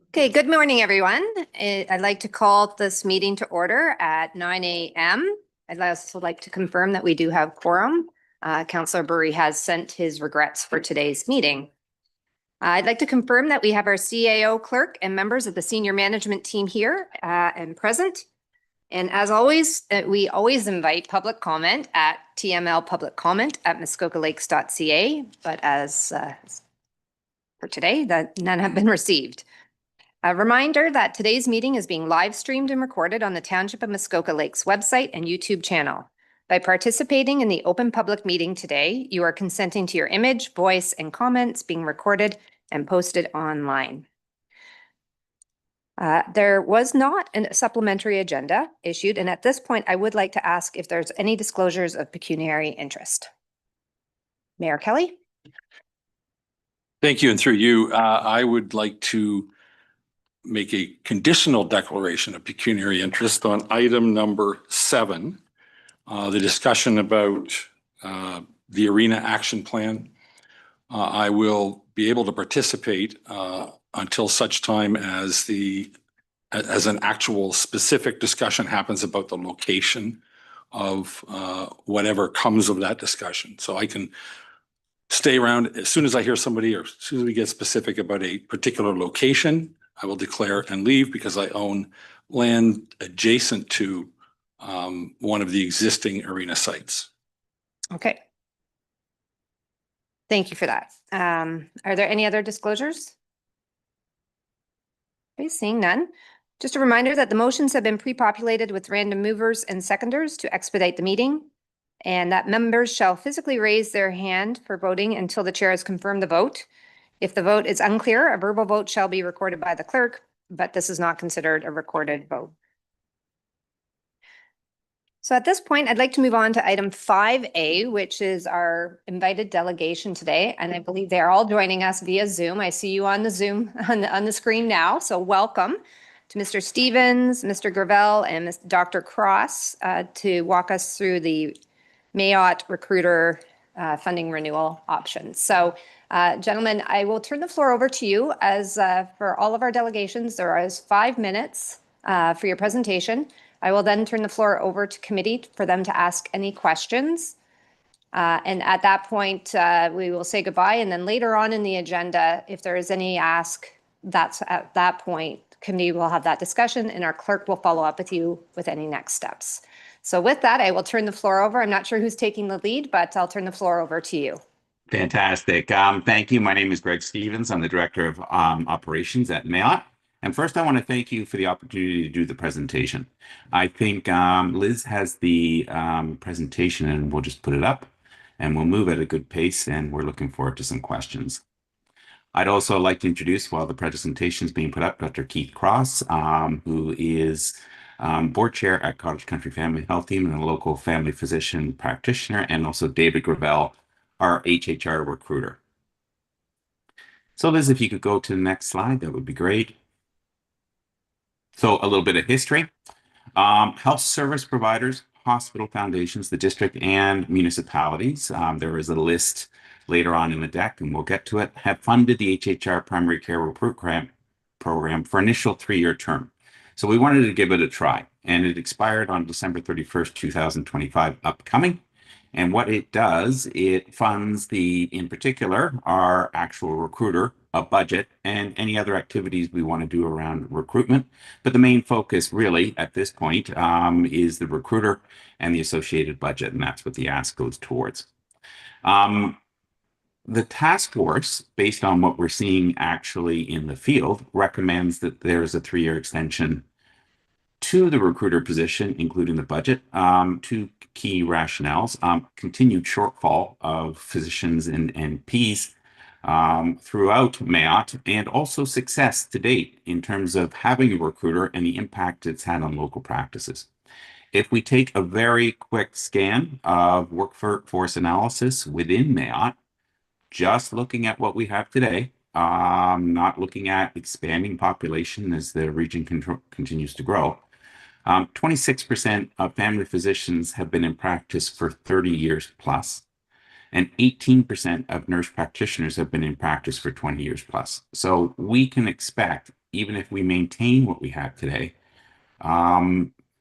Okay, good morning, everyone. I'd like to call this meeting to order at 9 a.m. I'd also like to confirm that we do have quorum. Councillor Burry has sent his regrets for today's meeting. I'd like to confirm that we have our CAO clerk and members of the senior management team here and present. And as always, we always invite public comment at TML public comment at muskokalakes.ca. But as for today, that none have been received. A reminder that today's meeting is being live streamed and recorded on the Township of Muskoka Lakes website and YouTube channel. By participating in the open public meeting today, you are consenting to your image, voice, and comments being recorded and posted online. There was not a supplementary agenda issued, and at this point, I would like to ask if there's any disclosures of pecuniary interest. Mayor Kelly? Thank you, and through you, I would like to make a conditional declaration of pecuniary interest on item number 7, the discussion about the arena action plan. I will be able to participate until such time as an actual specific discussion happens about the location of whatever comes of that discussion. So I can stay around as soon as I hear somebody or as soon as we get specific about a particular location. I will declare and leave because I own land adjacent to one of the existing arena sites. Okay. Thank you for that. Are there any other disclosures? Okay, seeing none. Just a reminder that the motions have been pre-populated with random movers and seconders to expedite the meeting, and that members shall physically raise their hand for voting until the chair has confirmed the vote. If the vote is unclear, a verbal vote shall be recorded by the clerk, but this is not considered a recorded vote. So at this point, I'd like to move on to item 5A, which is our invited delegation today. And I believe they're all joining us via Zoom. I see you on the Zoom on the screen now. So welcome to Mr. Stevens, Mr. Gravelle, and Dr. Cross to walk us through the MAOHT recruiter funding renewal options. So gentlemen, I will turn the floor over to you. As for all of our delegations, there is 5 minutes for your presentation. I will then turn the floor over to committee for them to ask any questions. And at that point, we will say goodbye. And then later on in the agenda, if there is any ask, that's at that point, committee will have that discussion and our clerk will follow up with you with any next steps. So with that, I will turn the floor over. I'm not sure who's taking the lead, but I'll turn the floor over to you. Fantastic. Thank you. My name is Greg Stevens. I'm the Director of Operations at MAOHT. And first, I want to thank you for the opportunity to do the presentation. I think Liz has the presentation and we'll just put it up and we'll move at a good pace and we're looking forward to some questions. I'd also like to introduce, while the presentation is being put up, Dr. Keith Cross, who is board chair at Cottage Country Family Health Team and a local family physician practitioner, and also David Gravelle, our HHR recruiter. So Liz, if you could go to the next slide, that would be great. So a little bit of history. Health service providers, hospital foundations, the district and municipalities, there is a list later on in the deck and we'll get to it, have funded the HHR primary care recruitment program for initial 3-year term. So we wanted to give it a try, and it expired on December 31st, 2025 upcoming. And what it does, it funds in particular, our actual recruiter, a budget, and any other activities we want to do around recruitment. But the main focus really at this point is the recruiter and the associated budget, and that's what the ask goes towards. The task force, based on what we're seeing actually in the field, recommends that there's a 3-year extension to the recruiter position, including the budget. 2 key rationales: continued shortfall of physicians and NPs throughout MAOHT, and also success to date in terms of having a recruiter and the impact it's had on local practices. If we take a very quick scan of workforce analysis within MAOHT, just looking at what we have today, not looking at expanding population as the region continues to grow, 26% of family physicians have been in practice for 30 years plus, and 18% of nurse practitioners have been in practice for 20 years plus. So we can expect even if we maintain what we have today,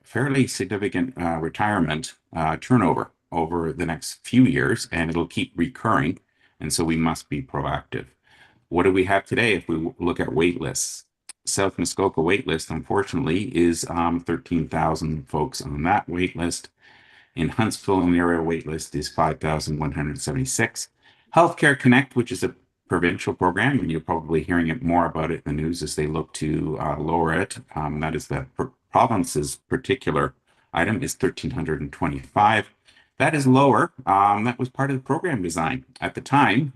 fairly significant retirement turnover over the next few years, and it'll keep recurring. And so we must be proactive. What do we have today if we look at wait lists? South Muskoka wait list, unfortunately, is 13,000 folks on that wait list. In Huntsville, an area wait list is 5,176. Healthcare Connect, which is a provincial program, and you're probably hearing it more about it in the news as they look to lower it. That is the province's particular item is 1,325. That is lower. That was part of the program design at the time,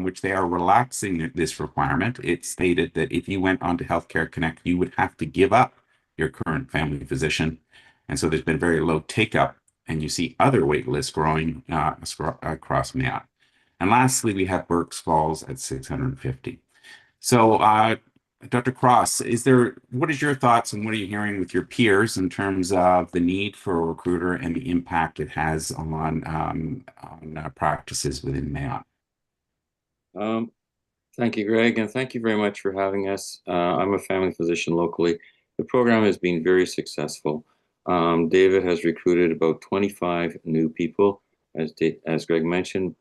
which they are relaxing this requirement. It stated that if you went onto Healthcare Connect, you would have to give up your current family physician. And so there's been very low take up, and you see other wait lists growing across MAOHT. And lastly, we have Berks Falls at 650. So, Dr. Cross, what is your thoughts and what are you hearing with your peers in terms of the need for a recruiter and the impact it has on practices within MAOHT? Thank you, Greg, and thank you very much for having us. I'm a family physician locally. The program has been very successful. David has recruited about 25 new people. As Greg mentioned,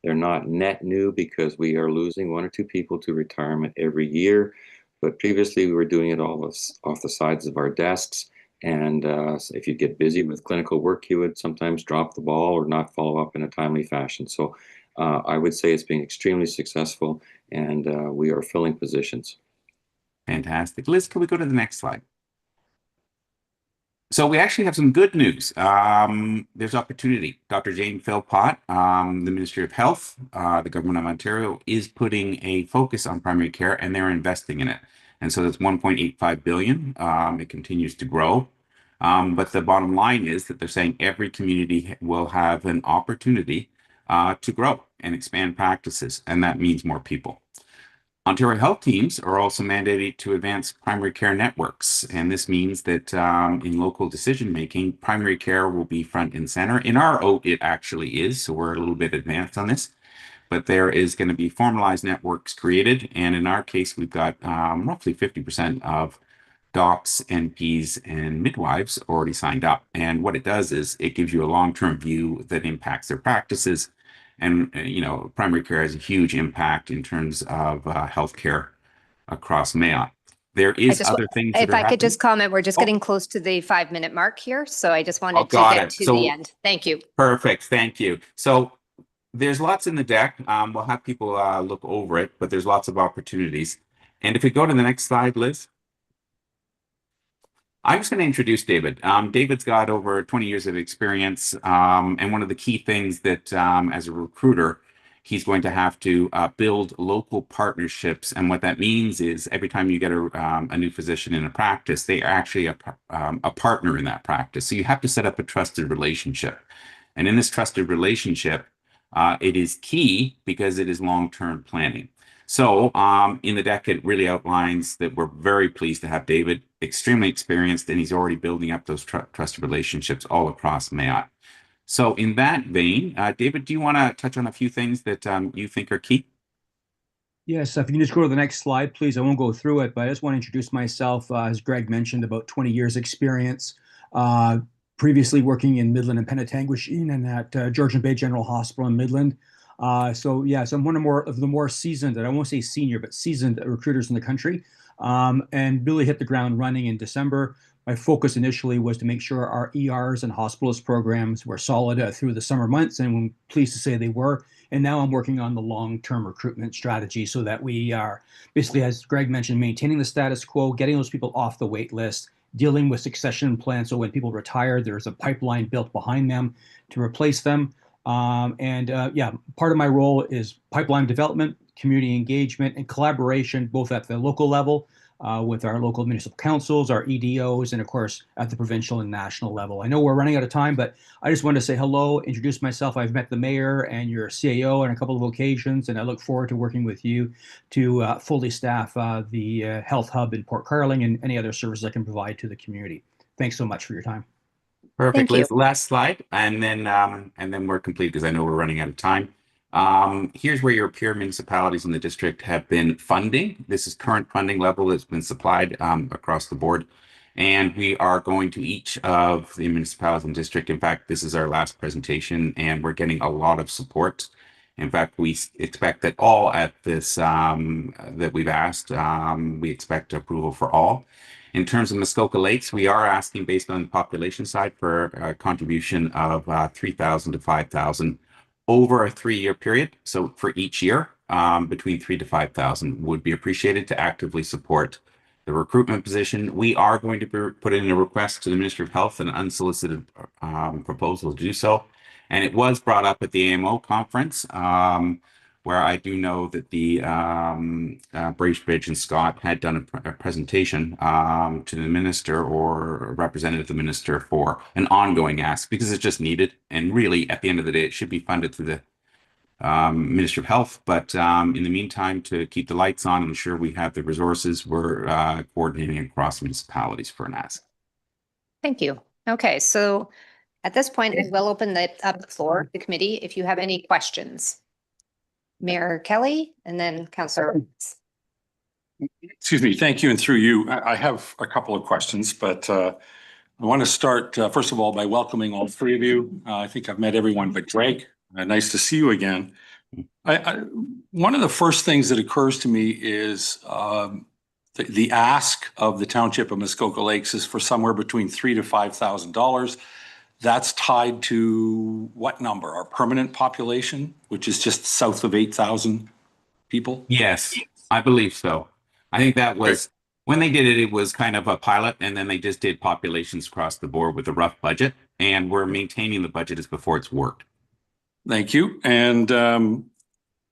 they're not net new because we are losing 1 or 2 people to retirement every year. But previously, we were doing it all off the sides of our desks. And if you get busy with clinical work, you would sometimes drop the ball or not follow up in a timely fashion. So I would say it's been extremely successful, and we are filling positions. Fantastic. Liz, can we go to the next slide? So we actually have some good news. There's opportunity. Dr. Jane Philpott, the Ministry of Health, the Government of Ontario is putting a focus on primary care, and they're investing in it. And so that's 1.85 billion. It continues to grow. But the bottom line is that they're saying every community will have an opportunity to grow and expand practices, and that means more people. Ontario health teams are also mandated to advance primary care networks, and this means that in local decision-making, primary care will be front and center. In our OAT, it actually is, so we're a little bit advanced on this, but there is going to be formalized networks created, and in our case, we've got roughly 50% of docs, NPs, and midwives already signed up. And what it does is it gives you a long-term view that impacts their practices. And, primary care has a huge impact in terms of healthcare across MAOHT. There is other things that if I could just comment, we're just getting close to the 5-minute mark here. So I just wanted to get to the end. Thank you. Perfect. Thank you. So there's lots in the deck. We'll have people look over it, but there's lots of opportunities. And if we go to the next slide, Liz. I'm just going to introduce David. David's got over 20 years of experience, and one of the key things that as a recruiter, he's going to have to build local partnerships. And what that means is every time you get a new physician in a practice, they are actually a partner in that practice. So you have to set up a trusted relationship. And in this trusted relationship, it is key because it is long-term planning. So in the deck, it really outlines that we're very pleased to have David, extremely experienced, and he's already building up those trusted relationships all across MAOHT. So in that vein, David, do you want to touch on a few things that you think are key? Yes, if you can just go to the next slide, please. I won't go through it, but I just want to introduce myself. As Greg mentioned, about 20 years experience, previously working in Midland and Penetanguishene and at Georgian Bay General Hospital in Midland. So I'm one of the more seasoned, and I won't say senior, but seasoned recruiters in the country, and really hit the ground running in December. My focus initially was to make sure our ERs and hospitalist programs were solid through the summer months, and I'm pleased to say they were. And now I'm working on the long-term recruitment strategy so that we are basically, as Greg mentioned, maintaining the status quo, getting those people off the wait list, dealing with succession plans. So when people retire, there's a pipeline built behind them to replace them. Part of my role is pipeline development, community engagement, and collaboration, both at the local level with our local municipal councils, our EDOs, and of course at the provincial and national level. I know we're running out of time, but I just wanted to say hello, introduce myself. I've met the mayor and your CAO on a couple of occasions, and I look forward to working with you to fully staff the health hub in Port Carling and any other services I can provide to the community. Thanks so much for your time. Perfect. Liz, last slide, and then we're complete because I know we're running out of time. Here's where your peer municipalities in the district have been funding. This is current funding level that's been supplied across the board. And we are going to each of the municipalities in the district. In fact, this is our last presentation, and we're getting a lot of support. In fact, we expect that all at this that we've asked, we expect approval for all. In terms of Muskoka Lakes, we are asking based on the population side for a contribution of 3,000 to 5,000 over a 3-year period. So for each year, between 3,000 to 5,000 would be appreciated to actively support the recruitment position. We are going to put in a request to the Ministry of Health, an unsolicited proposal to do so. And it was brought up at the AMO conference, where I do know that the Bracebridge and Scott had done a presentation to the minister or a representative of the minister for an ongoing ask, because it's just needed. And really, at the end of the day, it should be funded through the Ministry of Health. But in the meantime, to keep the lights on and ensure we have the resources, we're coordinating across municipalities for an ask. Thank you. Okay, so at this point, I will open up the floor to the committee if you have any questions. Mayor Kelly and then Councillor. Excuse me. Thank you. And through you, I have a couple of questions, but I want to start, first of all, by welcoming all three of you. I think I've met everyone but Greg. Nice to see you again. One of the first things that occurs to me is the ask of the Township of Muskoka Lakes is for somewhere between $3,000 to $5,000. That's tied to what number? Our permanent population, which is just south of 8,000 people? Yes, I believe so. I think that was, when they did it, it was kind of a pilot, and then they just did populations across the board with a rough budget, and we're maintaining the budget as before it's worked. Thank you. And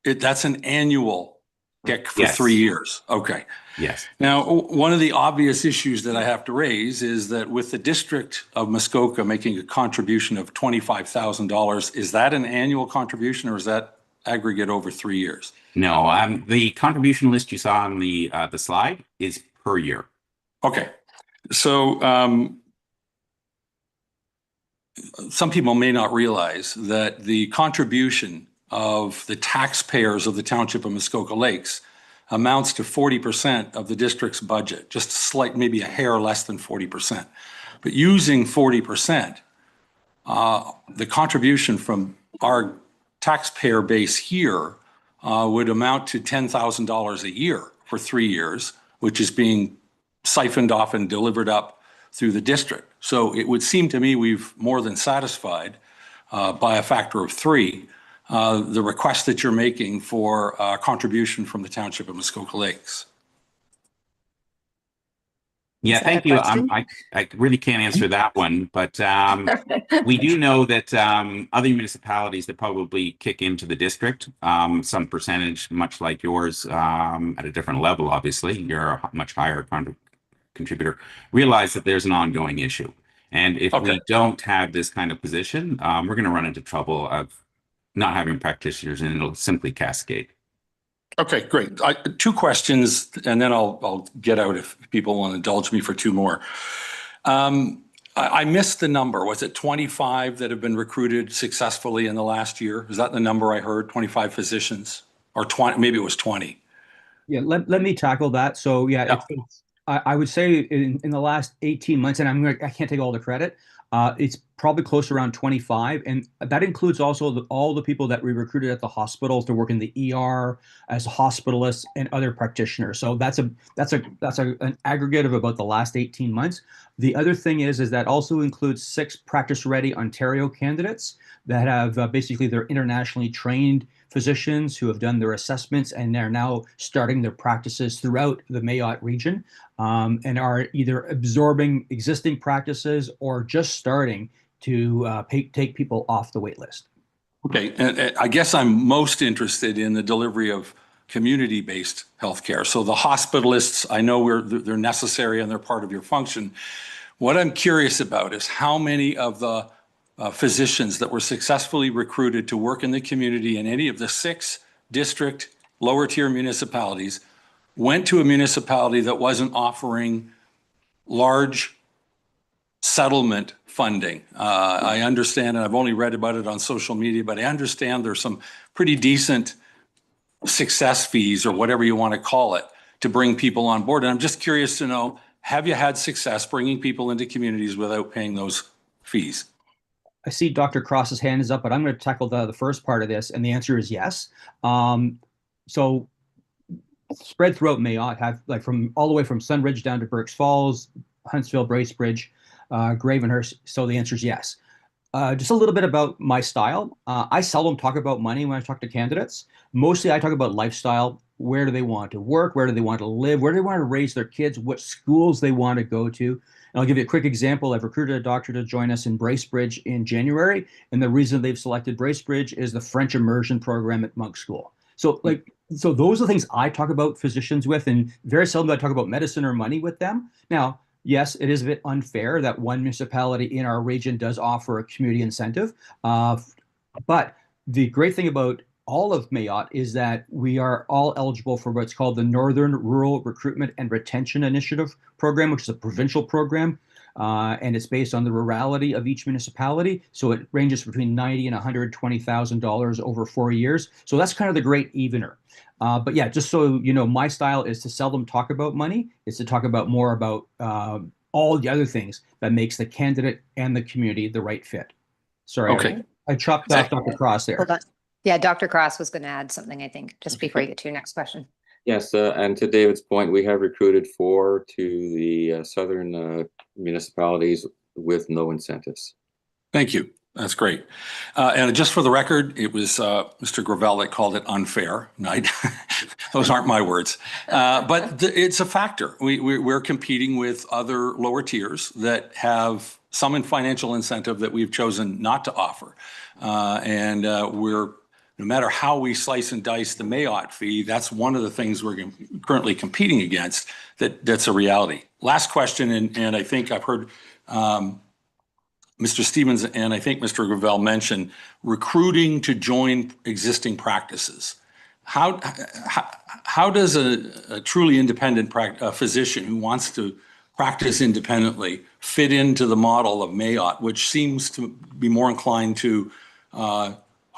that's an annual kick for Yes. 3 years. Okay. Yes. Now, one of the obvious issues that I have to raise is that with the District of Muskoka making a contribution of $25,000, is that an annual contribution or is that aggregate over 3 years? No, the contribution list you saw on the slide is per year. Okay. So some people may not realize that the contribution of the taxpayers of the Township of Muskoka Lakes amounts to 40% of the district's budget, just slight, maybe a hair less than 40%. But using 40%, the contribution from our taxpayer base here would amount to $10,000 a year for 3 years, which is being siphoned off and delivered up through the district. So it would seem to me we've more than satisfied by a factor of 3 the request that you're making for a contribution from the Township of Muskoka Lakes. Yeah, thank you. I really can't answer that one, but we do know that other municipalities that probably kick into the district, some percentage, much like yours, at a different level, obviously, you're a much higher contributor, realize that there's an ongoing issue. And if we don't have this kind of position, we're going to run into trouble of not having practitioners, and it'll simply cascade. Okay, great. 2 questions, and then I'll get out if people want to indulge me for 2 more. I missed the number. Was it 25 that have been recruited successfully in the last year? Is that the number I heard? 25 physicians, or 20? Maybe it was 20. Yeah, let me tackle that. So yeah. I would say in the last 18 months, and I can't take all the credit. It's probably close around 25, and that includes also all the people that we recruited at the hospitals to work in the ER as hospitalists and other practitioners. So that's an aggregate of about the last 18 months. The other thing is that also includes 6 practice-ready Ontario candidates that have basically they're internationally trained physicians who have done their assessments and they're now starting their practices throughout the MAOHT region, and are either absorbing existing practices or just starting to take people off the wait list. Okay, and I guess I'm most interested in the delivery of community-based healthcare. So the hospitalists, I know they're necessary and they're part of your function. What I'm curious about is how many of the physicians that were successfully recruited to work in the community in any of the 6 district lower tier municipalities went to a municipality that wasn't offering large settlement funding. I understand, and I've only read about it on social media, but I understand there's some pretty decent success fees or whatever you want to call it to bring people on board. And I'm just curious to know, have you had success bringing people into communities without paying those fees? I see Dr. Cross's hand is up, but I'm going to tackle the first part of this, and the answer is yes. So spread throughout MAOHT, have like from all the way from Sunridge down to Berks Falls, Huntsville, Bracebridge, Gravenhurst. So the answer is yes. Just a little bit about my style. I seldom talk about money when I talk to candidates. Mostly I talk about lifestyle. Where do they want to work? Where do they want to live? Where do they want to raise their kids? What schools they want to go to? And I'll give you a quick example. I've recruited a doctor to join us in Bracebridge in January. And the reason they've selected Bracebridge is the French immersion program at Monk School. So so those are the things I talk about physicians with, and very seldom do I talk about medicine or money with them. Now, yes, it is a bit unfair that one municipality in our region does offer a community incentive. But the great thing about all of MAOHT is that we are all eligible for what's called the Northern Rural Recruitment and Retention Initiative program, which is a provincial program. And it's based on the rurality of each municipality. So it ranges between $90,000 and $120,000 over 4 years. So that's kind of the great evener. But yeah, just so you know, my style is to seldom talk about money. It's to talk about more about all the other things that makes the candidate and the community the right fit. Sorry, Okay. I chopped off Dr. Cross there. Hold on. Yeah, Dr. Cross was going to add something, I think, just before you get to your next question. Yes, and to David's point, we have recruited 4 to the southern municipalities with no incentives. Thank you. That's great. And just for the record, it was Mr. Gravelle that called it unfair. Those aren't my words. But it's a factor. We're competing with other lower tiers that have some financial incentive that we've chosen not to offer. And no matter how we slice and dice the MAOHT fee, that's one of the things we're currently competing against that's a reality. Last question, and I think I've heard Mr. Stevens and I think Mr. Gravelle mentioned recruiting to join existing practices. How does a truly independent physician who wants to practice independently fit into the model of MAOHT, which seems to be more inclined to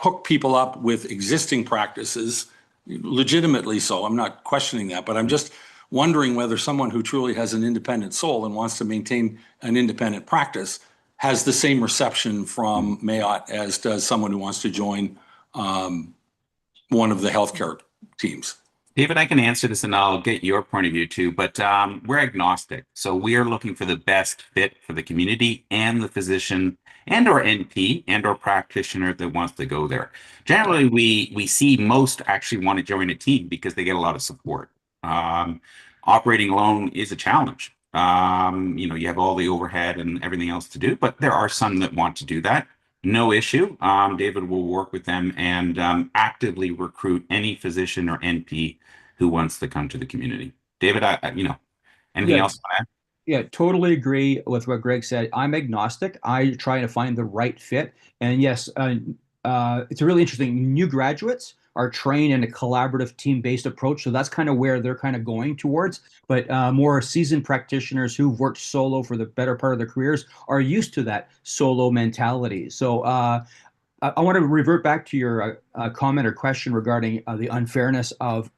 hook people up with existing practices, legitimately so? I'm not questioning that, but I'm just wondering whether someone who truly has an independent soul and wants to maintain an independent practice has the same reception from MAOHT as does someone who wants to join one of the healthcare teams. David, I can answer this and I'll get your point of view too, but we're agnostic. So we are looking for the best fit for the community and the physician and or NP and or practitioner that wants to go there. Generally, we see most actually want to join a team because they get a lot of support. Operating alone is a challenge. You have all the overhead and everything else to do, but there are some that want to do that. No issue. David will work with them and actively recruit any physician or NP who wants to come to the community. David, anything else to add? Yeah, totally agree with what Greg said. I'm agnostic. I try to find the right fit. And yes, it's really interesting. New graduates are trained in a collaborative team-based approach. So that's kind of where they're kind of going towards. But more seasoned practitioners who've worked solo for the better part of their careers are used to that solo mentality. So I want to revert back to your comment or question regarding the unfairness of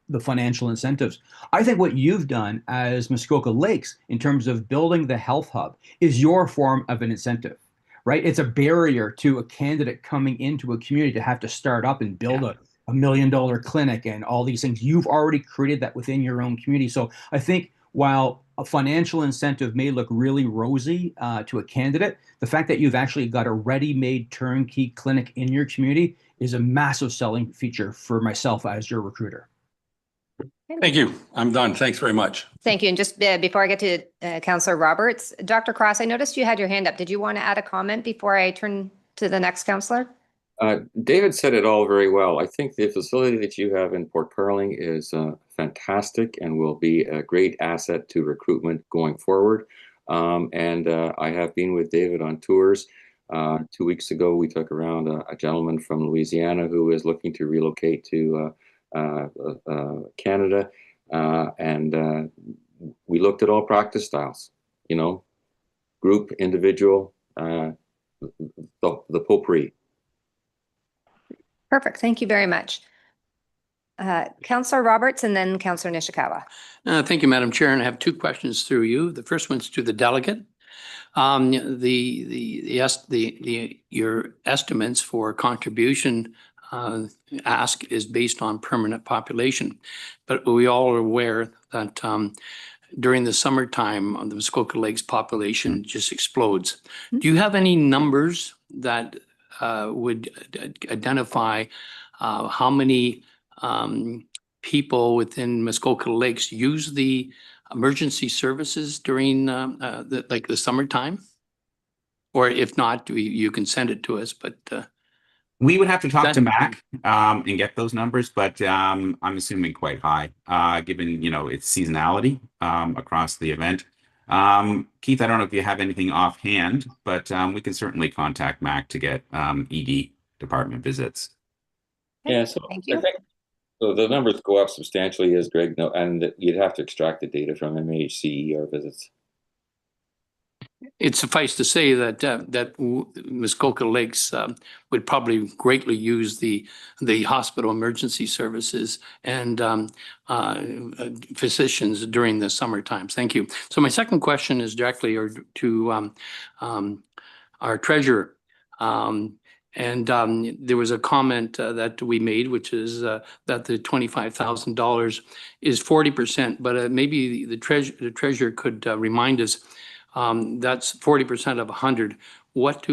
the financial incentives. I think what you've done as Muskoka Lakes in terms of building the health hub is your form of an incentive, right? It's a barrier to a candidate coming into a community to have to start up and build a $1 million clinic and all these things. You've already created that within your own community. So I think while a financial incentive may look really rosy to a candidate, the fact that you've actually got a ready-made turnkey clinic in your community is a massive selling feature for myself as your recruiter. Thank you. I'm done. Thanks very much. Thank you. And just before I get to Councillor Roberts, Dr. Cross, I noticed you had your hand up. Did you want to add a comment before I turn to the next councillor? David said it all very well. I think the facility that you have in Port Carling is fantastic and will be a great asset to recruitment going forward. And I have been with David on tours. 2 weeks ago, we took around a gentleman from Louisiana who is looking to relocate to Canada. And we looked at all practice styles, group, individual, the potpourri. Perfect. Thank you very much. Councillor Roberts and then Councillor Nishikawa. Thank you, Madam Chair, and I have two questions through you. The first one's to the delegate. Your estimates for contribution ask is based on permanent population, but we all are aware that during the summertime, the Muskoka Lakes population just explodes. Do you have any numbers that would identify how many people within Muskoka Lakes use the emergency services during the summertime? Or if not, you can send it to us, but We would have to talk to That- Mac and get those numbers, but I'm assuming quite high, given its seasonality across the event. Keith, I don't know if you have anything offhand, but we can certainly contact Mac to get ED department visits. Yeah, so Thank you. I think so the numbers go up substantially, as Greg know, and you'd have to extract the data from MAHT visits. it suffice to say that Muskoka Lakes would probably greatly use the hospital emergency services and physicians during the summer times. Thank you. So my second question is directly to our treasurer. There was a comment that we made, which is that the $25,000 is 40%, but maybe the treasurer could remind us. That's 40% of 100. What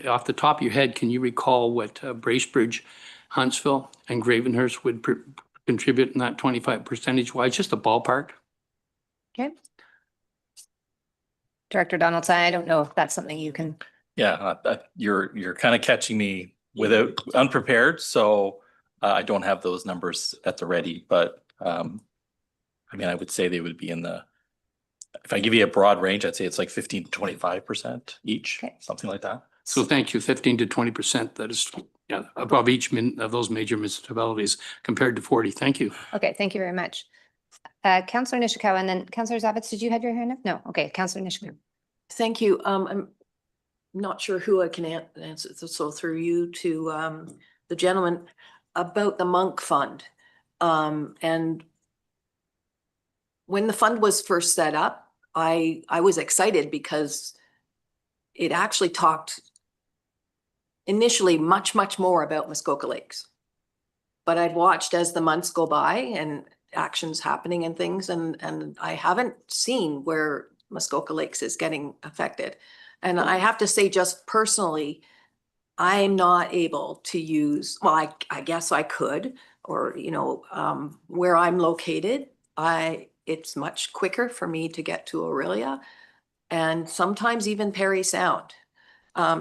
off the top of your head, can you recall what Bracebridge, Huntsville, and Gravenhurst would contribute in that 25 percentage-wise? Just a ballpark. Okay. Director Donaldson, I don't know if that's something you can. Yeah, you're kind of catching me without unprepared, so I don't have those numbers at the ready. But I mean, I would say they would be in the. If I give you a broad range, I'd say it's like 15 to 25% each, Okay. something like that. So thank you, 15 to 20%. That is above each of those major municipalities compared to 40. Thank you. Okay, thank you very much. Councillor Nishikawa and then Councillor Zavitz, did you have your hand up? No. Okay, Councillor Nishikawa. Thank you. I'm not sure who I can answer, so through you to the gentleman about the Monk Fund. And when the fund was first set up, I was excited because it actually talked initially much more about Muskoka Lakes. But I've watched as the months go by and actions happening and things, and I haven't seen where Muskoka Lakes is getting affected. And I have to say, just personally, I'm not able to use, well, I guess I could, or, where I'm located, it's much quicker for me to get to Orillia and sometimes even Perry Sound.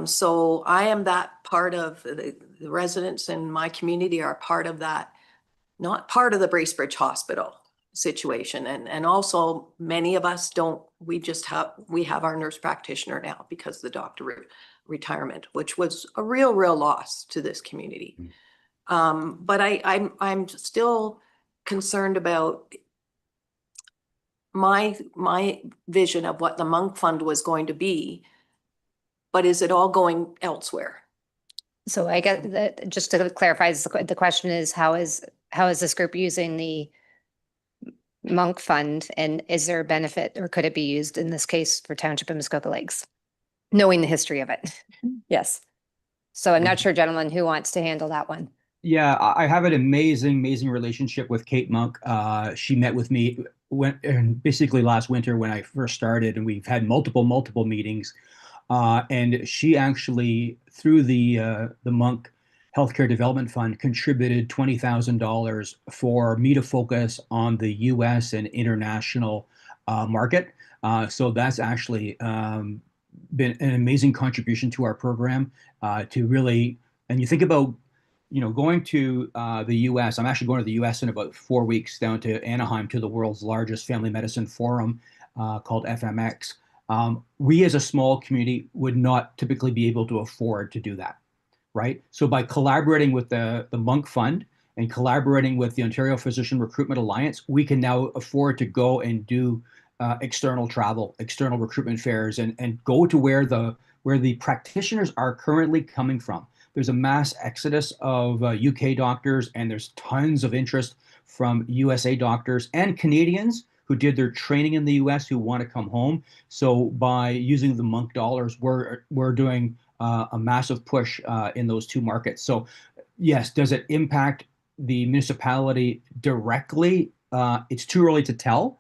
So I am that part of the residents in my community are part of that, not part of the Bracebridge Hospital situation. And also many of us don't, we have our nurse practitioner now because of the doctor retirement, which was a real loss to this community. But I'm still concerned about my vision of what the Monk Fund was going to be, but is it all going elsewhere? So I get that, just to clarify, the question is how is this group using the Monk Fund, and is there a benefit, or could it be used in this case for Township and Muskoka Lakes, knowing the history of it? Yes. So I'm not sure, gentlemen, who wants to handle that one. Yeah, I have an amazing relationship with Kate Monk. She met with me basically last winter when I first started, and we've had multiple meetings. And she actually, through the Monk Healthcare Development Fund, contributed $20,000 for me to focus on the U.S. and international market. So that's actually been an amazing contribution to our program to really, and you think about, going to the U.S. I'm actually going to the U.S. in about 4 weeks down to Anaheim to the world's largest family medicine forum called FMX. We as a small community would not typically be able to afford to do that, right? So by collaborating with the Monk Fund and collaborating with the Ontario Physician Recruitment Alliance, we can now afford to go and do external travel, external recruitment fairs, and go to where the practitioners are currently coming from. there's a mass exodus of UK doctors, and there's tons of interest from USA doctors and Canadians who did their training in the US who want to come home. So by using the Monk dollars, we're doing a massive push in those two markets. So yes, does it impact the municipality directly? It's too early to tell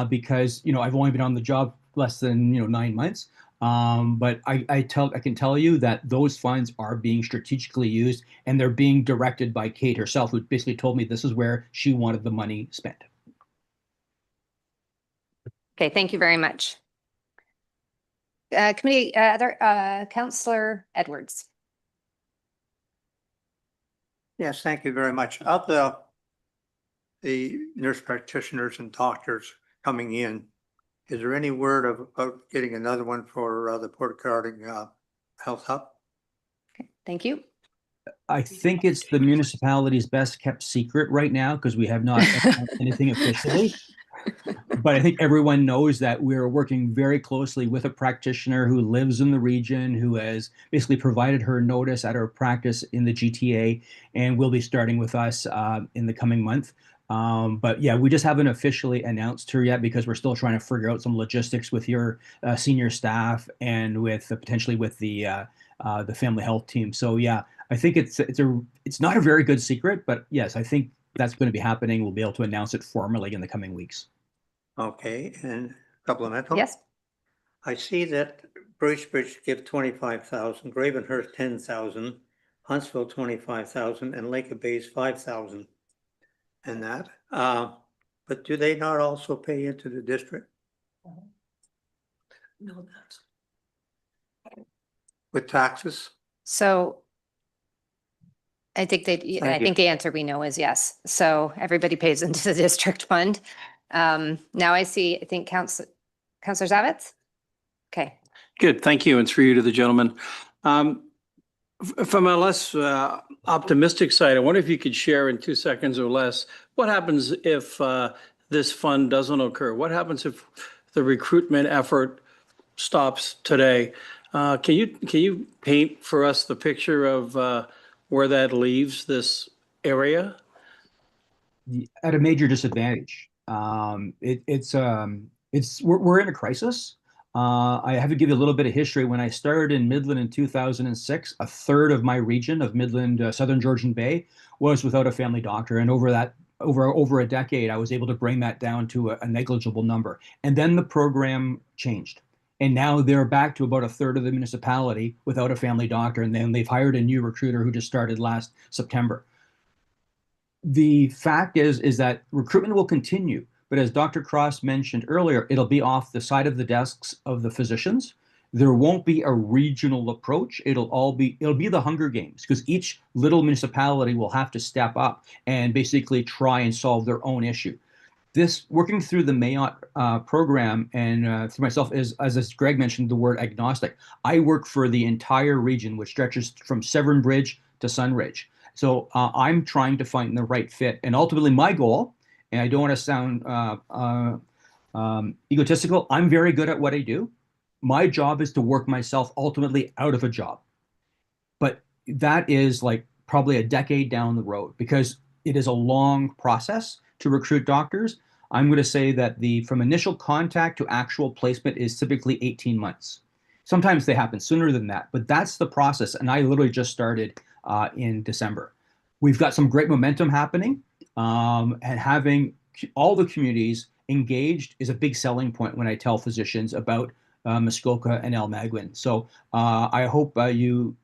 because I've only been on the job less than 9 months. But I can tell you that those funds are being strategically used, and they're being directed by Kate herself, who basically told me this is where she wanted the money spent. Okay, thank you very much. Committee, Councillor Edwards. Yes, thank you very much. Of the nurse practitioners and doctors coming in, is there any word about getting another one for the Port Carding Health Hub? Okay, thank you. I think it's the municipality's best kept secret right now because we have not done anything officially. But I think everyone knows that we're working very closely with a practitioner who lives in the region, who has basically provided her notice at her practice in the GTA, and will be starting with us in the coming month. But yeah, we just haven't officially announced her yet because we're still trying to figure out some logistics with your senior staff and with potentially with the family health team. So yeah, I think it's not a very good secret, but yes, I think that's going to be happening. We'll be able to announce it formally in the coming weeks. Okay, and supplemental? Yes. I see that Bracebridge give 25,000, Gravenhurst 10,000, Huntsville 25,000, and Lake of Bays 5,000. And that, but do they not also pay into the district No, that's. with taxes? So I think I Thank you. think the answer we know is yes. So everybody pays into the district fund. Now I think Councillor Zavitz. Okay. Good, thank you, and through you to the gentleman. From a less optimistic side, I wonder if you could share in 2 seconds or less, what happens if this fund doesn't occur? What happens if the recruitment effort stops today? Can you paint for us the picture of where that leaves this area? At a major disadvantage. We're in a crisis. I have to give you a little bit of history. When I started in Midland in 2006, a third of my region of Midland, Southern Georgian Bay, was without a family doctor. And over a decade, I was able to bring that down to a negligible number. And then the program changed. And now they're back to about a third of the municipality without a family doctor. And then they've hired a new recruiter who just started last September. The fact is that recruitment will continue. But as Dr. Cross mentioned earlier, it'll be off the side of the desks of the physicians. There won't be a regional approach. It'll be the Hunger Games, because each little municipality will have to step up and basically try and solve their own issue. This working through the MAOHT program and through myself is, as Greg mentioned, the word agnostic. I work for the entire region, which stretches from Severn Bridge to Sunridge. So I'm trying to find the right fit. And ultimately my goal, and I don't want to sound egotistical, I'm very good at what I do. My job is to work myself ultimately out of a job. But that is like probably a decade down the road because it is a long process to recruit doctors. I'm going to say that from initial contact to actual placement is typically 18 months. Sometimes they happen sooner than that, but that's the process. And I literally just started in December. We've got some great momentum happening. And having all the communities engaged is a big selling point when I tell physicians about Muskoka and Almaguin. So I hope you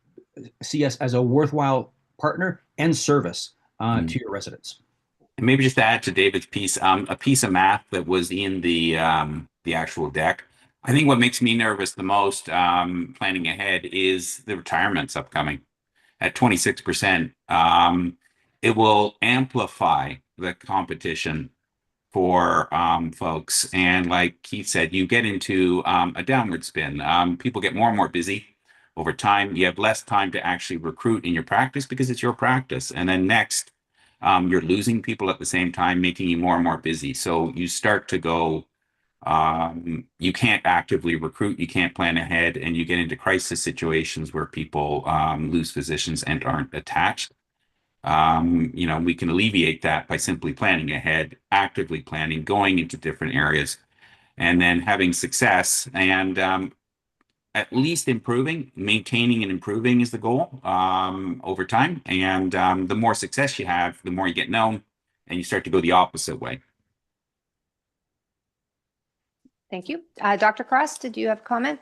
see us as a worthwhile partner and service to your residents. And maybe just to add to David's piece, a piece of math that was in the actual deck. I think what makes me nervous the most planning ahead is the retirements upcoming at 26%. It will amplify the competition for folks. And like Keith said, you get into a downward spin. People get more and more busy over time. You have less time to actually recruit in your practice because it's your practice. And then next, you're losing people at the same time, making you more and more busy. So you start to go You can't actively recruit, you can't plan ahead, and you get into crisis situations where people lose physicians and aren't attached. We can alleviate that by simply planning ahead, actively planning, going into different areas, and then having success and at least improving, maintaining and improving is the goal over time. And the more success you have, the more you get known, and you start to go the opposite way. Thank you. Dr. Cross, did you have a comment?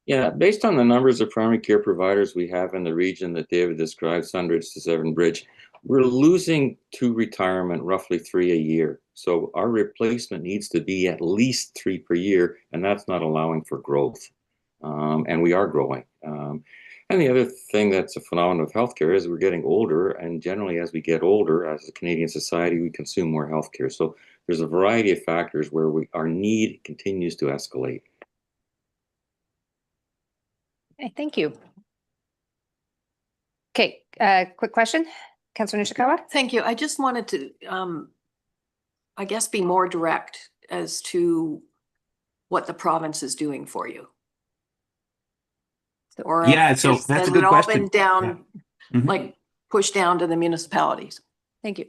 Yeah, based on the numbers of primary care providers we have in the region that David described, Sunridge to Severn Bridge, we're losing to retirement roughly 3 a year. So our replacement needs to be at least 3 per year, and that's not allowing for growth. And we are growing. And the other thing that's a phenomenon of healthcare is we're getting older, and generally as we get older, as a Canadian society, we consume more healthcare. So there's a variety of factors where our need continues to escalate. Okay, thank you. Okay, quick question. Councillor Nishikawa? Thank you. I just wanted to, I guess, be more direct as to what the province is doing for you. Or Yeah, so that's a good question. Has it all been down, Yeah. like pushed down to the municipalities? Thank you.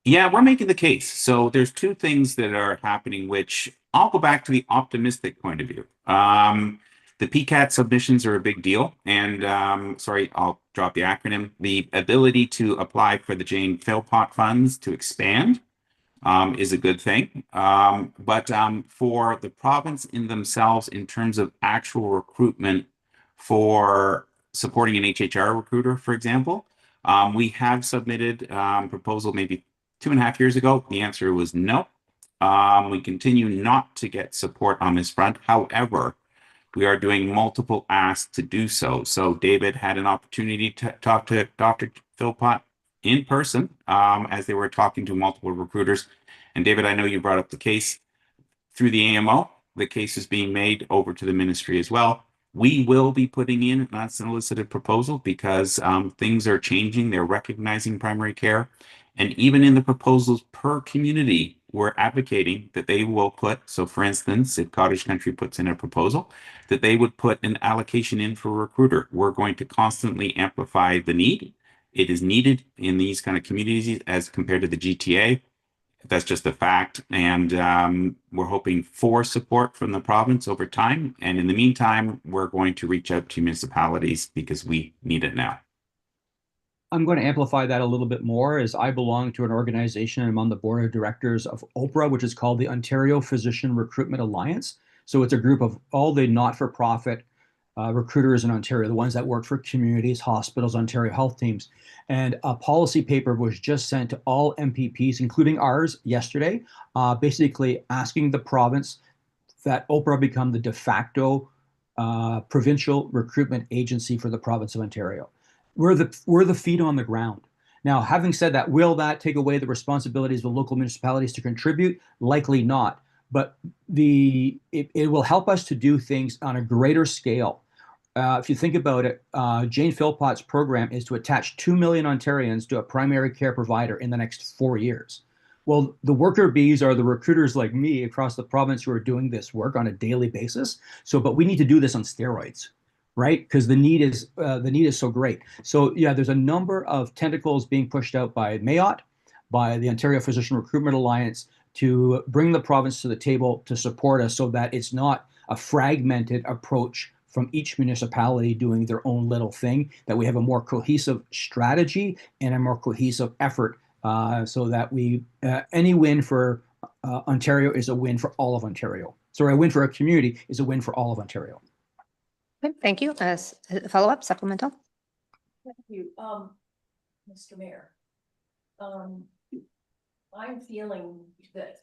Yeah, we're making the case. So there's two things that are happening, which I'll go back to the optimistic point of view. The PCAT submissions are a big deal. And sorry, I'll drop the acronym. The ability to apply for the Jane Philpott funds to expand is a good thing. But for the province in themselves, in terms of actual recruitment for supporting an HHR recruiter, for example, we have submitted proposal maybe 2.5 years ago. The answer was no. We continue not to get support on this front. However, we are doing multiple asks to do so. So David had an opportunity to talk to Dr. Philpott in person as they were talking to multiple recruiters. And David, I know you brought up the case through the AMO. The case is being made over to the ministry as well. We will be putting in an unsolicited proposal because things are changing. They're recognizing primary care. And even in the proposals per community, we're advocating that they will put, so for instance, if Cottage Country puts in a proposal, that they would put an allocation in for a recruiter. We're going to constantly amplify the need. It is needed in these kind of communities as compared to the GTA. That's just a fact. And we're hoping for support from the province over time. And in the meantime, we're going to reach out to municipalities because we need it now. I'm going to amplify that a little bit more as I belong to an organization. I'm on the board of directors of OPRA, which is called the Ontario Physician Recruitment Alliance. So it's a group of all the not-for-profit recruiters in Ontario, the ones that work for communities, hospitals, Ontario health teams. And a policy paper was just sent to all MPPs, including ours yesterday, basically asking the province that OPRA become the de facto provincial recruitment agency for the province of Ontario. We're the feet on the ground. Now, having said that, will that take away the responsibilities of local municipalities to contribute? Likely not. But it will help us to do things on a greater scale. If you think about it, Jane Philpott's program is to attach 2 million Ontarians to a primary care provider in the next 4 years. Well, the worker bees are the recruiters like me across the province who are doing this work on a daily basis. But we need to do this on steroids, right? Because the need is so great. So yeah, there's a number of tentacles being pushed out by MAOHT, by the Ontario Physician Recruitment Alliance, to bring the province to the table to support us so that it's not a fragmented approach from each municipality doing their own little thing, that we have a more cohesive strategy and a more cohesive effort so that any win for Ontario is a win for all of Ontario. Sorry, a win for a community is a win for all of Ontario. Okay, thank you. Follow-up, supplemental? Thank you, Mr. Mayor. I'm feeling that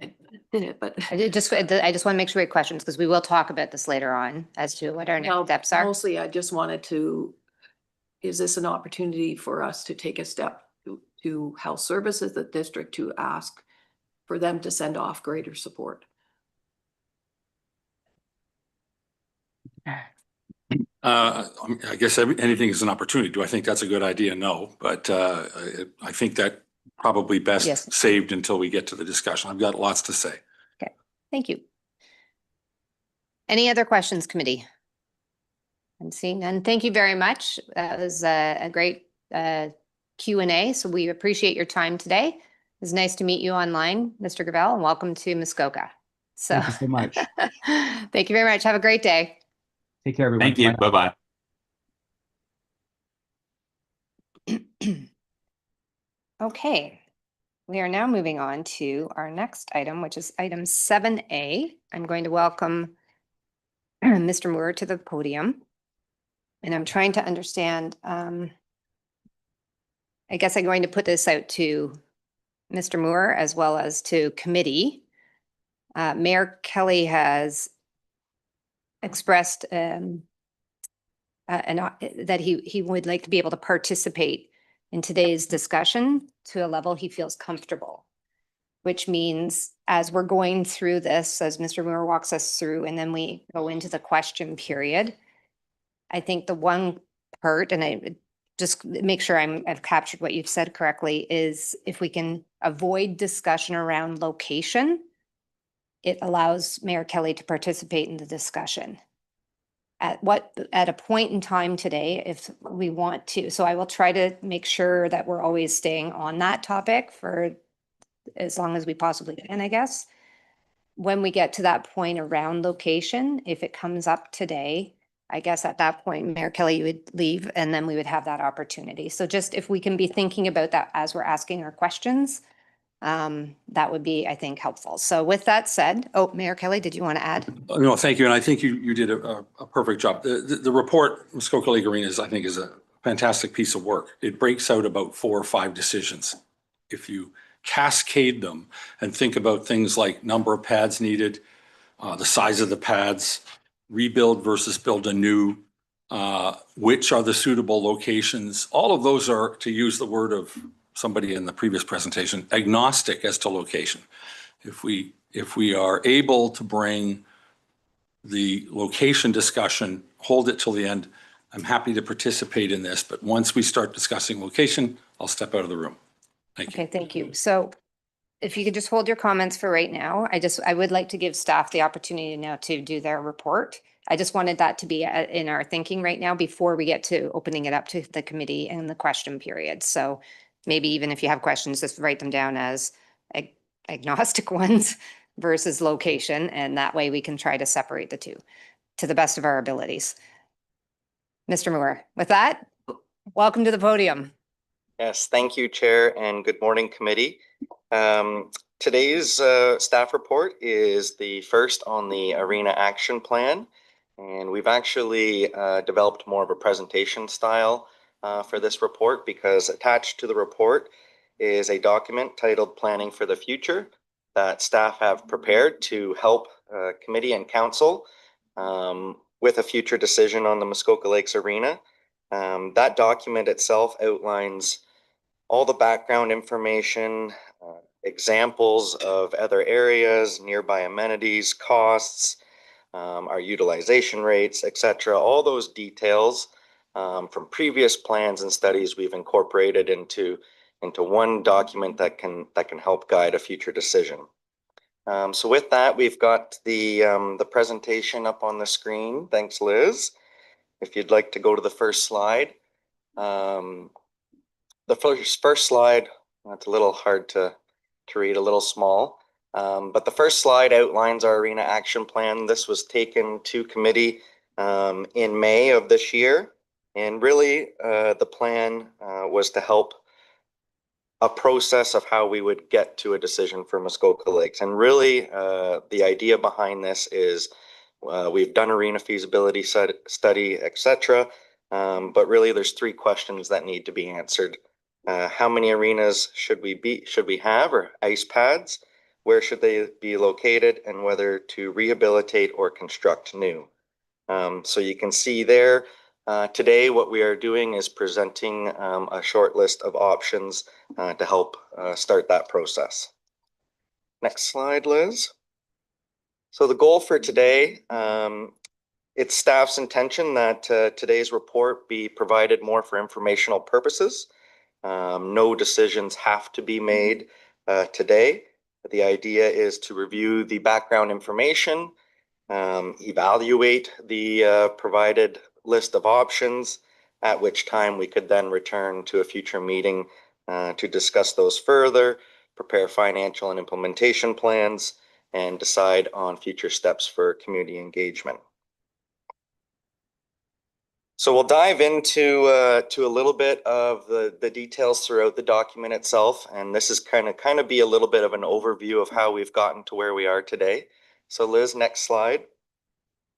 I did it, but I just want to make sure we have questions because we will talk about this later on as to what our next steps are. Mostly I just wanted to, is this an opportunity for us to take a step to health services, the district, to ask for them to send off greater support? I guess anything is an opportunity. Do I think that's a good idea? No, but I think that probably best saved until we get to the discussion. I've got lots to say. Okay. Thank you. Any other questions, committee? I'm seeing none. Thank you very much. That was a great Q&A, so we appreciate your time today. It was nice to meet you online, Mr. Gravelle, and welcome to Muskoka. So, Thank you so much. Thank you very much. Have a great day. Take care, everyone. Thank you. Bye. Bye-bye. Okay, we are now moving on to our next item, which is item 7A. I'm going to welcome Mr. Moore to the podium. And I'm trying to understand, I guess I'm going to put this out to Mr. Moore as well as to committee. Mayor Kelly has expressed that he would like to be able to participate in today's discussion to a level he feels comfortable, which means as we're going through this, as Mr. Moore walks us through, and then we go into the question period, I think the one part, and I just make sure I've captured what you've said correctly, is if we can avoid discussion around location, it allows Mayor Kelly to participate in the discussion. At a point in time today, if we want to, so I will try to make sure that we're always staying on that topic for as long as we possibly can, I guess. When we get to that point around location, if it comes up today, I guess at that point, Mayor Kelly, you would leave and then we would have that opportunity. So just if we can be thinking about that as we're asking our questions, that would be, I think, helpful. So with that said, oh, Mayor Kelly, did you want to add? No, thank you. And I think you did a perfect job. The report, Muskoka Lake Arenas, I think is a fantastic piece of work. It breaks out about 4 or 5 decisions. If you cascade them and think about things like number of pads needed, the size of the pads, rebuild versus build anew, which are the suitable locations, all of those are, to use the word of somebody in the previous presentation, agnostic as to location. If we are able to bring the location discussion, hold it till the end, I'm happy to participate in this, but once we start discussing location, I'll step out of the room. Thank you. Okay, thank you. So if you could just hold your comments for right now, I would like to give staff the opportunity now to do their report. I just wanted that to be in our thinking right now before we get to opening it up to the committee and the question period. So maybe even if you have questions, just write them down as agnostic ones versus location, and that way we can try to separate the two to the best of our abilities. Mr. Moore, with that, welcome to the podium. Yes, thank you, Chair, and good morning, committee. Today's staff report is the first on the Arena Action Plan, and we've actually developed more of a presentation style for this report because attached to the report is a document titled Planning for the Future that staff have prepared to help committee and council with a future decision on the Muskoka Lakes Arena. That document itself outlines all the background information, examples of other areas, nearby amenities, costs, our utilization rates, etc. All those details from previous plans and studies we've incorporated into one document that can help guide a future decision. So with that, we've got the presentation up on the screen. Thanks, Liz. If you'd like to go to the first slide. The first slide, it's a little hard to read, a little small, but the first slide outlines our Arena Action Plan. This was taken to committee in May of this year, and really the plan was to help a process of how we would get to a decision for Muskoka Lakes. And really the idea behind this is we've done arena feasibility study, etc. But really there's 3 questions that need to be answered. How many arenas should we have, or ice pads? Where should they be located, and whether to rehabilitate or construct new? So you can see there today what we are doing is presenting a short list of options to help start that process. Next slide, Liz. So the goal for today, it's staff's intention that today's report be provided more for informational purposes. No decisions have to be made today. The idea is to review the background information, evaluate the provided list of options, at which time we could then return to a future meeting to discuss those further, prepare financial and implementation plans, and decide on future steps for community engagement. So we'll dive into to a little bit of the details throughout the document itself, and this is kind of be a little bit of an overview of how we've gotten to where we are today. So Liz, next slide.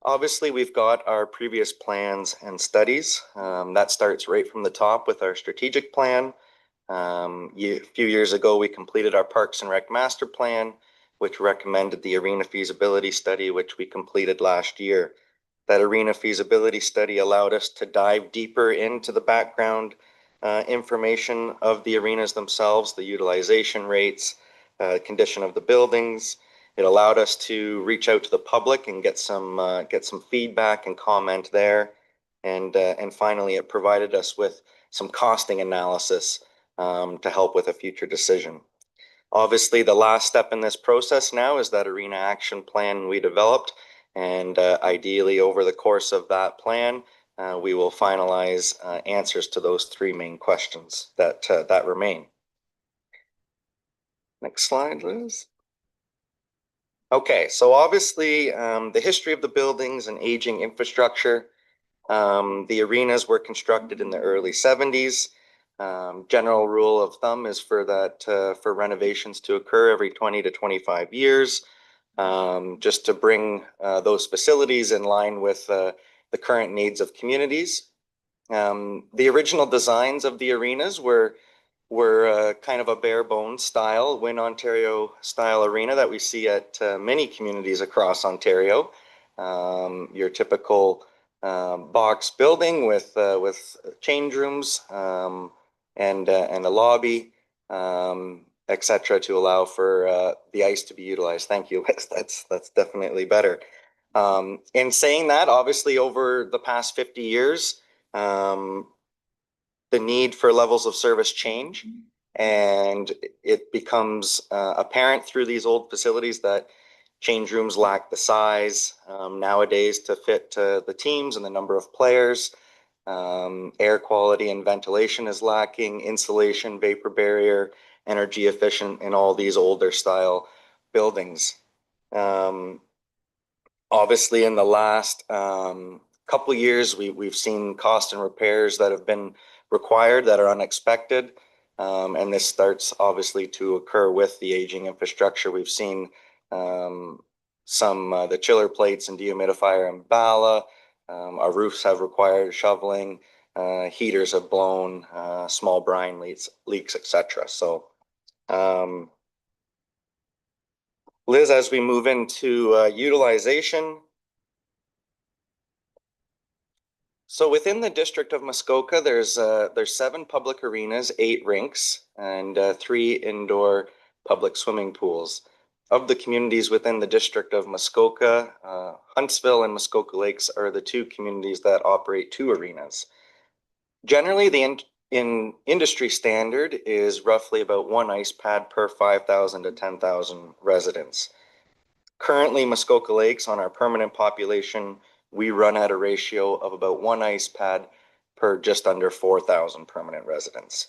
Obviously, we've got our previous plans and studies. That starts right from the top with our strategic plan. A few years ago, we completed our Parks and Rec Master Plan, which recommended the arena feasibility study, which we completed last year. That arena feasibility study allowed us to dive deeper into the background information of the arenas themselves, the utilization rates, condition of the buildings. It allowed us to reach out to the public and get some feedback and comment there. And finally, it provided us with some costing analysis to help with a future decision. Obviously, the last step in this process now is that arena action plan we developed. And ideally, over the course of that plan, we will finalize answers to those three main questions that remain. Next slide, Liz. Okay, so obviously, the history of the buildings and aging infrastructure. The arenas were constructed in the early 70s. General rule of thumb is for renovations to occur every 20 to 25 years. Just to bring those facilities in line with the current needs of communities. The original designs of the arenas were kind of a bare bones style, Win Ontario style arena that we see at many communities across Ontario. Your typical box building with change rooms and a lobby. Etc., to allow for the ice to be utilized. Thank you. That's definitely better. In saying that, obviously, over the past 50 years, the need for levels of service change, and it becomes apparent through these old facilities that change rooms lack the size nowadays to fit the teams and the number of players. Air quality and ventilation is lacking, insulation, vapor barrier, energy efficient in all these older style buildings. Obviously, in the last couple of years, we've seen cost and repairs that have been required that are unexpected. And this starts obviously to occur with the aging infrastructure. We've seen the chiller plates and dehumidifier in Bala. Our roofs have required shoveling. Heaters have blown, small brine leaks, etc. So, Liz, as we move into utilization. So within the district of Muskoka, there's 7 public arenas, 8 rinks, and 3 indoor public swimming pools. Of the communities within the district of Muskoka, Huntsville and Muskoka Lakes are the 2 communities that operate 2 arenas. Generally, the industry standard is roughly about 1 ice pad per 5,000 to 10,000 residents. Currently, Muskoka Lakes, on our permanent population, we run at a ratio of about 1 ice pad per just under 4,000 permanent residents.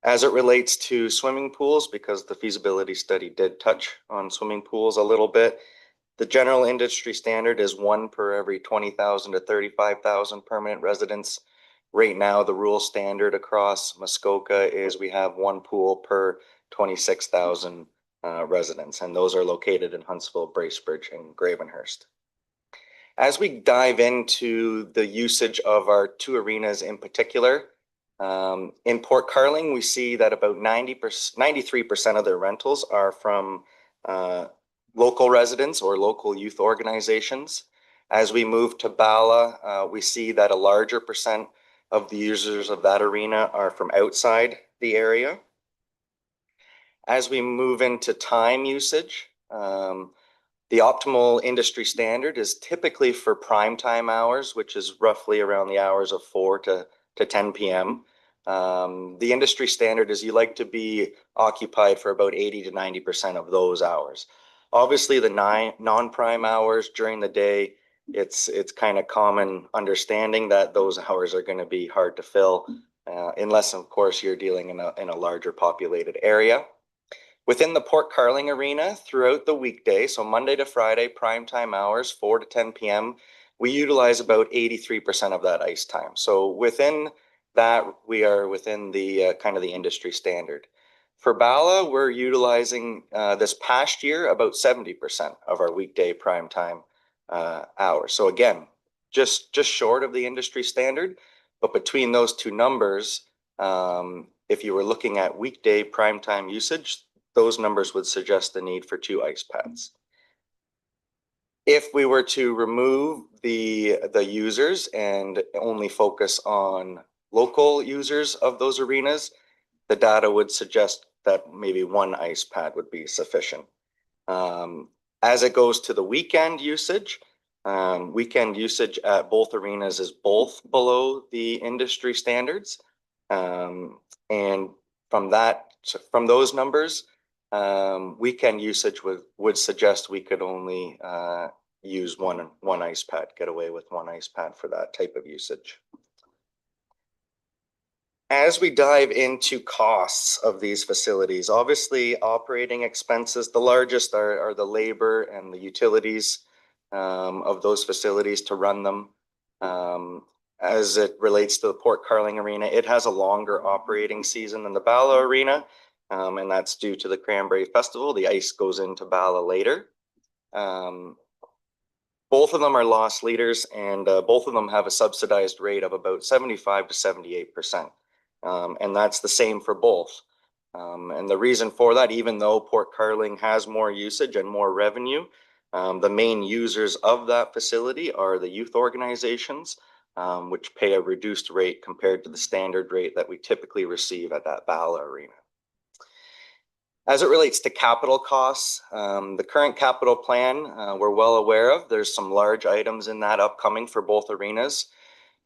As it relates to swimming pools, because the feasibility study did touch on swimming pools a little bit, the general industry standard is 1 per every 20,000 to 35,000 permanent residents. Right now, the rule standard across Muskoka is we have 1 pool per 26,000 residents, and those are located in Huntsville, Bracebridge, and Gravenhurst. As we dive into the usage of our 2 arenas in particular, in Port Carling, we see that about 93% of their rentals are from local residents or local youth organizations. As we move to Bala, we see that a larger percent of the users of that arena are from outside the area. As we move into time usage, the optimal industry standard is typically for prime time hours, which is roughly around the hours of 4 to 10 p.m. The industry standard is you like to be occupied for about 80 to 90% of those hours. Obviously, the non-prime hours during the day, it's kind of common understanding that those hours are going to be hard to fill, unless, of course, you're dealing in a larger populated area. Within the Port Carling Arena, throughout the weekday, so Monday to Friday, prime time hours, 4 to 10 p.m., we utilize about 83% of that ice time. So within that, we are within the kind of the industry standard. For Bala, we're utilizing this past year about 70% of our weekday prime time hours. So again, just short of the industry standard, but between those two numbers, if you were looking at weekday prime time usage, those numbers would suggest the need for 2 ice pads. If we were to remove the users and only focus on local users of those arenas, the data would suggest that maybe 1 ice pad would be sufficient. As it goes to the weekend usage at both arenas is both below the industry standards. And from those numbers, weekend usage would suggest we could only use one ice pad, get away with 1 ice pad for that type of usage. As we dive into costs of these facilities, obviously operating expenses, the largest are the labor and the utilities of those facilities to run them. As it relates to the Port Carling Arena, it has a longer operating season than the Bala Arena, and that's due to the Cranberry Festival. The ice goes into Bala later. Both of them are loss leaders, and both of them have a subsidized rate of about 75 to 78%. And that's the same for both. And the reason for that, even though Port Carling has more usage and more revenue, the main users of that facility are the youth organizations, which pay a reduced rate compared to the standard rate that we typically receive at that Bala Arena. As it relates to capital costs, the current capital plan we're well aware of. There's some large items in that upcoming for both arenas.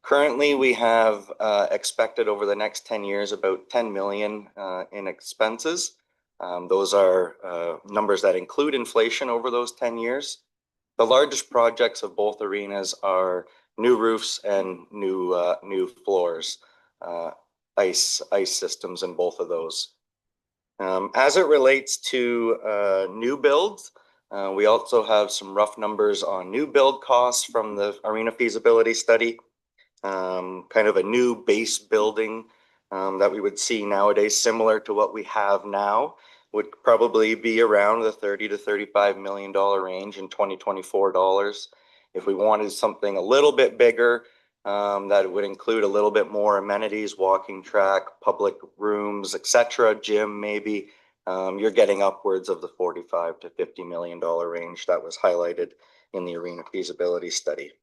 Currently, we have expected over the next 10 years about 10 million in expenses. Those are numbers that include inflation over those 10 years. The largest projects of both arenas are new roofs and new floors, ice systems in both of those. As it relates to new builds, we also have some rough numbers on new build costs from the arena feasibility study. Kind of a new base building that we would see nowadays, similar to what we have now, would probably be around the $30 to $35 million range in 2024 dollars. If we wanted something a little bit bigger, that would include a little bit more amenities, walking track, public rooms, etc., gym maybe, you're getting upwards of the $45 to $50 million range that was highlighted in the arena feasibility study.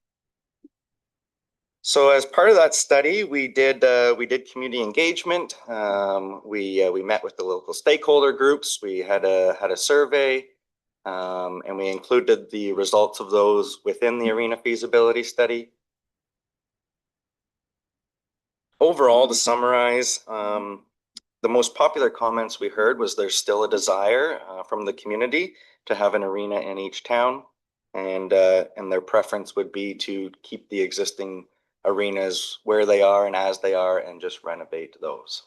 So as part of that study, we did community engagement. We met with the local stakeholder groups. We had a survey, and we included the results of those within the arena feasibility study. Overall, to summarize, the most popular comments we heard was there's still a desire from the community to have an arena in each town, and their preference would be to keep the existing arenas where they are and as they are and just renovate those.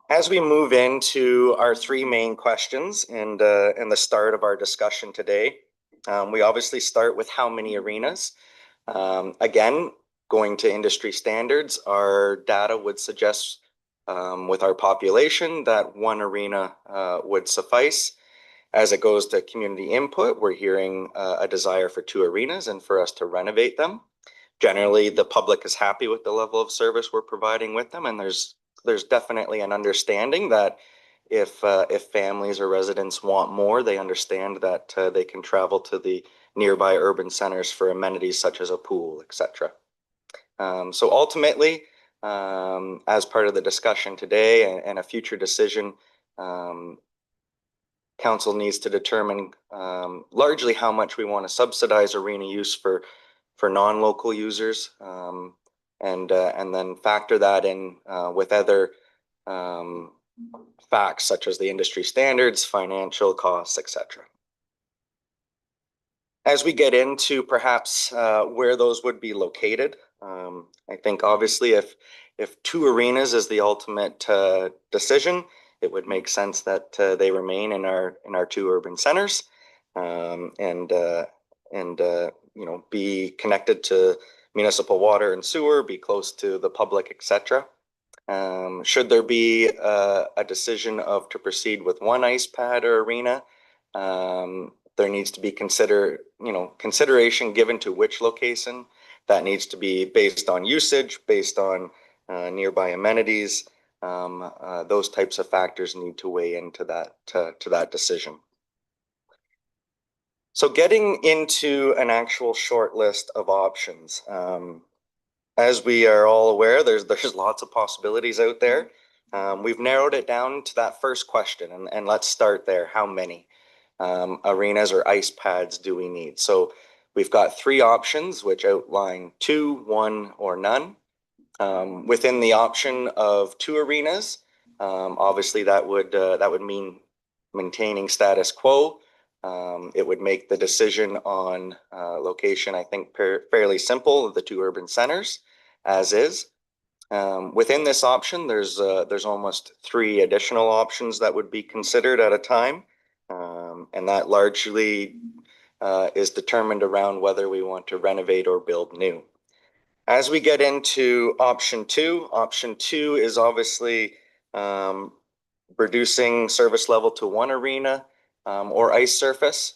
As we move into our 3 main questions and the start of our discussion today, we obviously start with how many arenas. Again, going to industry standards, our data would suggest with our population that 1 arena would suffice. As it goes to community input, we're hearing a desire for 2 arenas and for us to renovate them. Generally, the public is happy with the level of service we're providing with them, and there's definitely an understanding that if families or residents want more, they understand that they can travel to the nearby urban centers for amenities such as a pool, etc. So ultimately, as part of the discussion today and a future decision, Council needs to determine largely how much we want to subsidize arena use for non-local users. and then factor that in with other facts such as the industry standards, financial costs, etc. As we get into perhaps where those would be located, I think obviously if 2 arenas is the ultimate decision, it would make sense that they remain in our 2 urban centers, and you know, be connected to municipal water and sewer, be close to the public, etc. Should there be a decision of to proceed with 1 ice pad or arena, there needs to be consideration given to which location. That needs to be based on usage, based on nearby amenities. Those types of factors need to weigh into that decision. So getting into an actual short list of options. As we are all aware, there's lots of possibilities out there. We've narrowed it down to that first question, and let's start there. How many arenas or ice pads do we need? So we've got 3 options which outline 2, 1, or none. Within the option of 2 arenas, obviously that would mean maintaining status quo. It would make the decision on location, I think, fairly simple, the 2 urban centers as is. Within this option, there's almost 3 additional options that would be considered at a time. And that largely is determined around whether we want to renovate or build new. As we get into option 2 is obviously reducing service level to 1 arena or ice surface.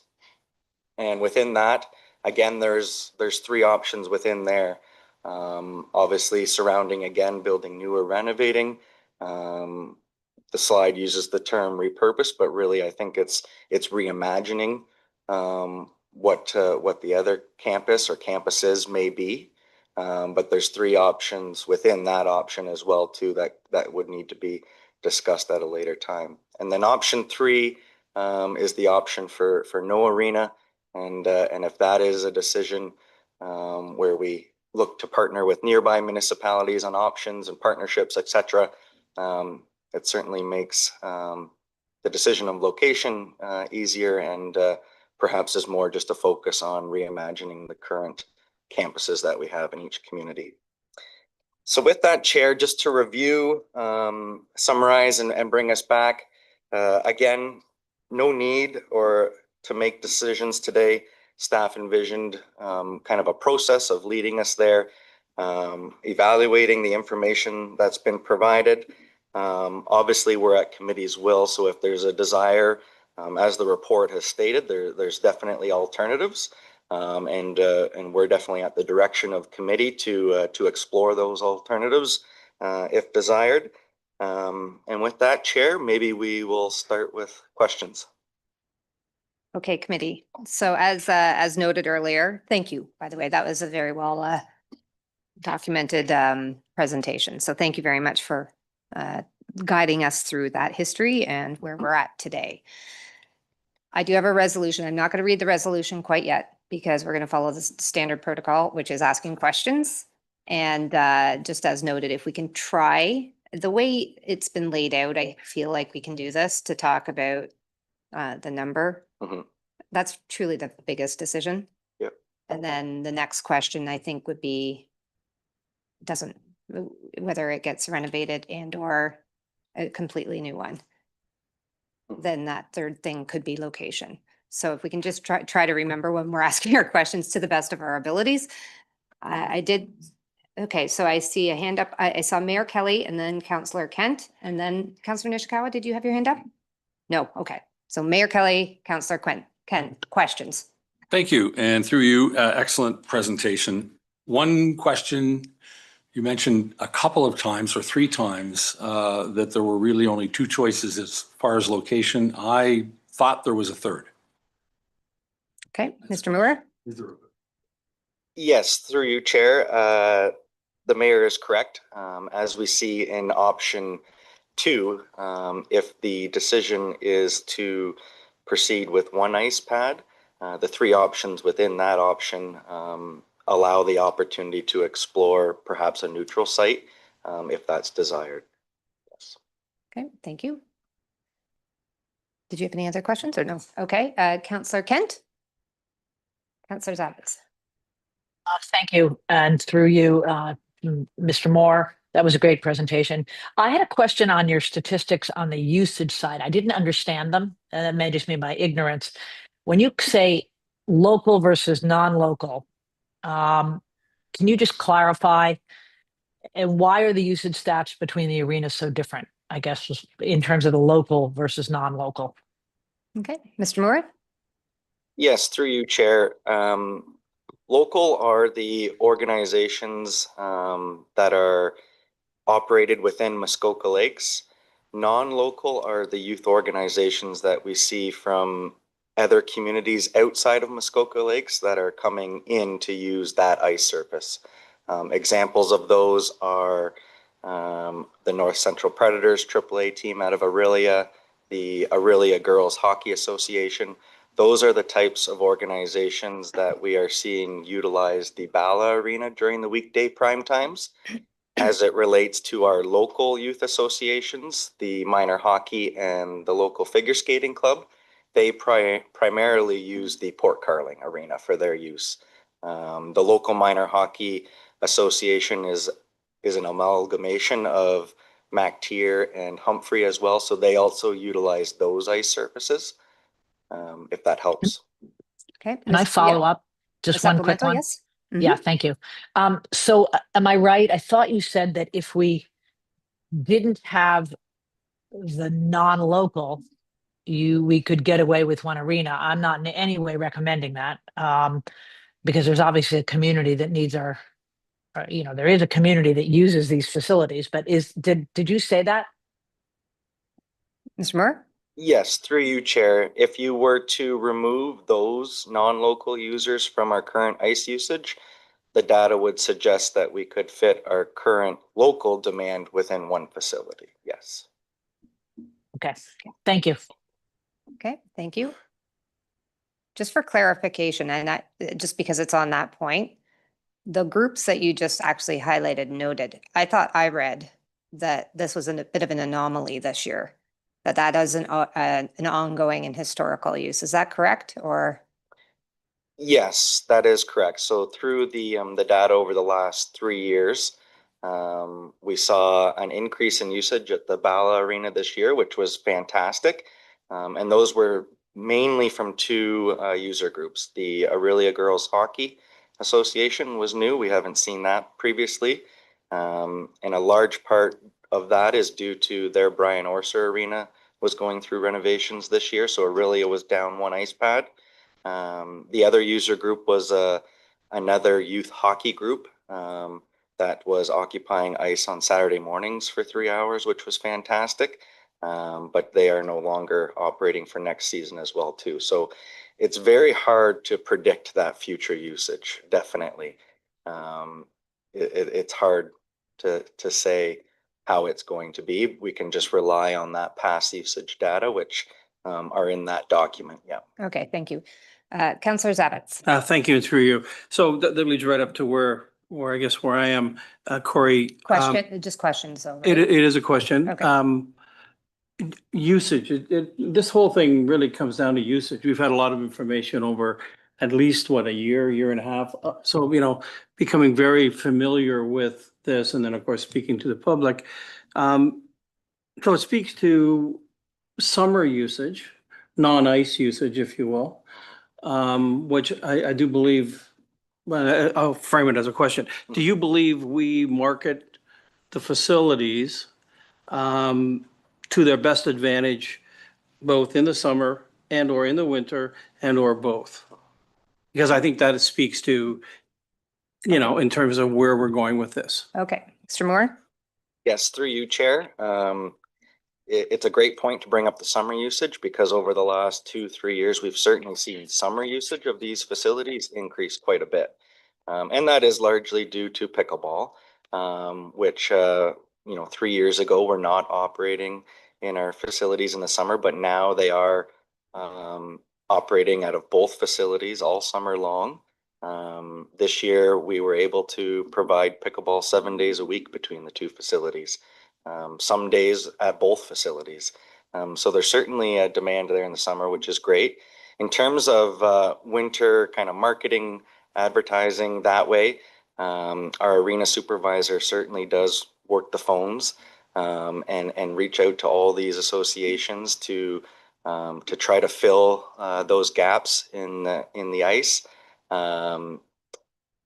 And within that, again, there's 3 options within there. Obviously surrounding, again, building new or renovating. The slide uses the term repurpose, but really I think it's reimagining what the other campus or campuses may be. But there's 3 options within that option as well too that would need to be discussed at a later time. And then option 3 is the option for no arena, and if that is a decision where we look to partner with nearby municipalities on options and partnerships, etc. It certainly makes the decision of location easier, and perhaps is more just a focus on reimagining the current campuses that we have in each community. So with that, Chair, just to review, summarize, and bring us back, again, no need or to make decisions today. Staff envisioned kind of a process of leading us there, evaluating the information that's been provided. Obviously, we're at committee's will, so if there's a desire, as the report has stated, there's definitely alternatives, and we're definitely at the direction of committee to explore those alternatives if desired. And with that, Chair, maybe we will start with questions. Okay, committee. So as noted earlier, thank you, by the way, that was a very well documented presentation. So thank you very much for guiding us through that history and where we're at today. I do have a resolution. I'm not going to read the resolution quite yet because we're going to follow the standard protocol, which is asking questions. And just as noted, if we can try, the way it's been laid out, I feel like we can do this to talk about the number. Mm-hmm. That's truly the biggest decision. Yep. And then the next question I think would be, whether it gets renovated and or a completely new one. Then that third thing could be location. So if we can just try to remember when we're asking our questions to the best of our abilities. I did. Okay, so I see a hand up. I saw Mayor Kelly and then Councillor Kent and then Councillor Nishikawa. Did you have your hand up? No. Okay. So Mayor Kelly, Councillor Kent, questions. Thank you. And through you, excellent presentation. One question, you mentioned a couple of times or 3 times that there were really only 2 choices as far as location. I thought there was a third. Okay, Mr. Moore. Yes, through you, Chair. The mayor is correct. As we see in option 2, if the decision is to proceed with 1 ice pad, the 3 options within that option allow the opportunity to explore perhaps a neutral site if that's desired. Yes. Okay, thank you. Did you have any other questions or no? Okay, Councillor Kent? Councillor Zavitz? Thank you. And through you, Mr. Moore, that was a great presentation. I had a question on your statistics on the usage side. I didn't understand them, and that may just be my ignorance. When you say local versus non-local, can you just clarify, and why are the usage stats between the arenas so different, I guess, just in terms of the local versus non-local? Okay, Mr. Moore? Yes, through you, Chair. Local are the organizations that are operated within Muskoka Lakes. Non-local are the youth organizations that we see from other communities outside of Muskoka Lakes that are coming in to use that ice surface. Examples of those are the North Central Predators AAA team out of Aurelia, the Aurelia Girls Hockey Association. Those are the types of organizations that we are seeing utilize the Bala Arena during the weekday prime times. As it relates to our local youth associations, the minor hockey and the local figure skating club, they primarily use the Port Carling Arena for their use. The local minor hockey association is an amalgamation of MacTier and Humphrey as well, so they also utilize those ice surfaces. If that helps. Okay. Can I follow up? A Just one quick supplemental, one. yes? Yeah, thank you. So am I right? I thought you said that if we didn't have the non-local, we could get away with one arena. I'm not in any way recommending that, because there's obviously a community that needs our, there is a community that uses these facilities, but did you say that? Mr. Moore? Yes, through you, Chair. If you were to remove those non-local users from our current ice usage, the data would suggest that we could fit our current local demand within one facility. Yes. Okay, thank you. Okay, thank you. Just for clarification, and just because it's on that point, the groups that you just actually highlighted noted, I thought I read that this was a bit of an anomaly this year, that is an ongoing and historical use. Is that correct, or? Yes, that is correct. So through the data over the last 3 years, we saw an increase in usage at the Bala Arena this year, which was fantastic. And those were mainly from two user groups. The Aurelia Girls Hockey Association was new. We haven't seen that previously. And a large part of that is due to their Brian Orser Arena was going through renovations this year. So Aurelia was down one ice pad. The other user group was another youth hockey group that was occupying ice on Saturday mornings for 3 hours, which was fantastic. But they are no longer operating for next season as well too. So it's very hard to predict that future usage, definitely. It's hard to say how it's going to be. We can just rely on that past usage data, which are in that document. Yeah. Okay, thank you. Councillor Zavitz. Thank you, and through you. So that leads right up to where I guess where I am, Corey. Question, just questions. So, right? It is a question. Okay. Usage, this whole thing really comes down to usage. We've had a lot of information over at least a year and a half. So, becoming very familiar with this, and then of course, speaking to the public. So it speaks to summer usage, non-ice usage, if you will, which I do believe, well, I'll frame it as a question. Do you believe we market the facilities to their best advantage, both in the summer and or in the winter and or both? Because I think that speaks to, in terms of where we're going with this. Okay, Mr. Moore? Yes, through you, Chair. It's a great point to bring up the summer usage because over the last 2-3 years, we've certainly seen summer usage of these facilities increase quite a bit. And that is largely due to pickleball, which, 3 years ago were not operating in our facilities in the summer, but now they are operating out of both facilities all summer long. This year, we were able to provide pickleball 7 days a week between the two facilities, some days at both facilities. So there's certainly a demand there in the summer, which is great. In terms of winter kind of marketing, advertising that way, our arena supervisor certainly does work the phones and reach out to all these associations to try to fill those gaps in the ice.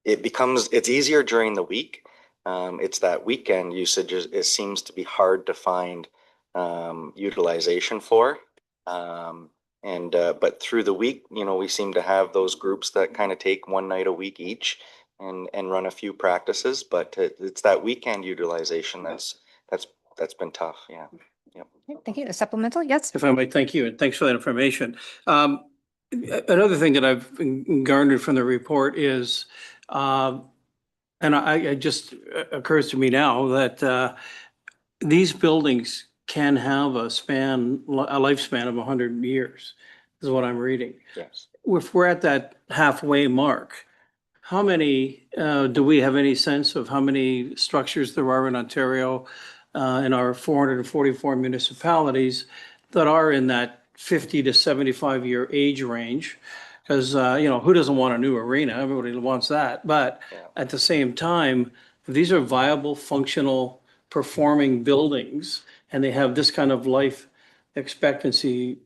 It's easier during the week. It's that weekend usage it seems to be hard to find utilization for. But through the week, we seem to have those groups that kind of take one night a week each and run a few practices. But it's that weekend utilization that's been tough. Yeah. Yep. Thank you. A supplemental? Yes. If I might, thank you, and thanks for that information. Another thing that I've garnered from the report is, and I just occurs to me now that these buildings can have a lifespan of 100 years, is what I'm reading. Yes. If we're at that halfway mark, how many, do we have any sense of how many structures there are in Ontario, in our 444 municipalities that are in that 50 to 75 year age range? Because, who doesn't want a new arena? Everybody wants that. But at the same time, these are viable, functional, performing buildings, and they have this kind of life expectancy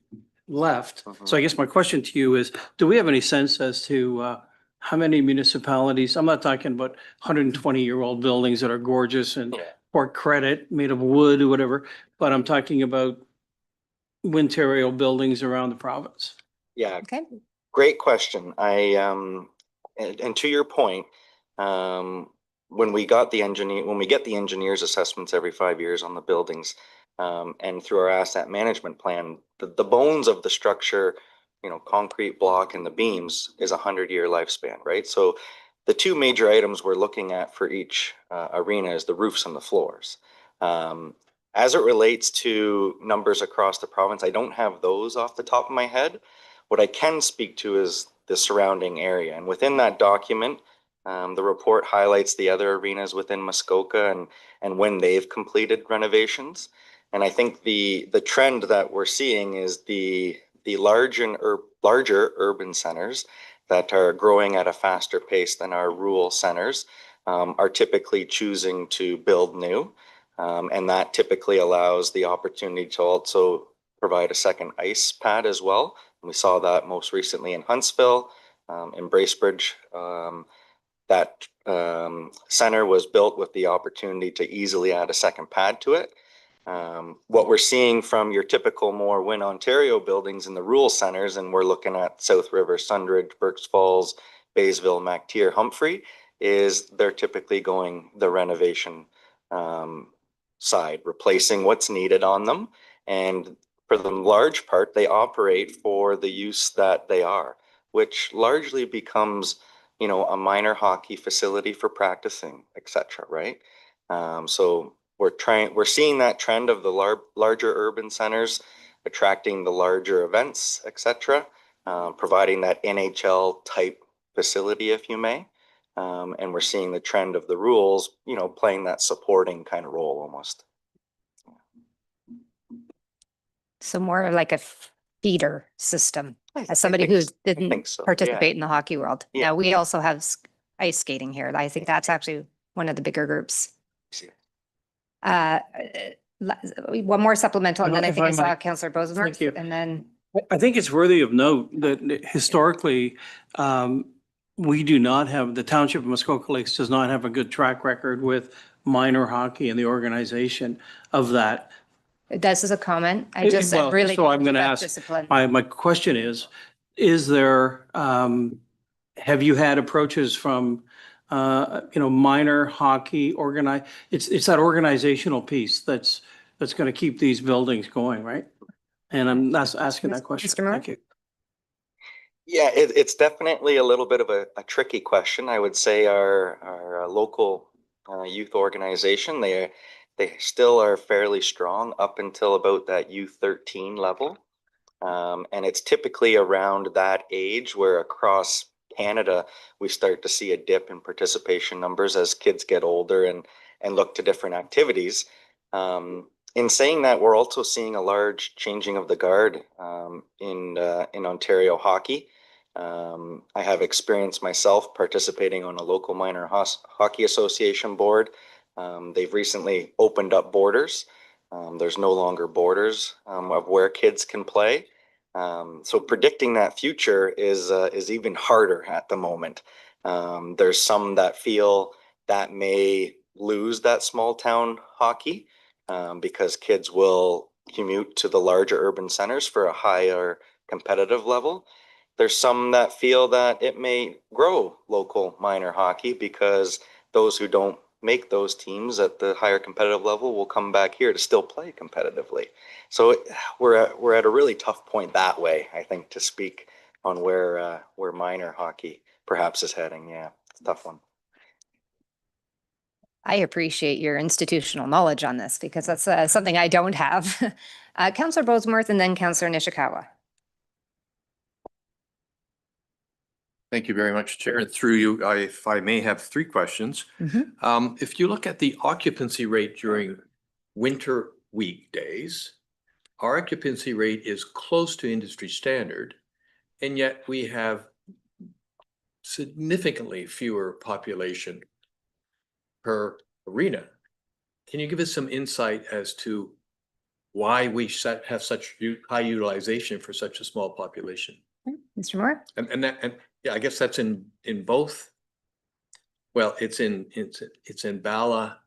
left. So I guess my question to you is, do we have any sense as to how many municipalities, I'm not talking about 120-year-old buildings that are gorgeous and Port Credit made of wood or whatever, but I'm talking about Ontario buildings around the province. Yeah. Okay. Great question. And to your point, when we get the engineer's assessments every 5 years on the buildings, and through our asset management plan, the bones of the structure, concrete block and the beams is 100-year lifespan, right? So the two major items we're looking at for each arena is the roofs and the floors. As it relates to numbers across the province, I don't have those off the top of my head. What I can speak to is the surrounding area. And within that document, the report highlights the other arenas within Muskoka and when they've completed renovations. And I think the trend that we're seeing is the larger urban centers that are growing at a faster pace than our rural centers are typically choosing to build new. And that typically allows the opportunity to also provide a second ice pad as well. And we saw that most recently in Huntsville, in Bracebridge. That center was built with the opportunity to easily add a second pad to it. What we're seeing from your typical more Win Ontario buildings in the rural centers, and we're looking at South River, Sundridge, Berks Falls, Baysville, MacTier, Humphrey, is they're typically going the renovation side, replacing what's needed on them. And for the large part, they operate for the use that they are, which largely becomes, a minor hockey facility for practicing, etc. Right? So we're seeing that trend of the larger urban centers attracting the larger events, etc., providing that NHL type facility, if you may. And we're seeing the trend of the rules, playing that supporting kind of role almost. So more like a feeder system. I As somebody who didn't think so, participate in the hockey world. Yeah. Now, we also have ice skating here. I think that's actually one of the bigger groups. One more supplemental, and then I If think I I saw might. Councillor Bosenberg, Thank you. and then. I think it's worthy of note that historically, we do not have, the Township of Muskoka Lakes does not have a good track record with minor hockey and the organization of that. This is a comment. I It- just well, really. so I'm gonna that ask- discipline. My question is there, have you had approaches from, minor hockey it's that organizational piece that's going to keep these buildings going, right? And I'm not asking that question. Mr. Moore? Thank you. Yeah, it's definitely a little bit of a tricky question. I would say our local youth organization, they still are fairly strong up until about that U13 level. And it's typically around that age where across Canada, we start to see a dip in participation numbers as kids get older and look to different activities. In saying that, we're also seeing a large changing of the guard in Ontario hockey. I have experience myself participating on a local minor hockey association board. They've recently opened up borders. There's no longer borders of where kids can play. So predicting that future is even harder at the moment. There's some that feel that may lose that small town hockey because kids will commute to the larger urban centers for a higher competitive level. There's some that feel that it may grow local minor hockey because those who don't make those teams at the higher competitive level will come back here to still play competitively. So we're at a really tough point that way, I think, to speak on where minor hockey perhaps is heading. Yeah, it's a tough one. I appreciate your institutional knowledge on this because that's something I don't have. Councillor Bonesworth and then Councillor Nishikawa. Thank you very much, Chair. Through you, if I may have 3 questions. If you look at the occupancy rate during winter weekdays, our occupancy rate is close to industry standard, and yet we have significantly fewer population per arena. Can you give us some insight as to why we have such high utilization for such a small population? Mr. Moore? And yeah, I guess that's in both. Well, it's in Bala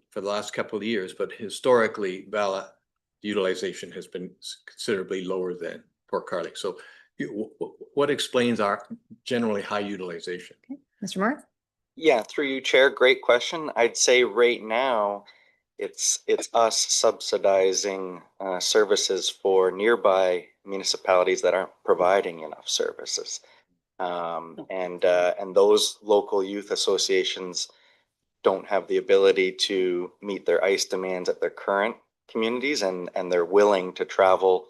for the last couple of years, but historically Bala utilization has been considerably lower than Port Carling. So what explains our generally high utilization? Mr. Moore? Yeah, through you, Chair. Great question. I'd say right now it's us subsidizing services for nearby municipalities that aren't providing enough services. And those local youth associations don't have the ability to meet their ICE demands at their current communities, and they're willing to travel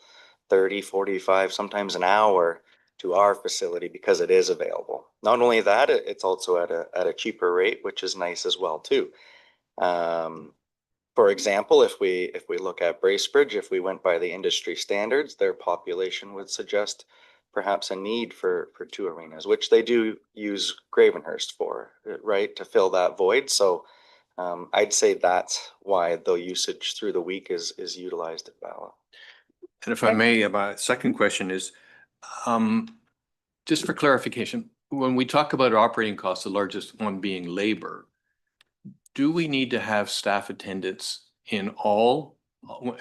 30, 45, sometimes an hour to our facility because it is available. Not only that, it's also at a cheaper rate, which is nice as well too. For example, if we look at Bracebridge, if we went by the industry standards, their population would suggest perhaps a need for 2 arenas, which they do use Gravenhurst for, right, to fill that void. So I'd say that's why the usage through the week is utilized at Bala. And if I may, my second question is, just for clarification, when we talk about operating costs, the largest one being labor, do we need to have staff attendance in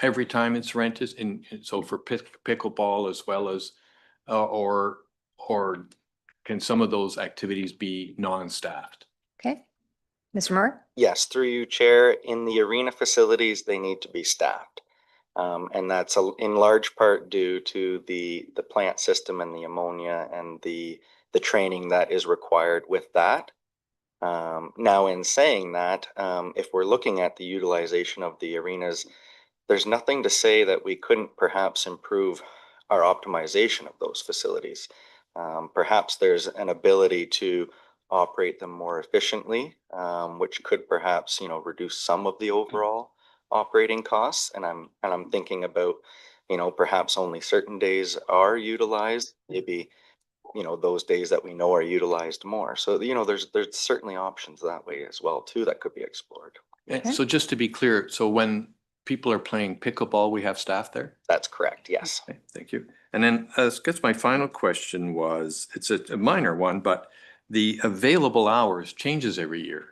every time it's rented? So for pickleball as well as, or can some of those activities be non-staffed? Okay. Mr. Moore? Yes, through you, Chair. In the arena facilities, they need to be staffed. And that's in large part due to the plant system and the ammonia and the training that is required with that. Now, in saying that, if we're looking at the utilization of the arenas, there's nothing to say that we couldn't perhaps improve our optimization of those facilities. Perhaps there's an ability to operate them more efficiently, which could perhaps, reduce some of the overall operating costs. And I'm thinking about, perhaps only certain days are utilized, maybe those days that we know are utilized more. So, there's certainly options that way as well too that could be explored. Okay. So just to be clear, so when people are playing pickleball, we have staff there? That's correct, yes. Okay, thank you. And then I guess my final question was, it's a minor one, but the available hours changes every year.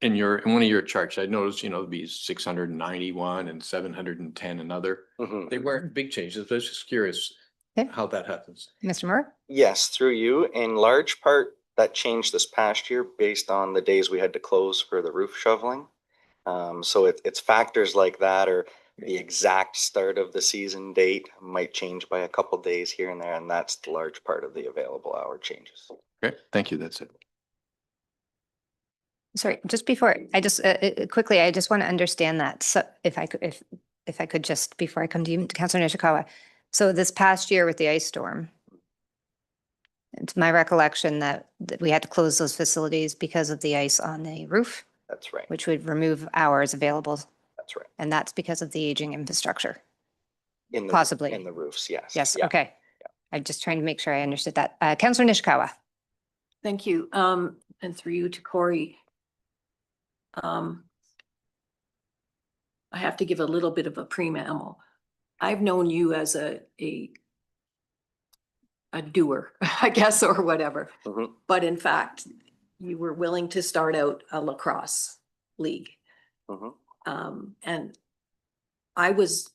In one of your charts, I noticed, it'd be 691 and 710 another. They weren't big changes, but I was just curious. Okay. How that happens. Mr. Moore? Yes, through you. In large part, that changed this past year based on the days we had to close for the roof shoveling. So it's factors like that, or the exact start of the season date might change by a couple days here and there, and that's the large part of the available hour changes. Okay, thank you. That's it. Sorry, just before I just quickly, I just want to understand that. So if I could just before I come to you, Councillor Nishikawa. So this past year with the ice storm, It's my recollection that we had to close those facilities because of the ice on the roof, That's right. which would remove hours available. That's right. And that's because of the aging infrastructure. In the, Possibly. in the roofs, yes. Yes, Yeah. okay. I'm just trying to make sure I understood that. Councillor Nishikawa. Thank you. And through you to Corey. I have to give a little bit of a preamble. I've known you as a doer, I guess, or whatever. Mhm. But in fact, you were willing to start out a lacrosse league. Mhm. And I was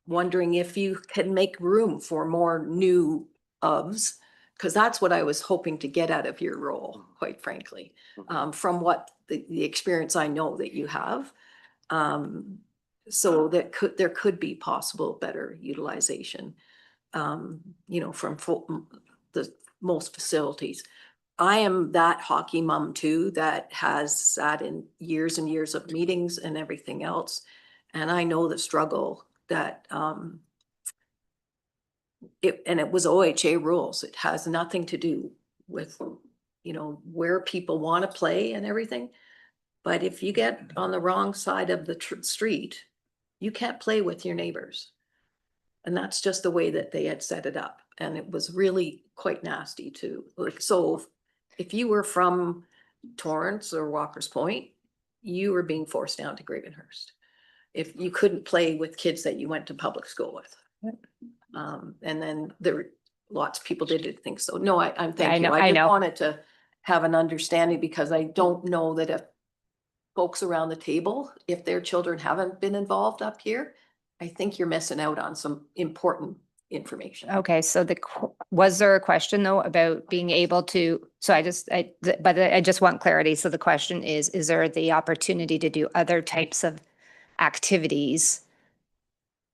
wondering if you can make room for more new ofs, because that's what I was hoping to get out of your role, quite frankly, from what the experience I know that you have. So that there could be possible better utilization, you know, from the most facilities. I am that hockey mom too, that has sat in years and years of meetings and everything else. And I know the struggle that, it was OHA rules. It has nothing to do with, you know, where people want to play and everything. But if you get on the wrong side of the street, you can't play with your neighbors. And that's just the way that they had set it up. And it was really quite nasty too. Like, so if you were from Torrance or Walker's Point, you were being forced down to Gravenhurst. If you couldn't play with kids that you went to public school with. And then lots of people didn't think so. No, I'm thank you. I just wanted to have an understanding, because I don't know that if folks around the table, if their children haven't been involved up here, I think you're missing out on some important information. Okay, so was there a question though about being able to, so I just want clarity. So the question is there the opportunity to do other types of activities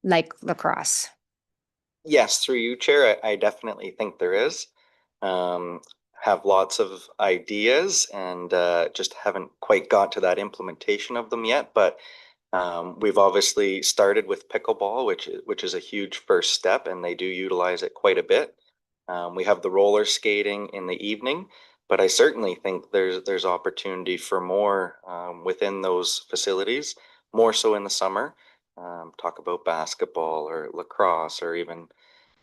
like lacrosse? Yes, through you, Chair, I definitely think there is. Have lots of ideas and just haven't quite got to that implementation of them yet. But we've obviously started with pickleball, which is a huge first step, and they do utilize it quite a bit. We have the roller skating in the evening, but I certainly think there's opportunity for more within those facilities, more so in the summer. Talk about basketball or lacrosse or even,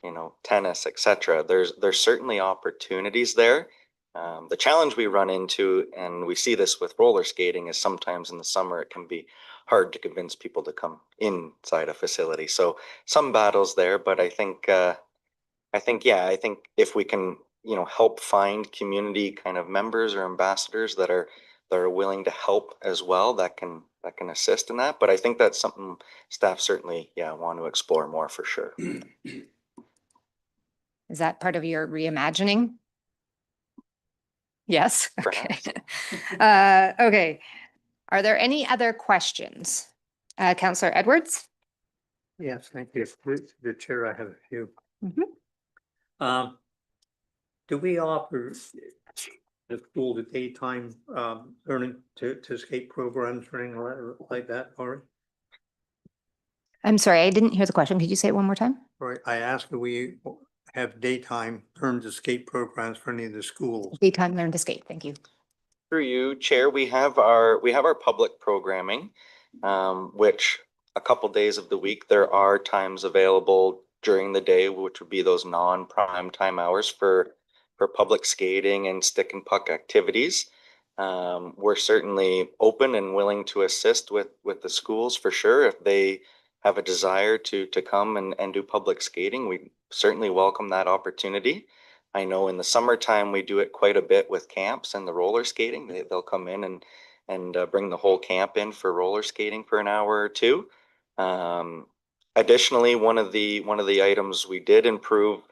you know, tennis, etc. There's certainly opportunities there. The challenge we run into, and we see this with roller skating, is sometimes in the summer it can be hard to convince people to come inside a facility. So some battles there, but I think if we can, you know, help find community kind of members or ambassadors that are willing to help as well, that can assist in that. But I think that's something staff certainly, want to explore more for sure. Is that part of your reimagining? Yes, okay. Okay, are there any other questions? Councillor Edwards? Yes, thank you. The Chair, I have a few. Mhm. Do we offer the school the daytime learning to escape programs or anything like that, Laurie? I'm sorry, I didn't hear the question. Could you say it one more time? Right, I asked, do we have daytime learn to escape programs for any of the schools? Daytime learn to skate, thank you. Through you, Chair, we have our public programming, which a couple days of the week there are times available during the day, which would be those non-prime time hours for public skating and stick and puck activities. We're certainly open and willing to assist with the schools for sure. If they have a desire to come and do public skating, we certainly welcome that opportunity. I know in the summertime, we do it quite a bit with camps and the roller skating. They'll come in and bring the whole camp in for roller skating for an hour or two. Additionally, one of the items we did improve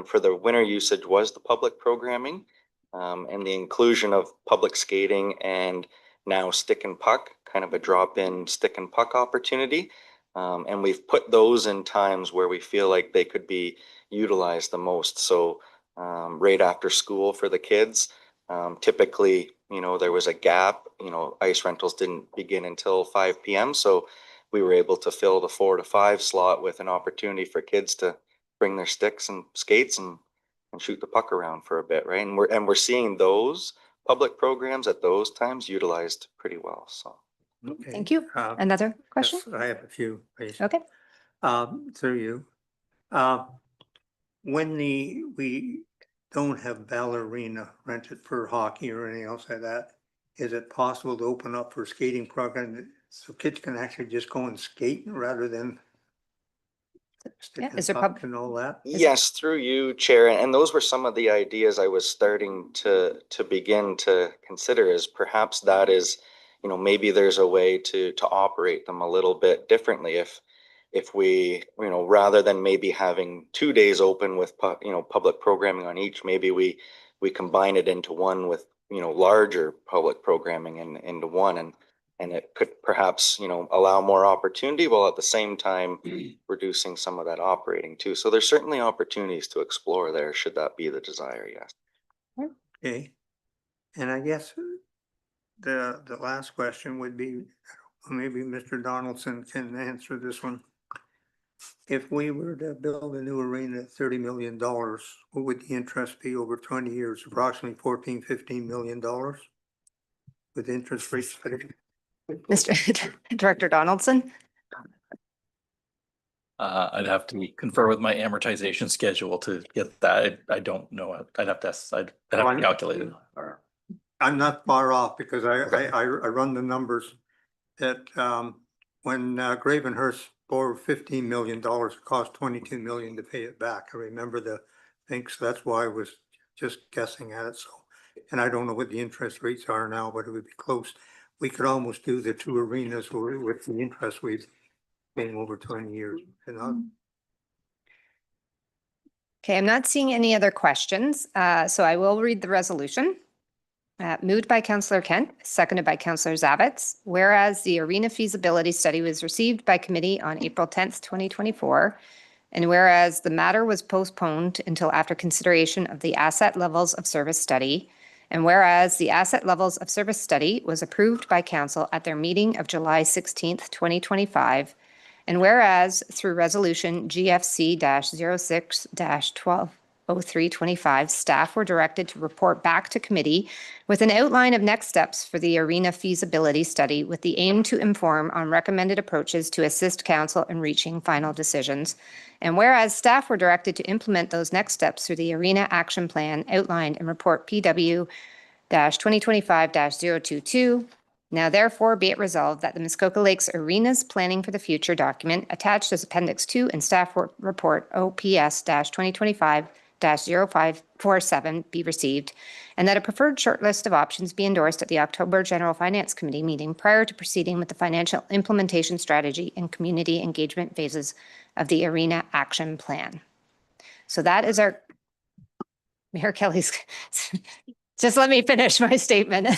for the winter usage was the public programming and the inclusion of public skating and now stick and puck, kind of a drop-in stick and puck opportunity. And we've put those in times where we feel like they could be utilized the most. So right after school for the kids, typically, you know, there was a gap, you know, ice rentals didn't begin until 5 p.m. So we were able to fill the 4 to 5 slot with an opportunity for kids to bring their sticks and skates and shoot the puck around for a bit, right? And we're seeing those public programs at those times utilized pretty well. So Okay. Thank you. Another question? Yes, I have a few, please. Okay. Through you. When we don't have ballerina rented for hockey or anything else like that, is it possible to open up for skating program so kids can actually just go and skate rather than stick Is the there puck and all that? yes, through you, Chair, and those were some of the ideas I was starting to begin to consider. Is perhaps that is, maybe there's a way to operate them a little bit differently if we, rather than maybe having 2 days open with public programming on each, maybe we combine it into one with larger public programming into one, and it could perhaps allow more opportunity while at the same time reducing some of that operating too. So there's certainly opportunities to explore there should that be the desire. Yes. Okay. And I guess the last question would be, maybe Mr. Donaldson can answer this one. If we were to build a new arena at $30 million, what would the interest be over 20 years? Approximately $14–15 million with interest rates. Mr. Director Donaldson? I'd have to confer with my amortization schedule to get that. I don't know. I'd have to calculate it. I'm not far off because I run the numbers that when Gravenhurst borrowed $15 million, it cost $22 million to pay it back. I remember the thing, so that's why I was just guessing at it. So, and I don't know what the interest rates are now, but it would be close. We could almost do the two arenas with the interest we've been over 20 years. Okay, I'm not seeing any other questions, so I will read the resolution. Moved by Councillor Kent, seconded by Councillor Zavitz. Whereas the arena feasibility study was received by committee on April 10th, 2024, and whereas the matter was postponed until after consideration of the asset levels of service study, and whereas the asset levels of service study was approved by council at their meeting of July 16th, 2025, and whereas through resolution GFC-06-120325, staff were directed to report back to committee with an outline of next steps for the arena feasibility study with the aim to inform on recommended approaches to assist council in reaching final decisions. And whereas staff were directed to implement those next steps through the arena action plan outlined in report PW-2025-022, now therefore be it resolved that the Muskoka Lakes Arenas Planning for the Future document attached as Appendix 2 and staff report OPS-2025-0547 be received, and that a preferred shortlist of options be endorsed at the October General Finance Committee meeting prior to proceeding with the financial implementation strategy and community engagement phases of the Arena Action Plan. So that is our, Mayor Kelly's, just let me finish my statement.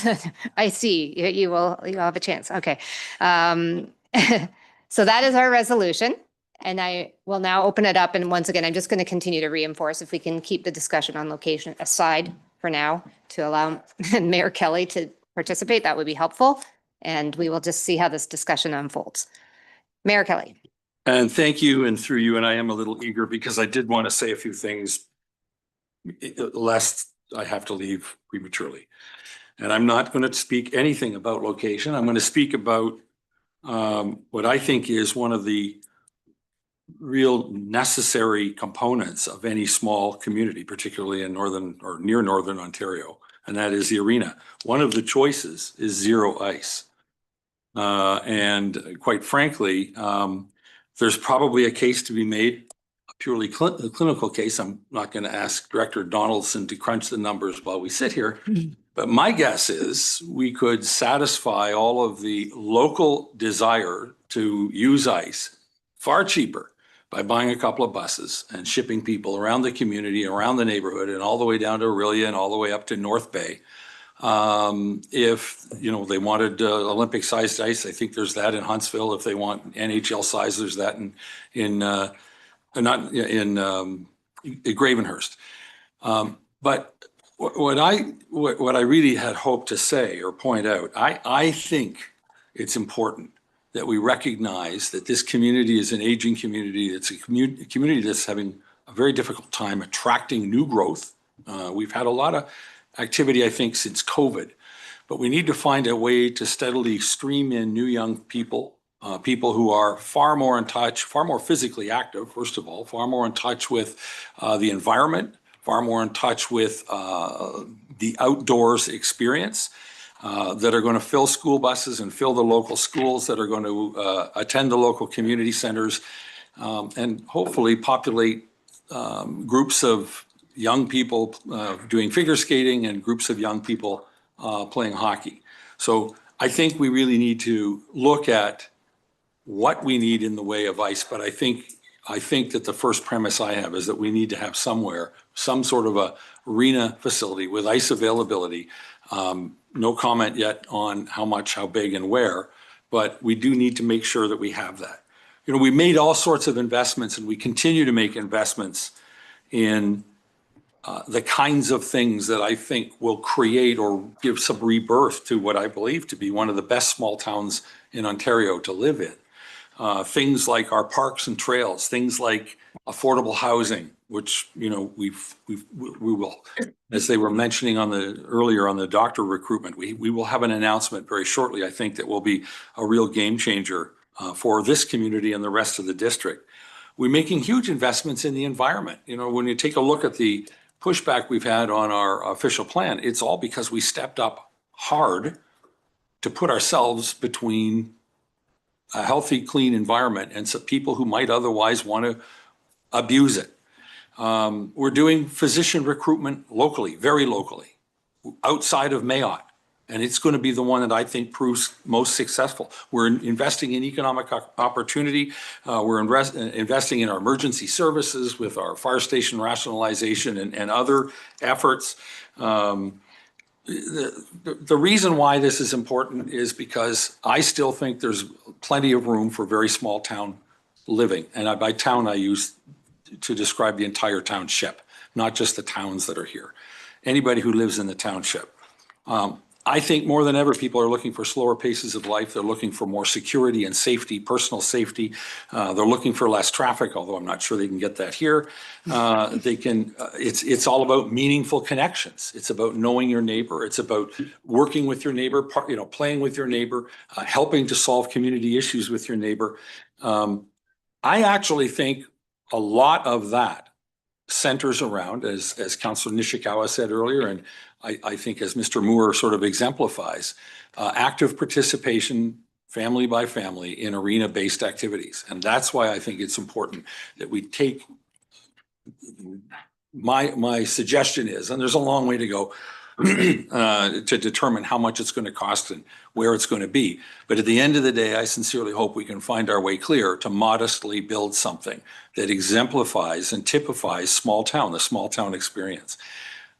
I see, you'll have a chance. Okay. So that is our resolution. And I will now open it up. And once again, I'm just going to continue to reinforce if we can keep the discussion on location aside for now to allow Mayor Kelly to participate, that would be helpful. And we will just see how this discussion unfolds. Mayor Kelly. And thank you, and through you, and I am a little eager because I did want to say a few things lest I have to leave prematurely. And I'm not going to speak anything about location. I'm going to speak about what I think is one of the real necessary components of any small community, particularly in northern or near northern Ontario, and that is the arena. One of the choices is zero ice. And quite frankly, there's probably a case to be made, a purely clinical case. I'm not going to ask Director Donaldson to crunch the numbers while we sit here, but my guess is we could satisfy all of the local desire to use ice far cheaper by buying a couple of buses and shipping people around the community, around the neighborhood, and all the way down to Aurelia and all the way up to North Bay. If they wanted Olympic-sized ice, I think there's that in Huntsville. If they want NHL size, there's that in Gravenhurst. But what I really had hoped to say or point out, I think it's important that we recognize that this community is an aging community. It's a community that's having a very difficult time attracting new growth. We've had a lot of activity, I think, since COVID, but we need to find a way to steadily stream in new young people, people who are far more in touch, far more physically active, first of all, far more in touch with the environment, far more in touch with the outdoors experience, that are going to fill school buses and fill the local schools, that are going to attend the local community centers, and hopefully populate groups of young people doing figure skating and groups of young people playing hockey. So I think we really need to look at what we need in the way of ice, but I think that the first premise I have is that we need to have somewhere some sort of a arena facility with ice availability. No comment yet on how much, how big, and where, but we do need to make sure that we have that. You know, we made all sorts of investments, and we continue to make investments in the kinds of things that I think will create or give some rebirth to what I believe to be one of the best small towns in Ontario to live in. Things like our parks and trails, things like affordable housing, which, you know, we will, as they were mentioning earlier on the doctor recruitment, we will have an announcement very shortly, I think, that will be a real game changer for this community and the rest of the district. We're making huge investments in the environment. You know, when you take a look at the pushback we've had on our official plan, it's all because we stepped up hard to put ourselves between a healthy, clean environment and some people who might otherwise want to abuse it. We're doing physician recruitment locally, very locally, outside of MAOHT, and it's going to be the one that I think proves most successful. We're investing in economic opportunity. We're investing in our emergency services with our fire station rationalization and other efforts. The reason why this is important is because I still think there's plenty of room for very small town living. And by town, I use to describe the entire township, not just the towns that are here. Anybody who lives in the township. I think more than ever, people are looking for slower paces of life. They're looking for more security and safety, personal safety. They're looking for less traffic, although I'm not sure they can get that here. It's all about meaningful connections. It's about knowing your neighbor. It's about working with your neighbor, you know, playing with your neighbor, helping to solve community issues with your neighbor. I actually think a lot of that centers around, as Councillor Nishikawa said earlier, and I think as Mr. Moore sort of exemplifies, active participation, family by family, in arena-based activities. And that's why I think it's important that we take, my suggestion is, and there's a long way to go to determine how much it's going to cost and where it's going to be. But at the end of the day, I sincerely hope we can find our way clear to modestly build something that exemplifies and typifies small town, the small town experience.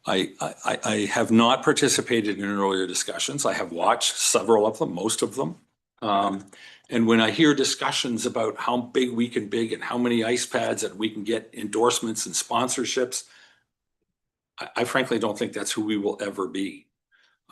I have not participated in earlier discussions. I have watched several of them, most of them. And when I hear discussions about how big we can be and how many ice pads and we can get endorsements and sponsorships, I frankly don't think that's who we will ever be.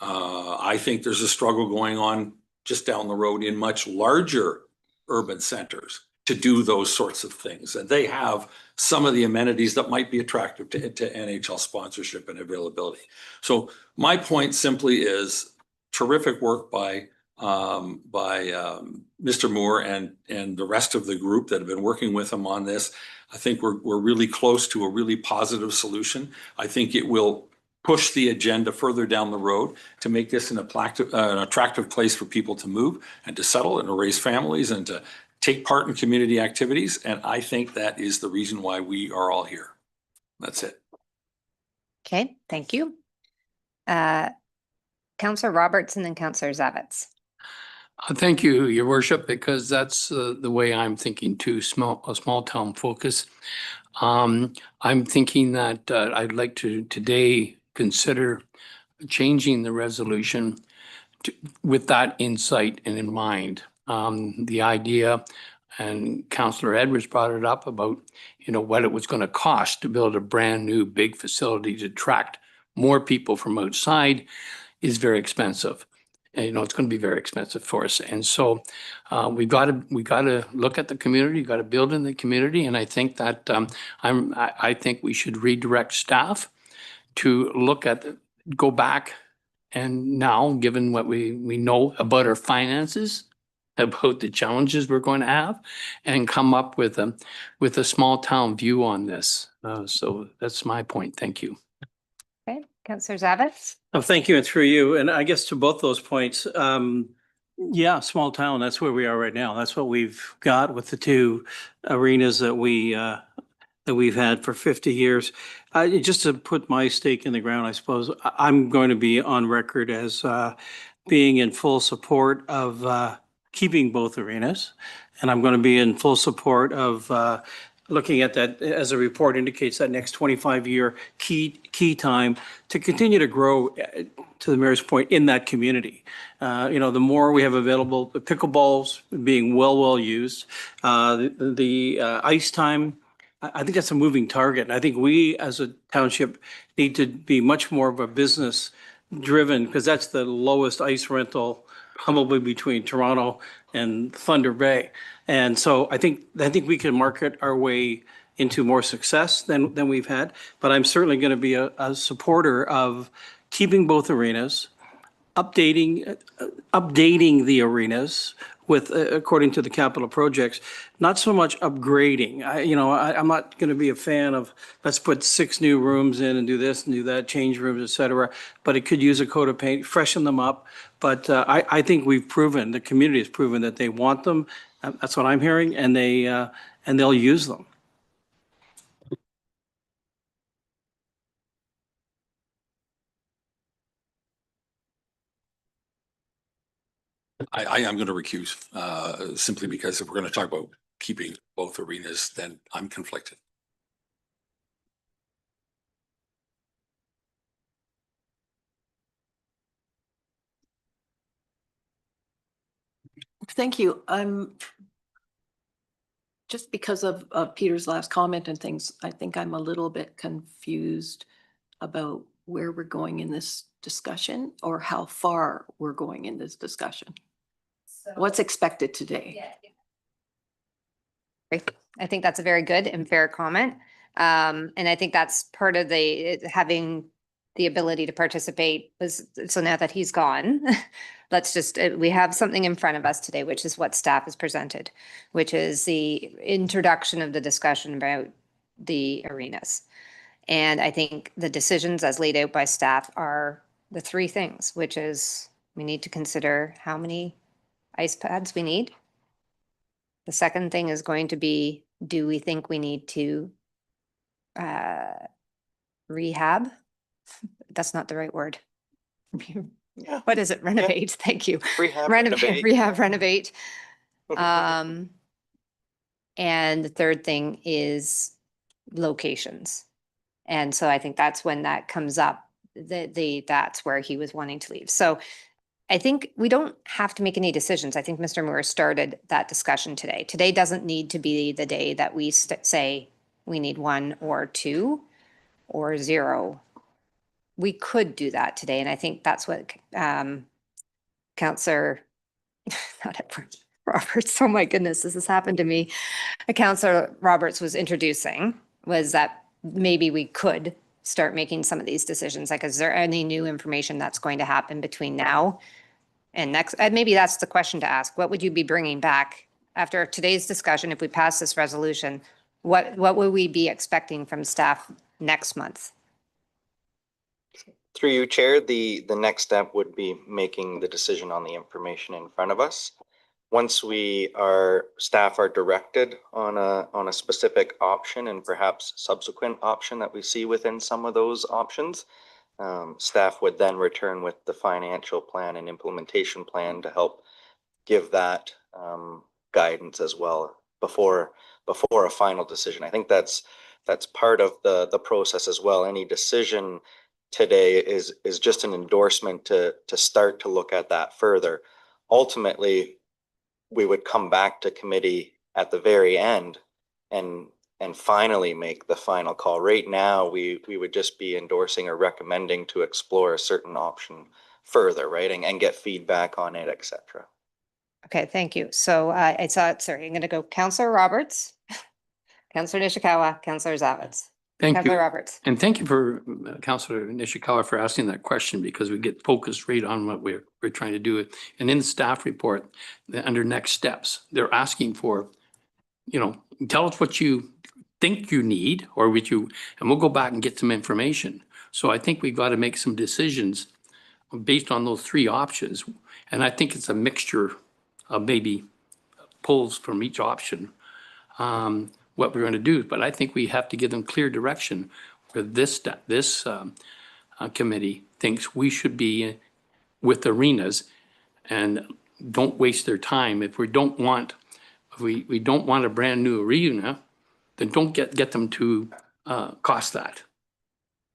I think there's a struggle going on just down the road in much larger urban centers to do those sorts of things. And they have some of the amenities that might be attractive to NHL sponsorship and availability. So my point simply is terrific work by Mr. Moore and the rest of the group that have been working with him on this. I think we're really close to a really positive solution. I think it will push the agenda further down the road to make this an attractive place for people to move and to settle and to raise families and to take part in community activities. And I think that is the reason why we are all here. That's it. Okay, thank you. Councillor Roberts and then Councillor Zavitz. Thank you, Your Worship, because that's the way I'm thinking too, a small town focus. I'm thinking that I'd like to today consider changing the resolution with that insight and in mind. The idea, and Councillor Edwards brought it up about, you know, what it was going to cost to build a brand new big facility to attract more people from outside is very expensive. And, you know, it's going to be very expensive for us. And so we got to look at the community, got to build in the community. And I think that I think we should redirect staff to look at, go back and now, given what we know about our finances, about the challenges we're going to have, and come up with a small town view on this. So that's my point. Thank you. Okay, Councillor Zavitz? Oh, thank you, and through you. And I guess to both those points, yeah, small town, that's where we are right now. That's what we've got with the two arenas that we've had for 50 years. Just to put my stake in the ground, I suppose, I'm going to be on record as being in full support of keeping both arenas. And I'm going to be in full support of looking at that, as the report indicates, that next 25-year key time to continue to grow, to the mayor's point, in that community. You know, the more we have available, the pickleballs being well used, the ice time, I think that's a moving target. And I think we as a township need to be much more of a business driven, because that's the lowest ice rental probably between Toronto and Thunder Bay. And so I think we can market our way into more success than we've had. But I'm certainly going to be a supporter of keeping both arenas, updating the arenas with according to the capital projects, not so much upgrading. I'm not going to be a fan of let's put 6 new rooms in and do this and do that, change rooms, et cetera. But it could use a coat of paint, freshen them up. But I think we've proven, the community has proven that they want them. That's what I'm hearing, and they'll use them. I am going to recuse simply because if we're going to talk about keeping both arenas, then I'm conflicted. Thank you. Just because of Peter's last comment and things, I think I'm a little bit confused about where we're going in this discussion, or how far we're going in this discussion. What's expected today? I think that's a very good and fair comment. And I think that's part of having the ability to participate so now that he's gone, let's just, we have something in front of us today, which is what staff has presented, which is the introduction of the discussion about the arenas. And I think the decisions as laid out by staff are the 3 things, which is we need to consider how many ice pads we need. The second thing is going to be, do we think we need to rehab? That's not the right word. Yeah. What is it? Renovate. Thank you. Rehab, Renovate. Rehab, renovate. And the third thing is locations. And so I think that's when that comes up, that's where he was wanting to leave. So I think we don't have to make any decisions. I think Mr. Moore started that discussion today. Today doesn't need to be the day that we say we need 1 or 2 or 0. We could do that today. And I think that's what Councillor, not Edwards, Roberts, oh my goodness, this has happened to me. Councillor Roberts was introducing, was that maybe we could start making some of these decisions. Like, is there any new information that's going to happen between now and next? Maybe that's the question to ask. What would you be bringing back after today's discussion? If we pass this resolution, what would we be expecting from staff next month? Through you, Chair, the next step would be making the decision on the information in front of us. Once staff are directed on a specific option and perhaps subsequent option that we see within some of those options, staff would then return with the financial plan and implementation plan to help give that guidance as well before a final decision. I think that's part of the process as well. Any decision today is just an endorsement to start to look at that further. Ultimately, we would come back to committee at the very end and finally make the final call. Right now, we would just be endorsing or recommending to explore a certain option further, right? And get feedback on it, etc. Okay, thank you. So I saw, sorry, I'm going to go Councillor Roberts, Councillor Nishikawa, Councillor Zavitz. Thank Councillor you. Roberts. And thank you for Councillor Nishikawa for asking that question, because we get focused right on what we're trying to do. And in the staff report, under next steps, they're asking for, you know, tell us what you think you need or what you, and we'll go back and get some information. So I think we've got to make some decisions based on those three options. And I think it's a mixture of maybe pulls from each option, what we're going to do. But I think we have to give them clear direction where this committee thinks we should be with arenas, and don't waste their time. If we don't want, if we don't want a brand new arena, then don't get them to cost that.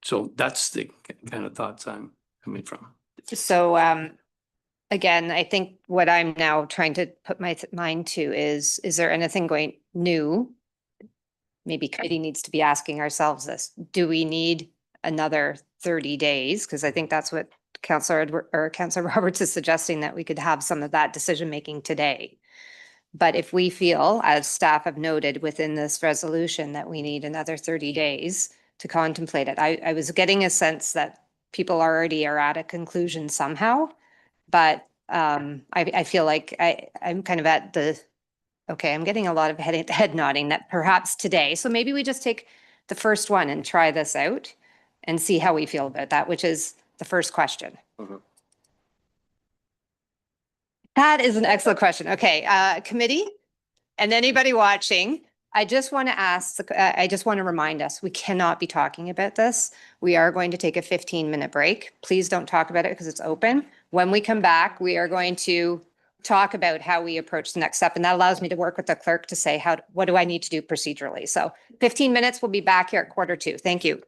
So that's the kind of thoughts I'm coming from. So again, I think what I'm now trying to put my mind to is there anything going new? Maybe committee needs to be asking ourselves this. Do we need another 30 days? Because I think that's what Councillor Roberts is suggesting, that we could have some of that decision-making today. But if we feel, as staff have noted within this resolution, that we need another 30 days to contemplate it, I was getting a sense that people already are at a conclusion somehow. But I feel like I'm kind of at the, okay, I'm getting a lot of head nodding that perhaps today. So maybe we just take the first one and try this out and see how we feel about that, which is the first question. Mhm. That is an excellent question. Okay, committee and anybody watching, I just want to ask, I just want to remind us, we cannot be talking about this. We are going to take a 15-minute break. Please don't talk about it because it's open. When we come back, we are going to talk about how we approach the next step. And that allows me to work with the clerk to say, what do I need to do procedurally? So 15 minutes, we'll be back here at 1:45. Thank you.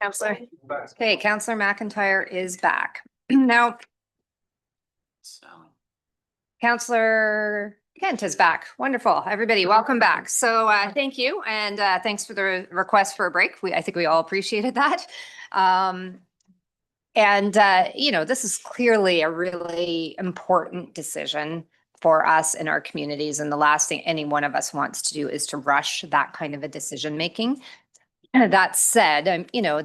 Counselor. Okay, Counselor McIntyre is back. Now, Counselor Kent is back. Wonderful. Everybody, welcome back. So thank you. And thanks for the request for a break. I think we all appreciated that. You know, this is clearly a really important decision for us in our communities. And the last thing any one of us wants to do is to rush that kind of a decision making. That said, you know,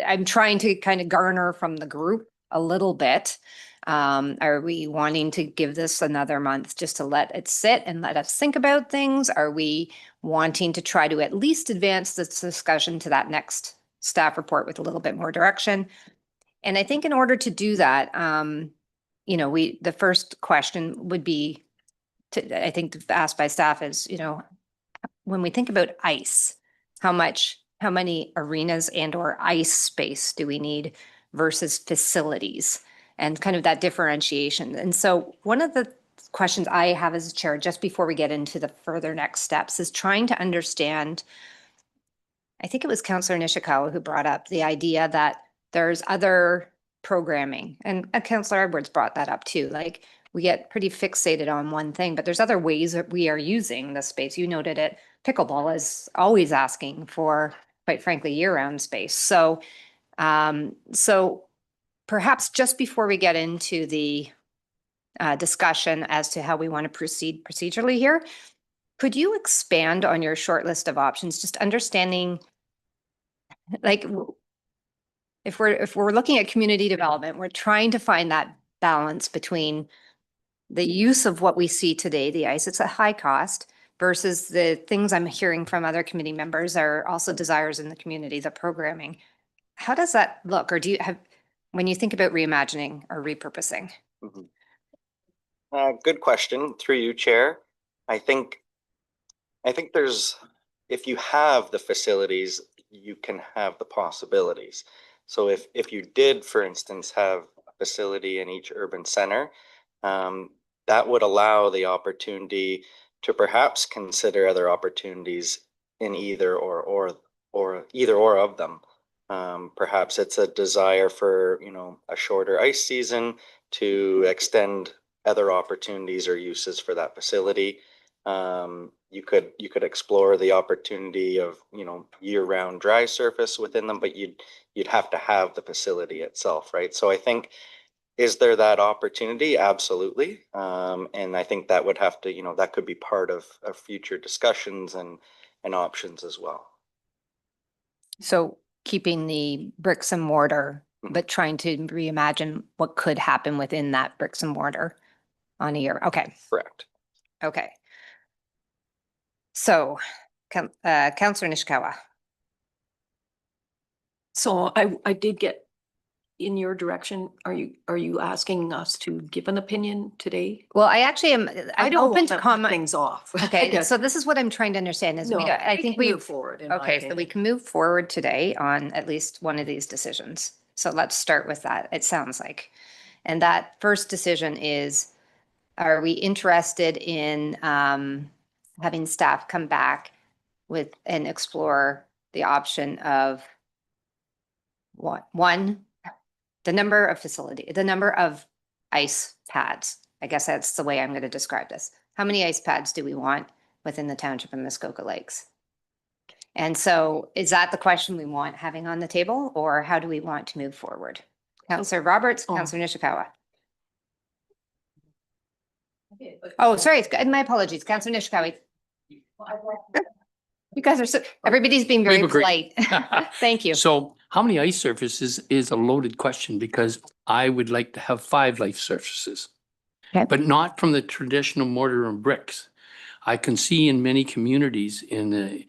I'm trying to kind of garner from the group a little bit. Are we wanting to give this another month just to let it sit and let us think about things? Are we wanting to try to at least advance this discussion to that next staff report with a little bit more direction? And I think in order to do that, you know, the first question would be I think asked by staff is, you know, when we think about ice, how many arenas and or ice space do we need versus facilities and kind of that differentiation? And so one of the questions I have as a chair, just before we get into the further next steps, is trying to understand, I think it was Councillor Nishikawa who brought up the idea that there's other programming, and Councillor Edwards brought that up too. Like, we get pretty fixated on one thing, but there's other ways that we are using the space. You noted it. Pickleball is always asking for, quite frankly, year-round space. So, so perhaps just before we get into the discussion as to how we want to proceed procedurally here, could you expand on your short list of options, just understanding, like, if we're looking at community development, we're trying to find that balance between the use of what we see today, the ice, it's a high cost, versus the things I'm hearing from other committee members are also desires in the community, the programming. How does that look? Or do you have, when you think about reimagining or repurposing? Good question through you, Chair. I think there's, if you have the facilities, you can have the possibilities. So if you did, for instance, have a facility in each urban center, that would allow the opportunity to perhaps consider other opportunities in either or either or of them. Perhaps it's a desire for, you know, a shorter ice season to extend other opportunities or uses for that facility. You could explore the opportunity of, you know, year-round dry surface within them, but you'd have to have the facility itself, right? So I think, is there that opportunity? Absolutely. And I think that would have to, you know, that could be part of future discussions and options as well. So keeping the bricks and mortar, but trying to reimagine what could happen within that bricks and mortar on a year. Okay. Correct. Okay. So, Councillor Nishikawa. So I did get in your direction. Are you asking us to give an opinion today? Well, I actually am. I I'm don't open want to to comment. things off. Okay, Yes. so this is what I'm trying to understand is No, I think we move forward. in my okay, so we opinion. can move forward today on at least one of these decisions. So let's start with that. It sounds like, and that first decision is: are we interested in having staff come back with and explore the option of one, the number of ice pads. I guess that's the way I'm going to describe this. How many ice pads do we want within the township of Muskoka Lakes? And so is that the question we want having on the table, or how do we want to move forward? Councillor Roberts, Councillor Nishikawa. Oh, sorry, my apologies, Councillor Nishikawa. You guys are so, everybody's being very We've agreed. polite. Thank you. So how many ice surfaces is a loaded question, because I would like to have 5 ice surfaces. Okay. But not from the traditional mortar and bricks. I can see in many communities in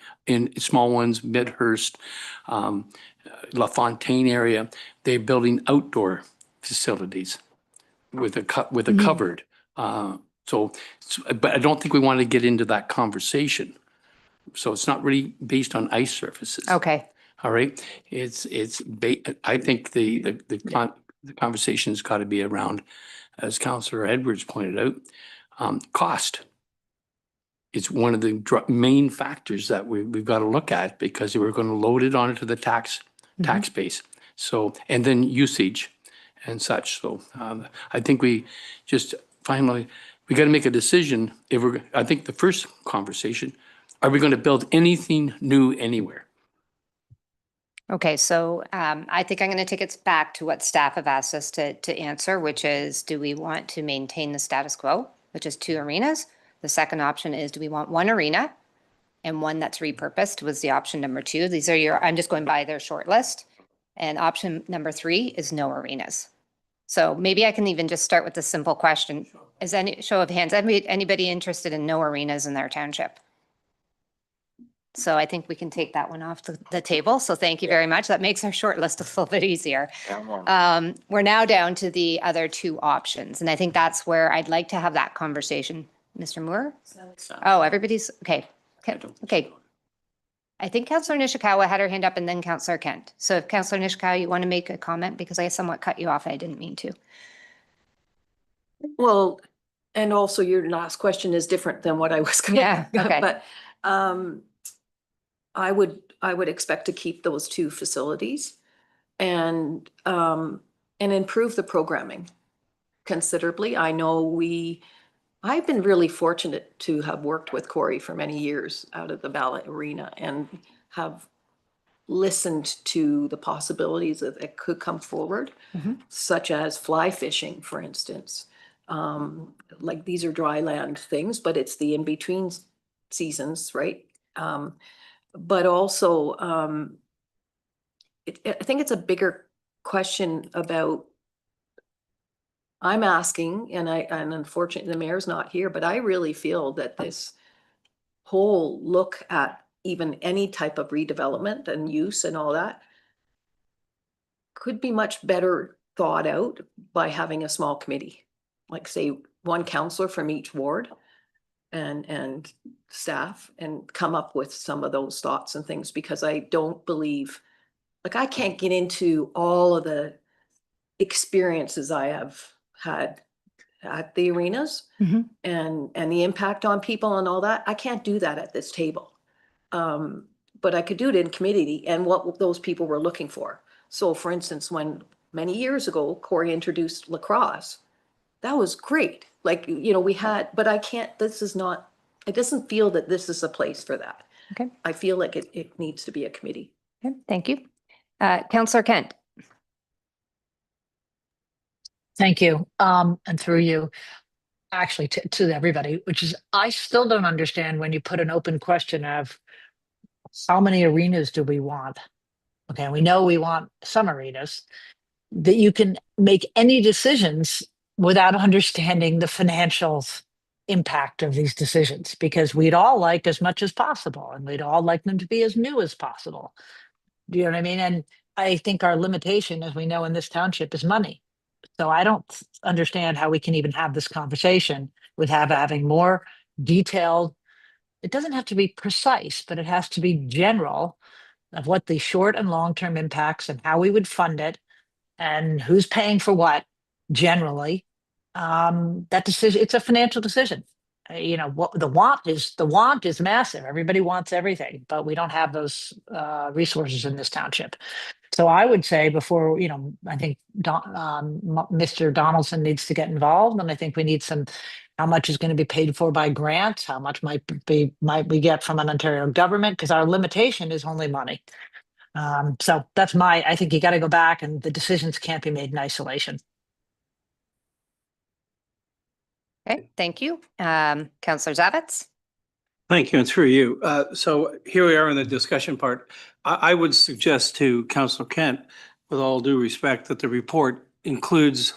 small ones, Midhurst, La Fontaine area, they're building outdoor facilities with a covered. But I don't think we want to get into that conversation. So it's not really based on ice surfaces. Okay. All right, I think the conversation's got to be around, as Councillor Edwards pointed out, cost. It's one of the main factors that we've got to look at, because we're going to load it onto the tax base. So, and then usage and such. So I think we just finally, we got to make a decision. I think the first conversation, are we going to build anything new anywhere? Okay, so I think I'm going to take it back to what staff have asked us to answer, which is, do we want to maintain the status quo, which is 2 arenas? The second option is, do we want 1 arena and one that's repurposed, was the option number 2. These are I'm just going by their short list. And option number 3 is no arenas. So maybe I can even just start with a simple question. Is any show of hands, anybody interested in no arenas in their township? So I think we can take that one off the table. So thank you very much. That makes our short list a little bit easier. We're now down to the other 2 options. And I think that's where I'd like to have that conversation. Mr. Moore? Oh, everybody's, okay. Okay. I think Councillor Nishikawa had her hand up, and then Councillor Kent. So if Councillor Nishikawa, you want to make a comment, because I somewhat cut you off. I didn't mean to. Well, and also your last question is different than what I was going to. Yeah, okay. But I would expect to keep those 2 facilities and improve the programming considerably. I know I've been really fortunate to have worked with Corey for many years out of the ballot arena, and have listened to the possibilities that could come forward, such as fly fishing, for instance. Like, these are dry land things, but it's the in-between seasons, right? But also, I think it's a bigger question about, I'm asking, and unfortunately the mayor's not here, but I really feel that this whole look at even any type of redevelopment and use and all that could be much better thought out by having a small committee, like say 1 councillor from each ward and staff, and come up with some of those thoughts and things, because I don't believe, like, I can't get into all of the experiences I have had at the arenas and the impact on people and all that. I can't do that at this table. But I could do it in committee and what those people were looking for. So for instance, when many years ago, Corey introduced lacrosse, that was great. Like, you know, we had, but I can't, this is not, it doesn't feel that this is a place for that. Okay. I feel like it needs to be a committee. Okay, thank you. Councillor Kent. Thank you. And through you, actually to everybody, which is, I still don't understand when you put an open question of how many arenas do we want? Okay, we know we want some arenas, that you can make any decisions without understanding the financial impact of these decisions, because we'd all like as much as possible, and we'd all like them to be as new as possible. Do you know what I mean? And I think our limitation, as we know in this township, is money. So I don't understand how we can even have this conversation with having more detailed. It doesn't have to be precise, but it has to be general of what the short and long-term impacts and how we would fund it and who's paying for what generally. That decision, it's a financial decision. You know, what the want is massive. Everybody wants everything, but we don't have those resources in this township. So I would say before, you know, I think Mr. Donaldson needs to get involved, and I think we need some, how much is going to be paid for by grants, how much might we get from an Ontario government, because our limitation is only money. So that's I think you got to go back, and the decisions can't be made in isolation. Okay, thank you. Councillor Zavitz. Thank you, and through you. So here we are in the discussion part. I would suggest to Councillor Kent, with all due respect, that the report includes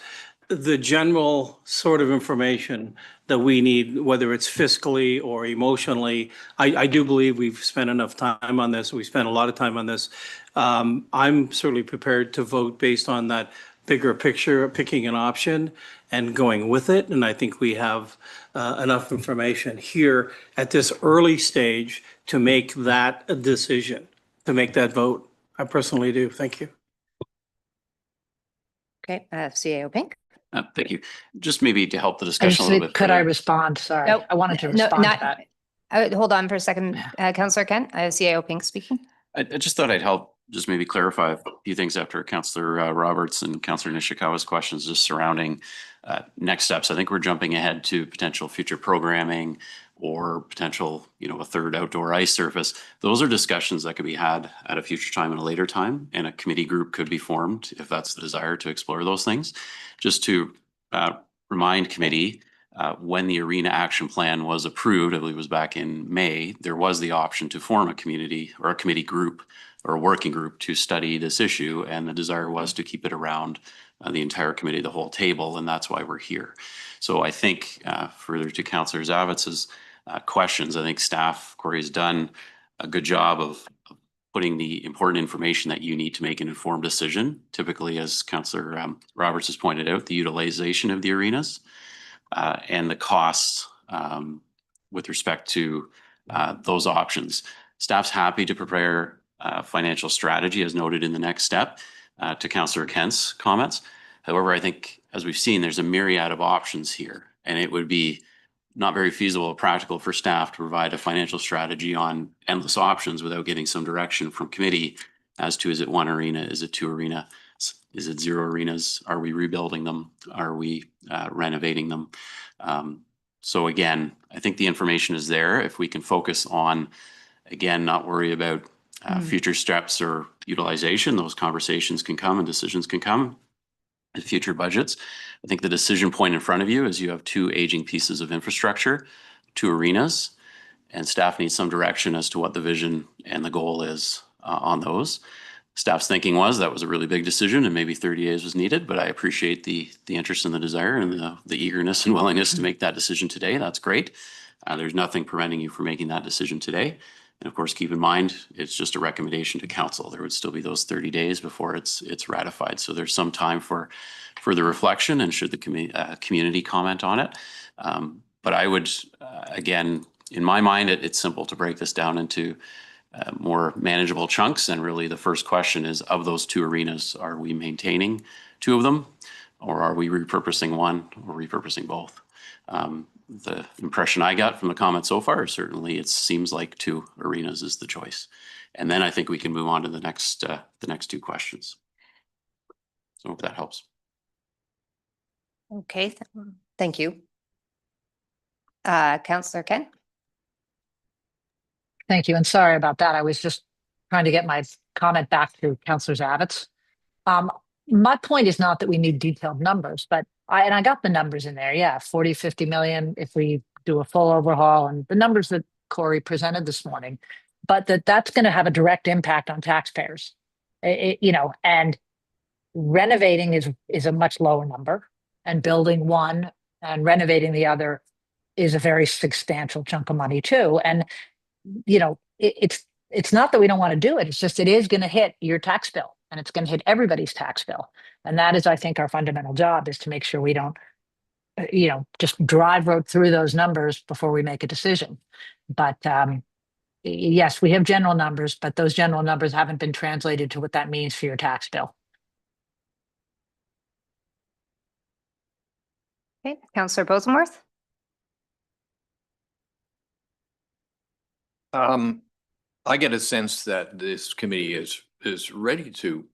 the general sort of information that we need, whether it's fiscally or emotionally. I do believe we've spent enough time on this. We spent a lot of time on this. I'm certainly prepared to vote based on that bigger picture, picking an option and going with it. And I think we have enough information here at this early stage to make that a decision, to make that vote. I personally do. Thank you. Okay, CAO Pink. Thank you. Just maybe to help the I discussion a little bit could I further. respond? Sorry, Nope. I wanted to No, respond not- to that. Hold on for a second, Councillor Kent. I have CAO Pink speaking. I just thought I'd help just maybe clarify a few things after Councillor Roberts and Councillor Nishikawa's questions just surrounding next steps. I think we're jumping ahead to potential future programming or potential, a third outdoor ice surface. Those are discussions that could be had at a future time and a later time, and a committee group could be formed if that's the desire to explore those things. Just to remind committee, when the arena action plan was approved, I believe it was back in May, there was the option to form a community or a committee group or a working group to study this issue. And the desire was to keep it around the entire committee, the whole table. And that's why we're here. So I think further to Councillor Zavitz's questions, I think staff, Corey, has done a good job of putting the important information that you need to make an informed decision. Typically, as Councillor Roberts has pointed out, the utilization of the arenas and the costs with respect to those options. Staff's happy to prepare a financial strategy as noted in the next step to Councillor Kent's comments. However, I think as we've seen, there's a myriad of options here, and it would be not very feasible or practical for staff to provide a financial strategy on endless options without getting some direction from committee as to, is it one arena, is it two arena, is it zero arenas, are we rebuilding them, are we renovating them? So again, I think the information is there. If we can focus on, again, not worry about future steps or utilization, those conversations can come and decisions can come in future budgets. I think the decision point in front of you is you have two aging pieces of infrastructure, two arenas, and staff needs some direction as to what the vision and the goal is on those. Staff's thinking was that was a really big decision and maybe 30 days was needed, but I appreciate the interest and the desire and the eagerness and willingness to make that decision today. That's great. There's nothing preventing you from making that decision today. And of course, keep in mind, it's just a recommendation to council. There would still be those 30 days before it's ratified. So there's some time for further reflection and should the community comment on it. But I would, again, in my mind, it's simple to break this down into more manageable chunks. And really the first question is, of those two arenas, are we maintaining two of them or are we repurposing one or repurposing both? The impression I got from the comments so far is certainly it seems like two arenas is the choice. And then I think we can move on to the next two questions. So hope that helps. Okay, thank you. Councillor Kent. Thank you. And sorry about that. I was just trying to get my comment back to Councillor Zavitz. My point is not that we need detailed numbers, but I got the numbers in there. Yeah, 40, 50 million if we do a full overhaul and the numbers that Corey presented this morning, but that's going to have a direct impact on taxpayers. And renovating is a much lower number, and building one and renovating the other is a very substantial chunk of money too. And it's not that we don't want to do it. It's just it is going to hit your tax bill and it's going to hit everybody's tax bill. And that is, I think, our fundamental job is to make sure we don't, just drive right through those numbers before we make a decision. But yes, we have general numbers, but those general numbers haven't been translated to what that means for your tax bill. Okay, Councillor Bosenworth. I get a sense that this committee is ready to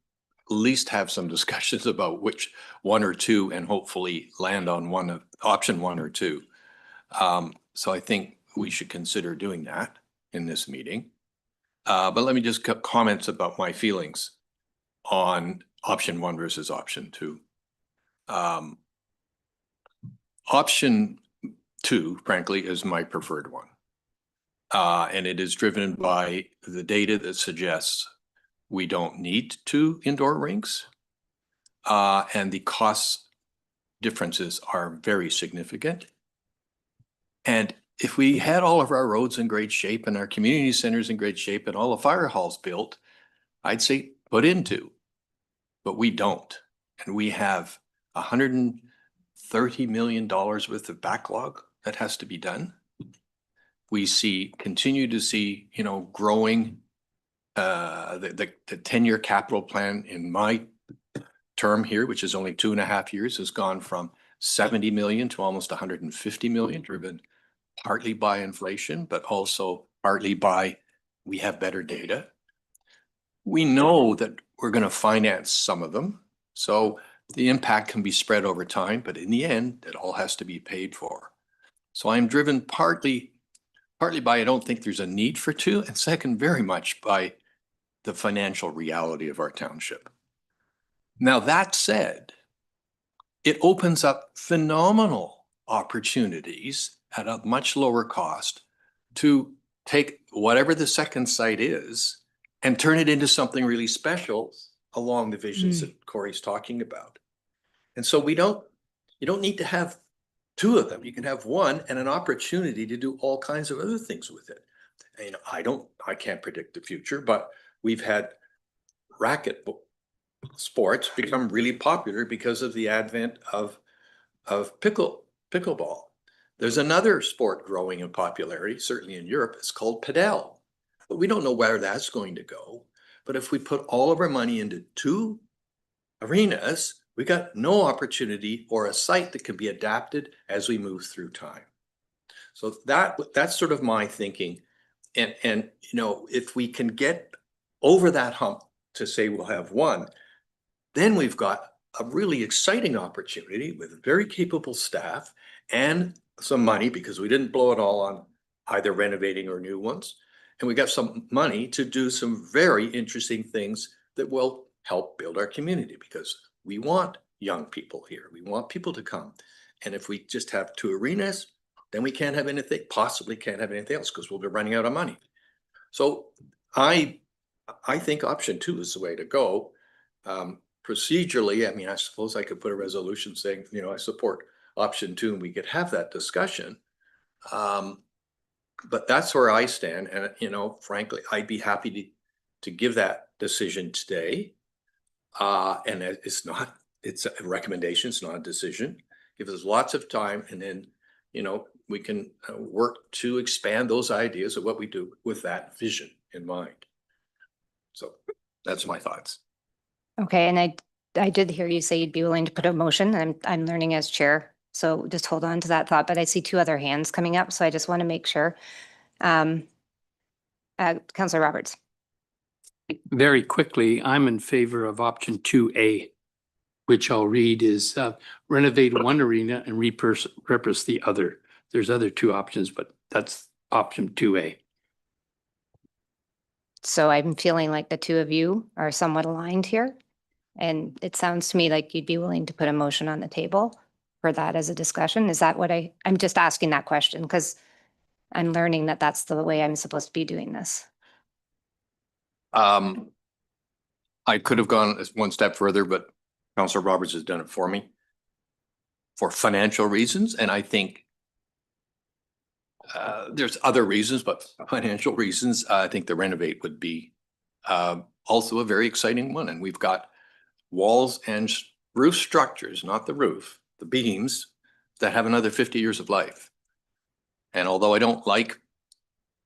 at least have some discussions about which one or two and hopefully land on one of option one or two. So I think we should consider doing that in this meeting. But let me just comments about my feelings on option one versus option two. Option two, frankly, is my preferred one. And it is driven by the data that suggests we don't need two indoor rinks. And the cost differences are very significant. And if we had all of our roads in great shape and our community centers in great shape and all the fire halls built, I'd say put in two, but we don't. And we have $130 million worth of backlog that has to be done. We continue to see, growing the 10-year capital plan in my term here, which is only 2.5 years, has gone from 70 million to almost 150 million, driven partly by inflation, but also partly by we have better data. We know that we're going to finance some of them, so the impact can be spread over time, but in the end, it all has to be paid for. So I'm driven partly by I don't think there's a need for two, and second, very much by the financial reality of our township. Now, that said, it opens up phenomenal opportunities at a much lower cost to take whatever the second site is and turn it into something really special along the visions that Corey's talking about. And so you don't need to have two of them. You can have one and an opportunity to do all kinds of other things with it. And I can't predict the future, but we've had racket sports become really popular because of the advent of pickleball. There's another sport growing in popularity, certainly in Europe. It's called padel. But we don't know where that's going to go. But if we put all of our money into two arenas, we got no opportunity or a site that can be adapted as we move through time. So that's sort of my thinking. And if we can get over that hump to say we'll have one, then we've got a really exciting opportunity with very capable staff and some money, because we didn't blow it all on either renovating or new ones. And we got some money to do some very interesting things that will help build our community, because we want young people here. We want people to come. And if we just have two arenas, then we can't have anything, possibly can't have anything else, because we'll be running out of money. So I think option two is the way to go. Procedurally, I mean, I suppose I could put a resolution saying, I support option two, and we could have that discussion. But that's where I stand. And, frankly, I'd be happy to give that decision today. And it's a recommendation, it's not a decision. Give us lots of time, and then, we can work to expand those ideas of what we do with that vision in mind. So that's my thoughts. Okay, and I did hear you say you'd be willing to put a motion. I'm learning as chair, so just hold on to that thought. But I see two other hands coming up, so I just want to make sure. Councillor Roberts. Very quickly, I'm in favor of option 2A, which I'll read is renovate one arena and repurpose the other. There's other two options, but that's option 2A. So I'm feeling like the two of you are somewhat aligned here. And it sounds to me like you'd be willing to put a motion on the table for that as a discussion. Is that what I'm just asking that question because I'm learning that that's the way I'm supposed to be doing this. I could have gone one step further, but Councillor Roberts has done it for me for financial reasons. And I think there's other reasons, but financial reasons, I think the renovate would be also a very exciting one. And we've got walls and roof structures, not the roof, the beams that have another 50 years of life. And although I don't like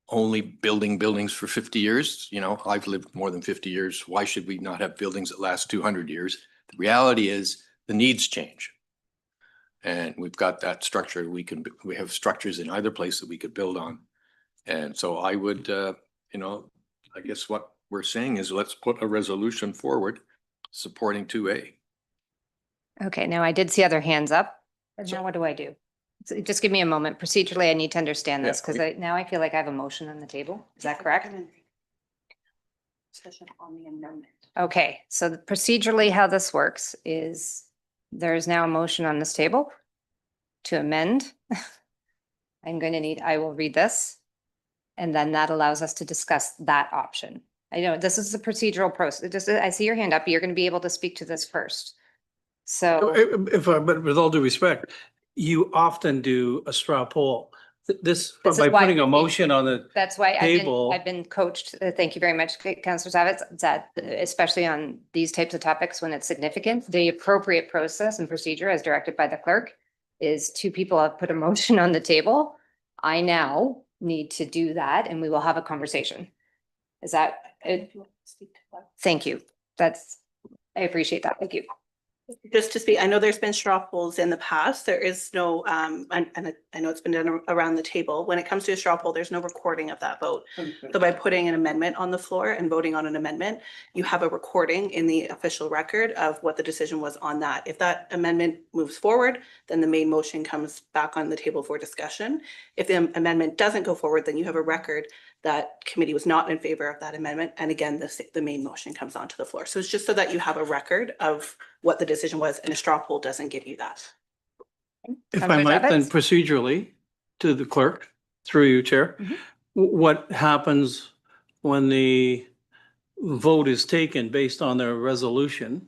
only building buildings for 50 years, I've lived more than 50 years. Why should we not have buildings that last 200 years? The reality is the needs change. And we've got that structure. We have structures in either place that we could build on. And so I would, I guess what we're saying is let's put a resolution forward supporting 2A. Okay, now I did see other hands up. But now what do I do? So just give me a moment. Procedurally, I need to understand this because now I feel like I have a motion on the table. Is that correct? On the amendment. Okay, so procedurally how this works is there is now a motion on this table to amend. I will read this. And then that allows us to discuss that option. I know this is the procedural process. I see your hand up. You're going to be able to speak to this first. So But with all due respect, you often do a straw poll. This This is by why putting a we- motion on the that's why table. I've been coached. Thank you very much, Councillor Savitz, that especially on these types of topics when it's significant, the appropriate process and procedure as directed by the clerk is two people have put a motion on the table. I now need to do that and we will have a conversation. Is that it? Thank you. I appreciate that. Thank you. Just to speak, I know there's been straw polls in the past. There is no, and I know it's been done around the table. When it comes to a straw poll, there's no recording of that vote. So by putting an amendment on the floor and voting on an amendment, you have a recording in the official record of what the decision was on that. If that amendment moves forward, then the main motion comes back on the table for discussion. If the amendment doesn't go forward, then you have a record that committee was not in favor of that amendment. And again, the main motion comes onto the floor. So it's just so that you have a record of what the decision was, and a straw poll doesn't give you that. If I might, then procedurally to the clerk, through you, Chair, what happens when the vote is taken based on the resolution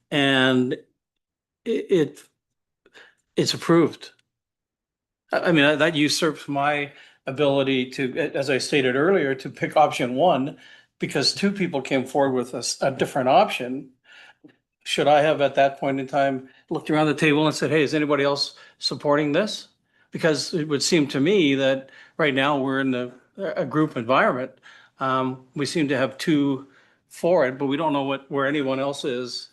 and it's approved? I mean, that usurps my ability to, as I stated earlier, to pick option one, because two people came forward with a different option. Should I have at that point in time looked around the table and said, hey, is anybody else supporting this? Because it would seem to me that right now we're in a group environment. We seem to have two for it, but we don't know where anyone else is.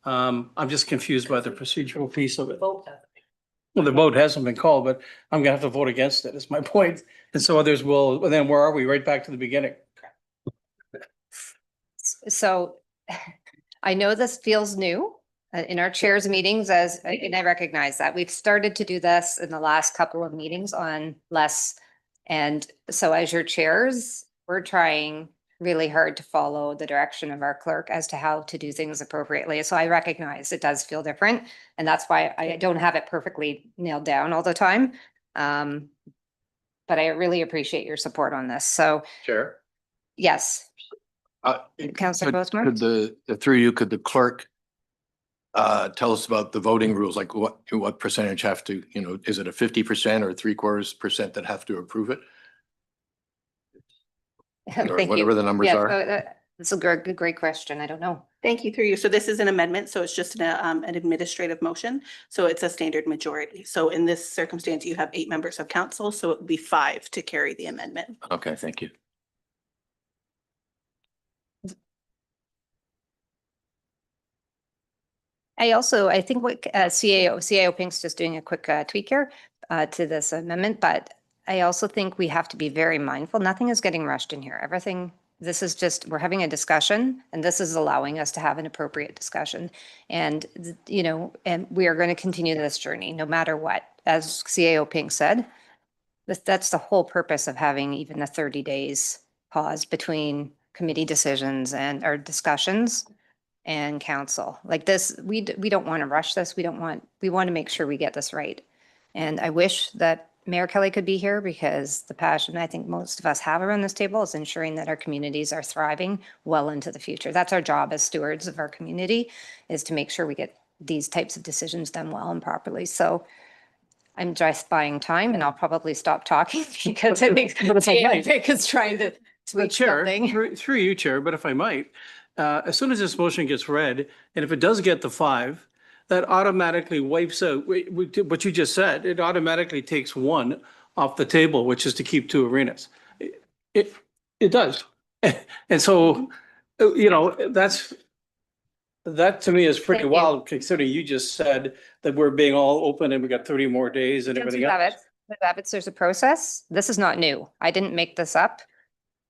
I'm just confused by the procedural piece of it. Well, the vote hasn't been called, but I'm gonna have to vote against it, is my point. And so others will, well, then where are we? Right back to the beginning. So I know this feels new in our chairs meetings and I recognize that we've started to do this in the last couple of meetings on less. And so as your chairs, we're trying really hard to follow the direction of our clerk as to how to do things appropriately. So I recognize it does feel different, and that's why I don't have it perfectly nailed down all the time. But I really appreciate your support on this. So Chair? yes. Councillor Postma? Could the clerk tell us about the voting rules, like what percentage have to, is it a 50% or 3/4% that have to approve it? Or Thank whatever you. the numbers are? That's a great question. I don't know. Thank you, through you. So this is an amendment, so it's just an administrative motion. So it's a standard majority. So in this circumstance, you have 8 members of council, so it would be 5 to carry the amendment. Okay, thank you. I think what CAO Pink's just doing a quick tweak here to this amendment, but I also think we have to be very mindful. Nothing is getting rushed in here. This is just, we're having a discussion, and this is allowing us to have an appropriate discussion. And, and we are going to continue this journey no matter what. As CAO Pink said, that's the whole purpose of having even a 30 days pause between committee decisions and our discussions and council. Like this, we don't want to rush this. We want to make sure we get this right. And I wish that Mayor Kelly could be here, because the passion I think most of us have around this table is ensuring that our communities are thriving well into the future. That's our job as stewards of our community, is to make sure we get these types of decisions done well and properly. So I'm just buying time, and I'll probably stop talking because it makes it's trying to tweak something. Through you, Chair, but if I might, as soon as this motion gets read, and if it does get the 5, that automatically wipes out what you just said. It automatically takes 1 off the table, which is to keep 2 arenas. It does. And so, that to me is pretty wild, considering you just said that we're being all open and we got 30 more days and everything else. There's a process. This is not new. I didn't make this up.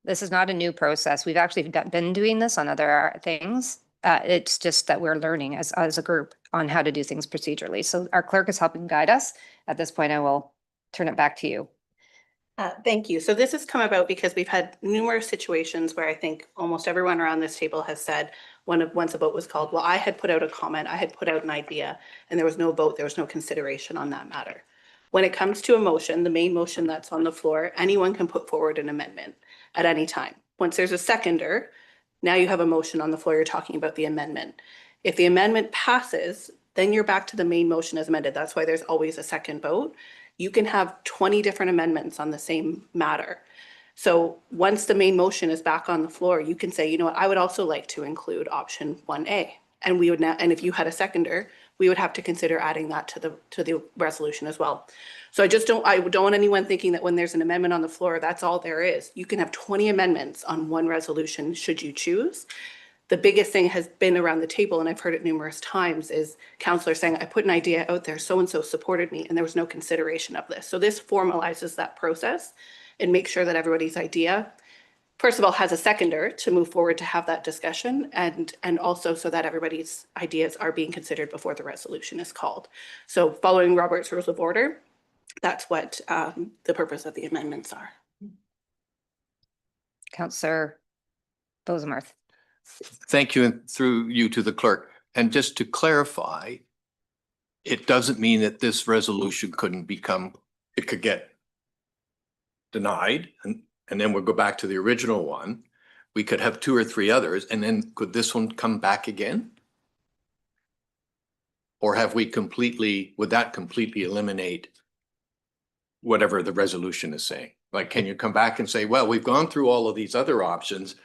This is not a new process. We've actually been doing this on other things. It's just that we're learning as a group on how to do things procedurally. So our clerk is helping guide us. At this point, I will turn it back to you. Thank you. So this has come about because we've had numerous situations where I think almost everyone around this table has said, once a vote was called, well, I had put out a comment, I had put out an idea, and there was no vote, there was no consideration on that matter. When it comes to a motion, the main motion that's on the floor, anyone can put forward an amendment at any time. Once there's a seconder, now you have a motion on the floor, you're talking about the amendment. If the amendment passes, then you're back to the main motion as amended. That's why there's always a second vote. You can have 20 different amendments on the same matter. So once the main motion is back on the floor, you can say, you know what, I would also like to include option 1A. And we would now, and if you had a seconder, we would have to consider adding that to the resolution as well. So I don't want anyone thinking that when there's an amendment on the floor, that's all there is. You can have 20 amendments on one resolution should you choose. The biggest thing has been around the table, and I've heard it numerous times, is councillors saying, I put an idea out there, so-and-so supported me, and there was no consideration of this. So this formalizes that process and makes sure that everybody's idea, first of all, has a seconder to move forward to have that discussion, and also so that everybody's ideas are being considered before the resolution is called. So following Robert's Rules of Order, that's what the purpose of the amendments are. Councillor Bosemarth. Thank you, and through you to the clerk. And just to clarify, it doesn't mean that this resolution it could get denied, and then we'll go back to the original one. We could have 2 or 3 others, and then could this one come back again? Or would that completely eliminate whatever the resolution is saying? Like, can you come back and say, well, we've gone through all of these other options.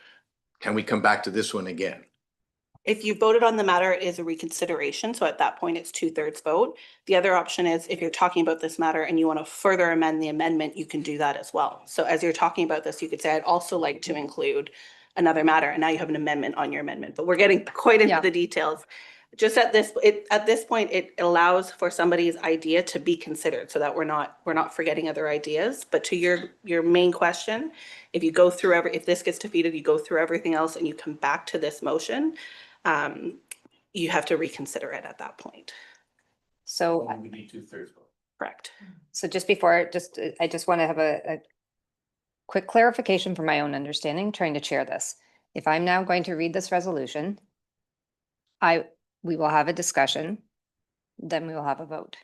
Can we come back to this one again? If you voted on the matter, it is a reconsideration. So at that point, it's 2/3 vote. The other option is if you're talking about this matter and you want to further amend the amendment, you can do that as well. So as you're talking about this, you could say, I'd also like to include another matter. And now you have an amendment on your amendment, but we're getting quite into the details. Just at this point, it allows for somebody's idea to be considered so that we're not forgetting other ideas. But to your main question, if you go through if this gets defeated, you go through everything else and you come back to this motion, you have to reconsider it at that point. So We need 2/3 vote. Correct. So just before, I just want to have a quick clarification for my own understanding, trying to chair this. If I'm now going to read this resolution, we will have a discussion, then we will have a vote.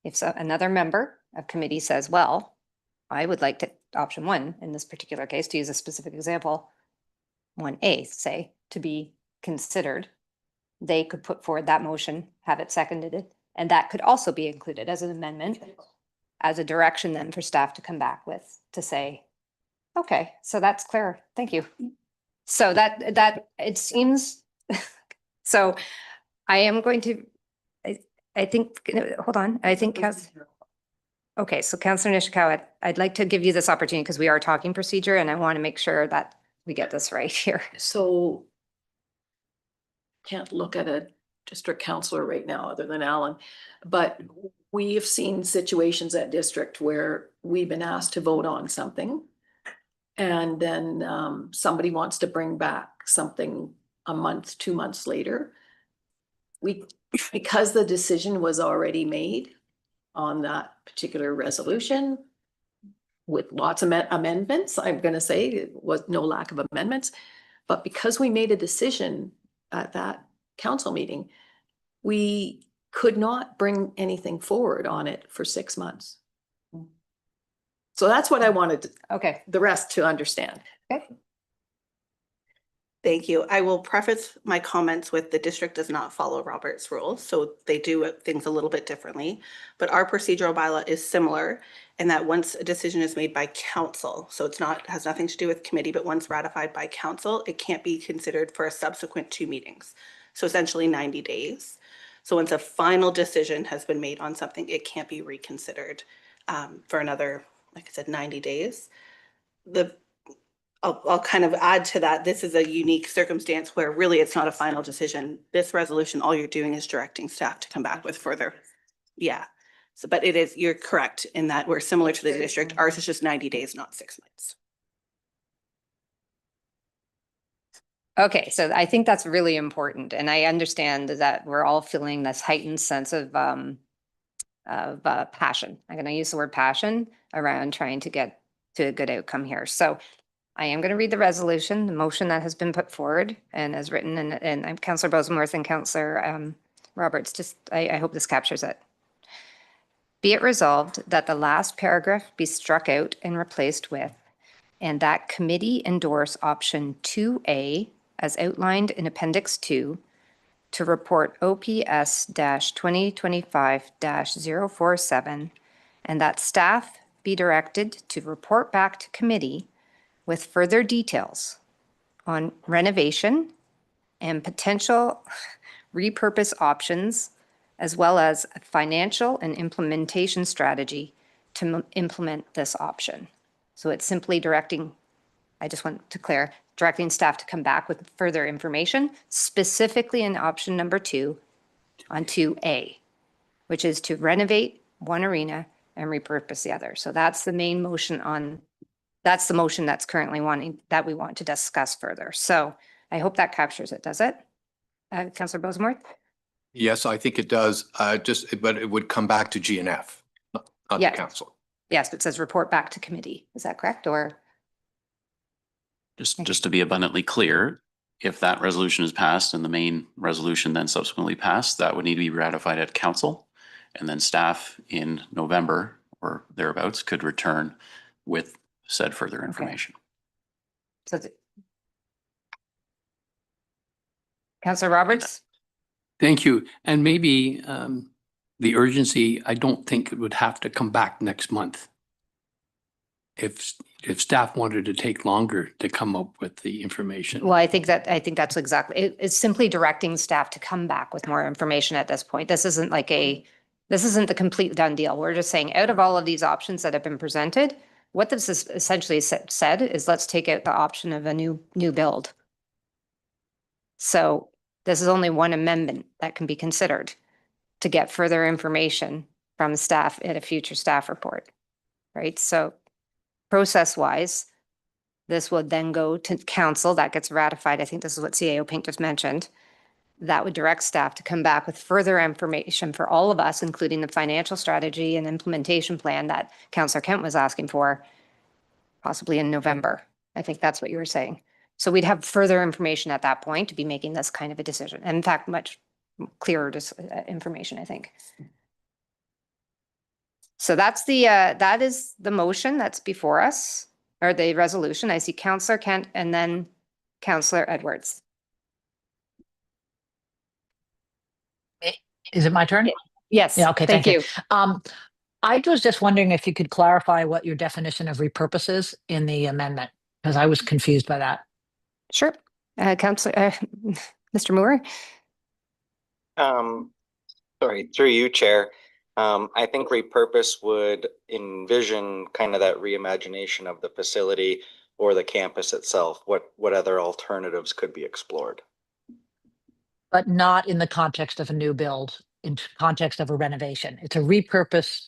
If another member of committee says, well, I would like to, option 1, in this particular case, to use a specific example, 1A, say, to be considered, they could put forward that motion, have it seconded, and that could also be included as an amendment, as a direction then for staff to come back with, to say, okay, so that's clear, thank you. So that it seems, so I am going to, I think, hold on, I think, okay, so Councillor Nishikawa, I'd like to give you this opportunity because we are talking procedure and I want to make sure that we get this right here. So can't look at a district councillor right now other than Alan, but we have seen situations at district where we've been asked to vote on something and then somebody wants to bring back something a month, 2 months later. Because the decision was already made on that particular resolution with lots of amendments, I'm going to say it was no lack of amendments, but because we made a decision at that council meeting, we could not bring anything forward on it for 6 months. So that's what I wanted the rest to understand. Okay. Thank you. I will preface my comments with the district does not follow Robert's rules, so they do things a little bit differently. But our procedural bylaw is similar in that once a decision is made by council, so has nothing to do with committee, but once ratified by council, it can't be considered for a subsequent 2 meetings. So essentially 90 days. So once a final decision has been made on something, it can't be reconsidered for another, like I said, 90 days. I'll kind of add to that. This is a unique circumstance where really it's not a final decision. This resolution, all you're doing is directing staff to come back with further. Yeah. So, but you're correct in that we're similar to the district. Ours is just 90 days, not 6 months. Okay, so I think that's really important. And I understand that we're all feeling this heightened sense of passion. I'm going to use the word passion around trying to get to a good outcome here. So I am going to read the resolution, the motion that has been put forward and as written, and I'm Councillor Bosemarth and Councillor Roberts. I hope this captures it. Be it resolved that the last paragraph be struck out and replaced with, and that committee endorse option 2A as outlined in Appendix 2 to report OPS-2025-047, and that staff be directed to report back to committee with further details on renovation and potential repurpose options as well as a financial and implementation strategy to implement this option. So it's simply directing, I just want to clear, directing staff to come back with further information, specifically in option number 2 on 2A, which is to renovate one arena and repurpose the other. So that's the main motion that's the motion that's currently that we want to discuss further. So I hope that captures it, does it? Councillor Bosemore? Yes, I think it does. But it would come back to GNF, not the Yes. council. Yes, it says report back to committee. Is that correct? Or Just to be abundantly clear, if that resolution is passed and the main resolution then subsequently passed, that would need to be ratified at council. And then staff in November or thereabouts could return with said further information. so Councillor Roberts? Thank you. And maybe the urgency, I don't think it would have to come back next month. If staff wanted to take longer to come up with the information. Well, I think that's exactly, it's simply directing staff to come back with more information at this point. This isn't the complete done deal. We're just saying out of all of these options that have been presented, what this is essentially said is let's take out the option of a new build. So this is only one amendment that can be considered to get further information from staff at a future staff report, right? So process-wise, this would then go to council, that gets ratified. I think this is what CAO Pink just mentioned. That would direct staff to come back with further information for all of us, including the financial strategy and implementation plan that Councillor Kent was asking for, possibly in November. I think that's what you were saying. So we'd have further information at that point to be making this kind of a decision. And in fact, much clearer information, I think. So that's that is the motion that's before us, or the resolution. I see Councillor Kent and then Councillor Edwards. Is it my turn? Yes. Yeah, okay, thank you. you. I was just wondering if you could clarify what your definition of repurpose is in the amendment, because I was confused by that. Sure. Councillor, Mr. Moore? Sorry, through you, Chair. I think repurpose would envision kind of that reimagination of the facility or the campus itself. What other alternatives could be explored? But not in the context of a new build, in context of a renovation. It's a repurpose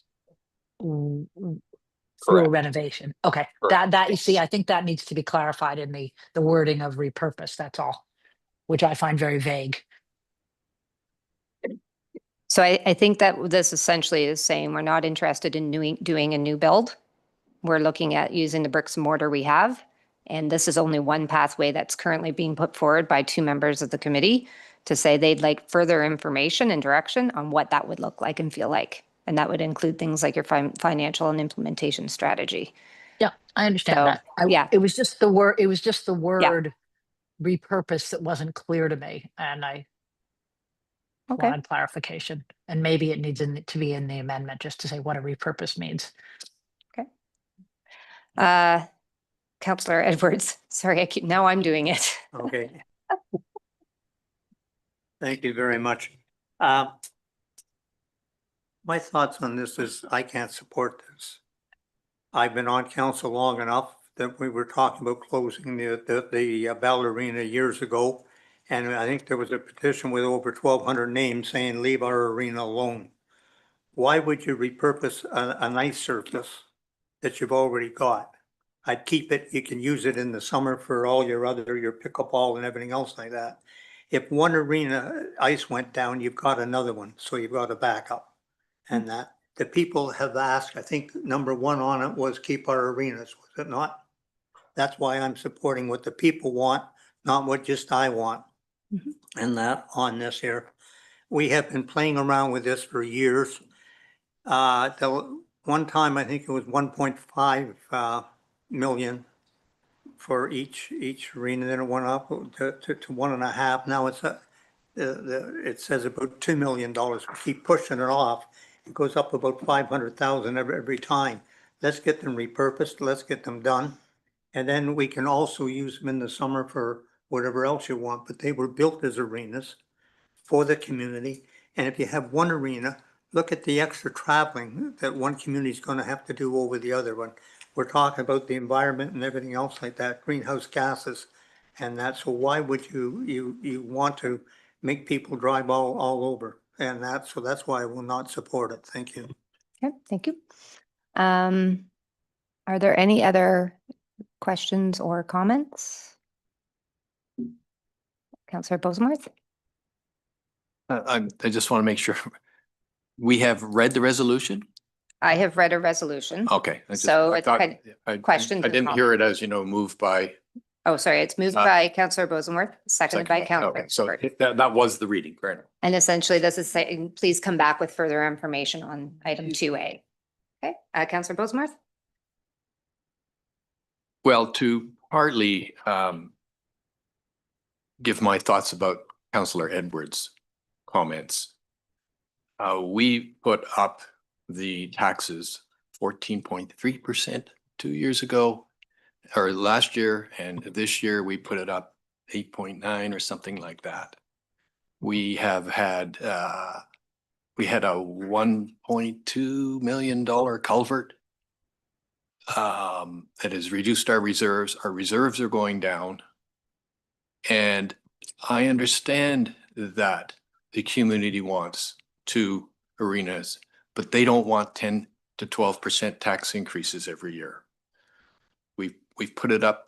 through a renovation. Okay, Correct. that you see, I think that needs to be clarified in the wording of repurpose, that's all, which I find very vague. So I think that this essentially is saying we're not interested in doing a new build. We're looking at using the bricks and mortar we have. And this is only one pathway that's currently being put forward by 2 members of the committee to say they'd like further information and direction on what that would look like and feel like. And that would include things like your financial and implementation strategy. Yeah, I understand that. Yeah. It was just the word, repurpose that wasn't clear to me. And I wanted clarification. And maybe it needs to be in the amendment just to say what a repurpose means. Okay. Councillor Edwards, sorry, now I'm doing it. Okay. Thank you very much. My thoughts on this is I can't support this. I've been on council long enough that we were talking about closing the Bell Arena years ago. And I think there was a petition with over 1,200 names saying leave our arena alone. Why would you repurpose a nice surface that you've already got? I'd keep it. You can use it in the summer for all your pickleball and everything else like that. If one arena ice went down, you've got another one. So you've got a backup. And that the people have asked, I think number 1 on it was keep our arenas, was it not? That's why I'm supporting what the people want, not what just I want. And that on this here. We have been playing around with this for years. The one time, I think it was 1.5 million for each arena. Then it went up to 1.5. Now it's it says about $2 million. We keep pushing it off. It goes up about 500,000 every time. Let's get them repurposed. Let's get them done. And then we can also use them in the summer for whatever else you want. But they were built as arenas for the community. And if you have one arena, look at the extra traveling that one community is going to have to do over the other one. We're talking about the environment and everything else like that, greenhouse gases and that. So why would you want to make people drive all over? And so that's why I will not support it. Thank you. Okay, thank you. Are there any other questions or comments? Councillor Bosemarth? I just want to make sure we have read the resolution. I have read a resolution. Okay. So I it's thought- kind I questions I or didn't hear it as, moved by. Oh, sorry, it's moved by Councillor Bosemarth, seconded by Councillor. Okay, so Bird. that was the reading, fair enough. And essentially this is saying, please come back with further information on item 2A. Okay, Councillor Bosemarth? Well, to partly give my thoughts about Councillor Edwards' comments. We put up the taxes 14.3% 2 years ago, or last year, and this year we put it up 8.9 or something like that. We have had we had a $1.2 million culvert that has reduced our reserves. Our reserves are going down. And I understand that the community wants 2 arenas, but they don't want 10 to 12% tax increases every year. We've put it up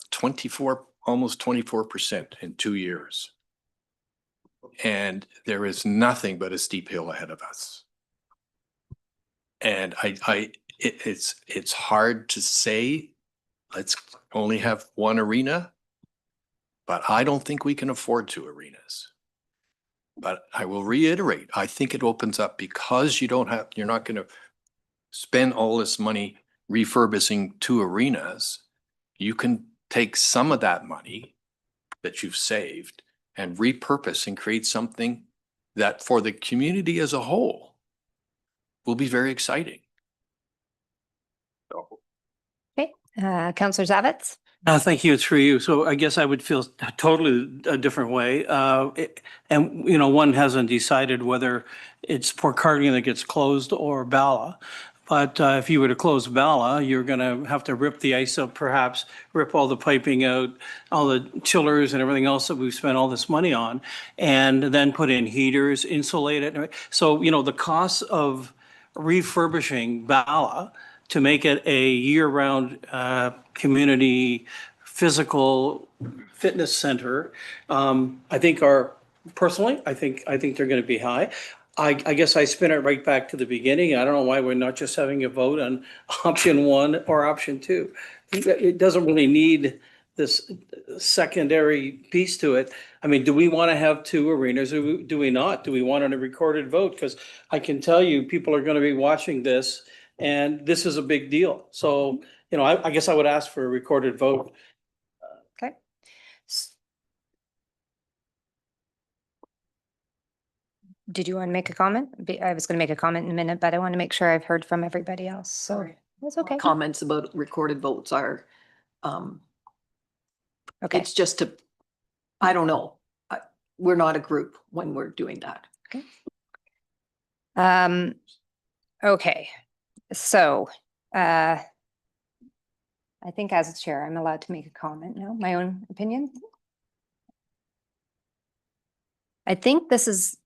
almost 24% in 2 years. And there is nothing but a steep hill ahead of us. And it's hard to say, let's only have 1 arena, but I don't think we can afford 2 arenas. But I will reiterate, I think it opens up because you're not going to spend all this money refurbishing 2 arenas. You can take some of that money that you've saved and repurpose and create something that for the community as a whole will be very exciting. Okay, Councillor Zavitz? Thank you. It's for you. So I guess I would feel totally a different way. And one hasn't decided whether it's Port Cardigan that gets closed or Bala. But if you were to close Bala, you're going to have to rip the ice up, perhaps rip all the piping out, all the chillers and everything else that we've spent all this money on, and then put in heaters, insulate it. So, the cost of refurbishing Bala to make it a year-round community physical fitness center, I think personally, I think they're going to be high. I guess I spin it right back to the beginning. I don't know why we're not just having a vote on option 1 or option 2. It doesn't really need this secondary piece to it. I mean, do we want to have 2 arenas or do we not? Do we want a recorded vote? Because I can tell you people are going to be watching this and this is a big deal. So, I guess I would ask for a recorded vote. Okay. Did you want to make a comment? I was going to make a comment in a minute, but I want to make sure I've heard from everybody else. So Sorry. that's okay. Comments about recorded votes are, Okay. it's just I don't know. We're not a group when we're doing that. Okay. Okay. So, I think as a chair, I'm allowed to make a comment now, my own opinion. I think this is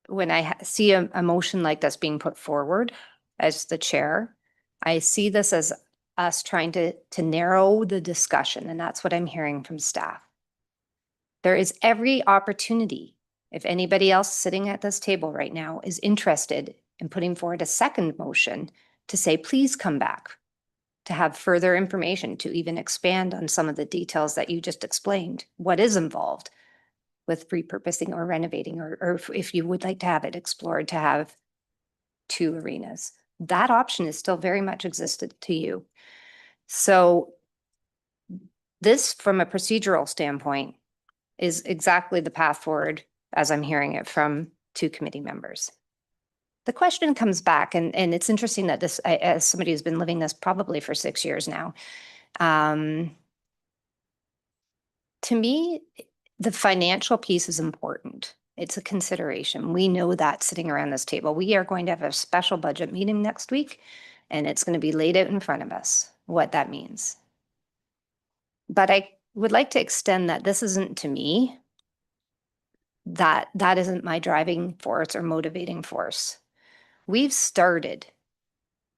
when I see a motion like this being put forward as the chair, I see this as us trying to narrow the discussion, and that's what I'm hearing from staff. There is every opportunity, if anybody else sitting at this table right now is interested in putting forward a second motion to say, please come back, to have further information, to even expand on some of the details that you just explained, what is involved with repurposing or renovating, or if you would like to have it explored to have 2 arenas. That option is still very much existed to you. So this, from a procedural standpoint, is exactly the path forward as I'm hearing it from 2 committee members. The question comes back, and it's interesting that this, as somebody who's been living this probably for 6 years now, to me, the financial piece is important. It's a consideration. We know that sitting around this table. We are going to have a special budget meeting next week, and it's going to be laid out in front of us, what that means. But I would like to extend that this isn't to me, that isn't my driving force or motivating force. We've started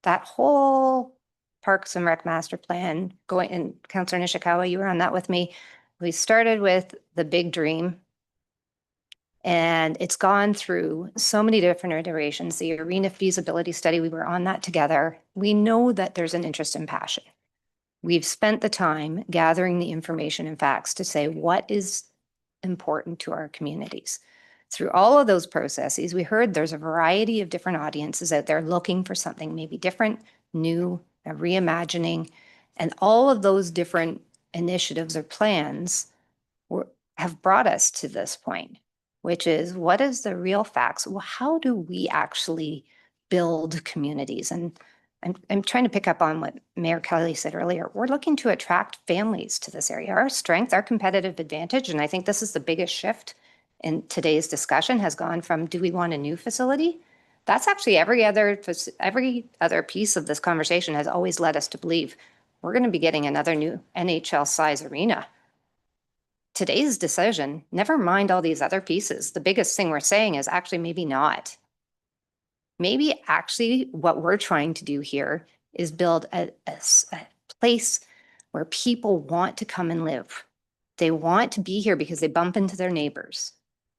that whole Parks and Rec master plan going, and Councillor Nishikawa, you were on that with me. We started with the big dream, and it's gone through so many different iterations. The arena feasibility study, we were on that together. We know that there's an interest and passion. We've spent the time gathering the information and facts to say what is important to our communities. Through all of those processes, we heard there's a variety of different audiences out there looking for something maybe different, new, a reimagining, and all of those different initiatives or plans have brought us to this point, which is what is the real facts? Well, how do we actually build communities? And I'm trying to pick up on what Mayor Kelly said earlier. We're looking to attract families to this area. Our strength, our competitive advantage, and I think this is the biggest shift in today's discussion, has gone from, do we want a new facility? That's actually every other piece of this conversation has always led us to believe we're going to be getting another new NHL size arena. Today's decision, never mind all these other pieces. The biggest thing we're saying is actually maybe not. Maybe actually what we're trying to do here is build a place where people want to come and live. They want to be here because they bump into their neighbors.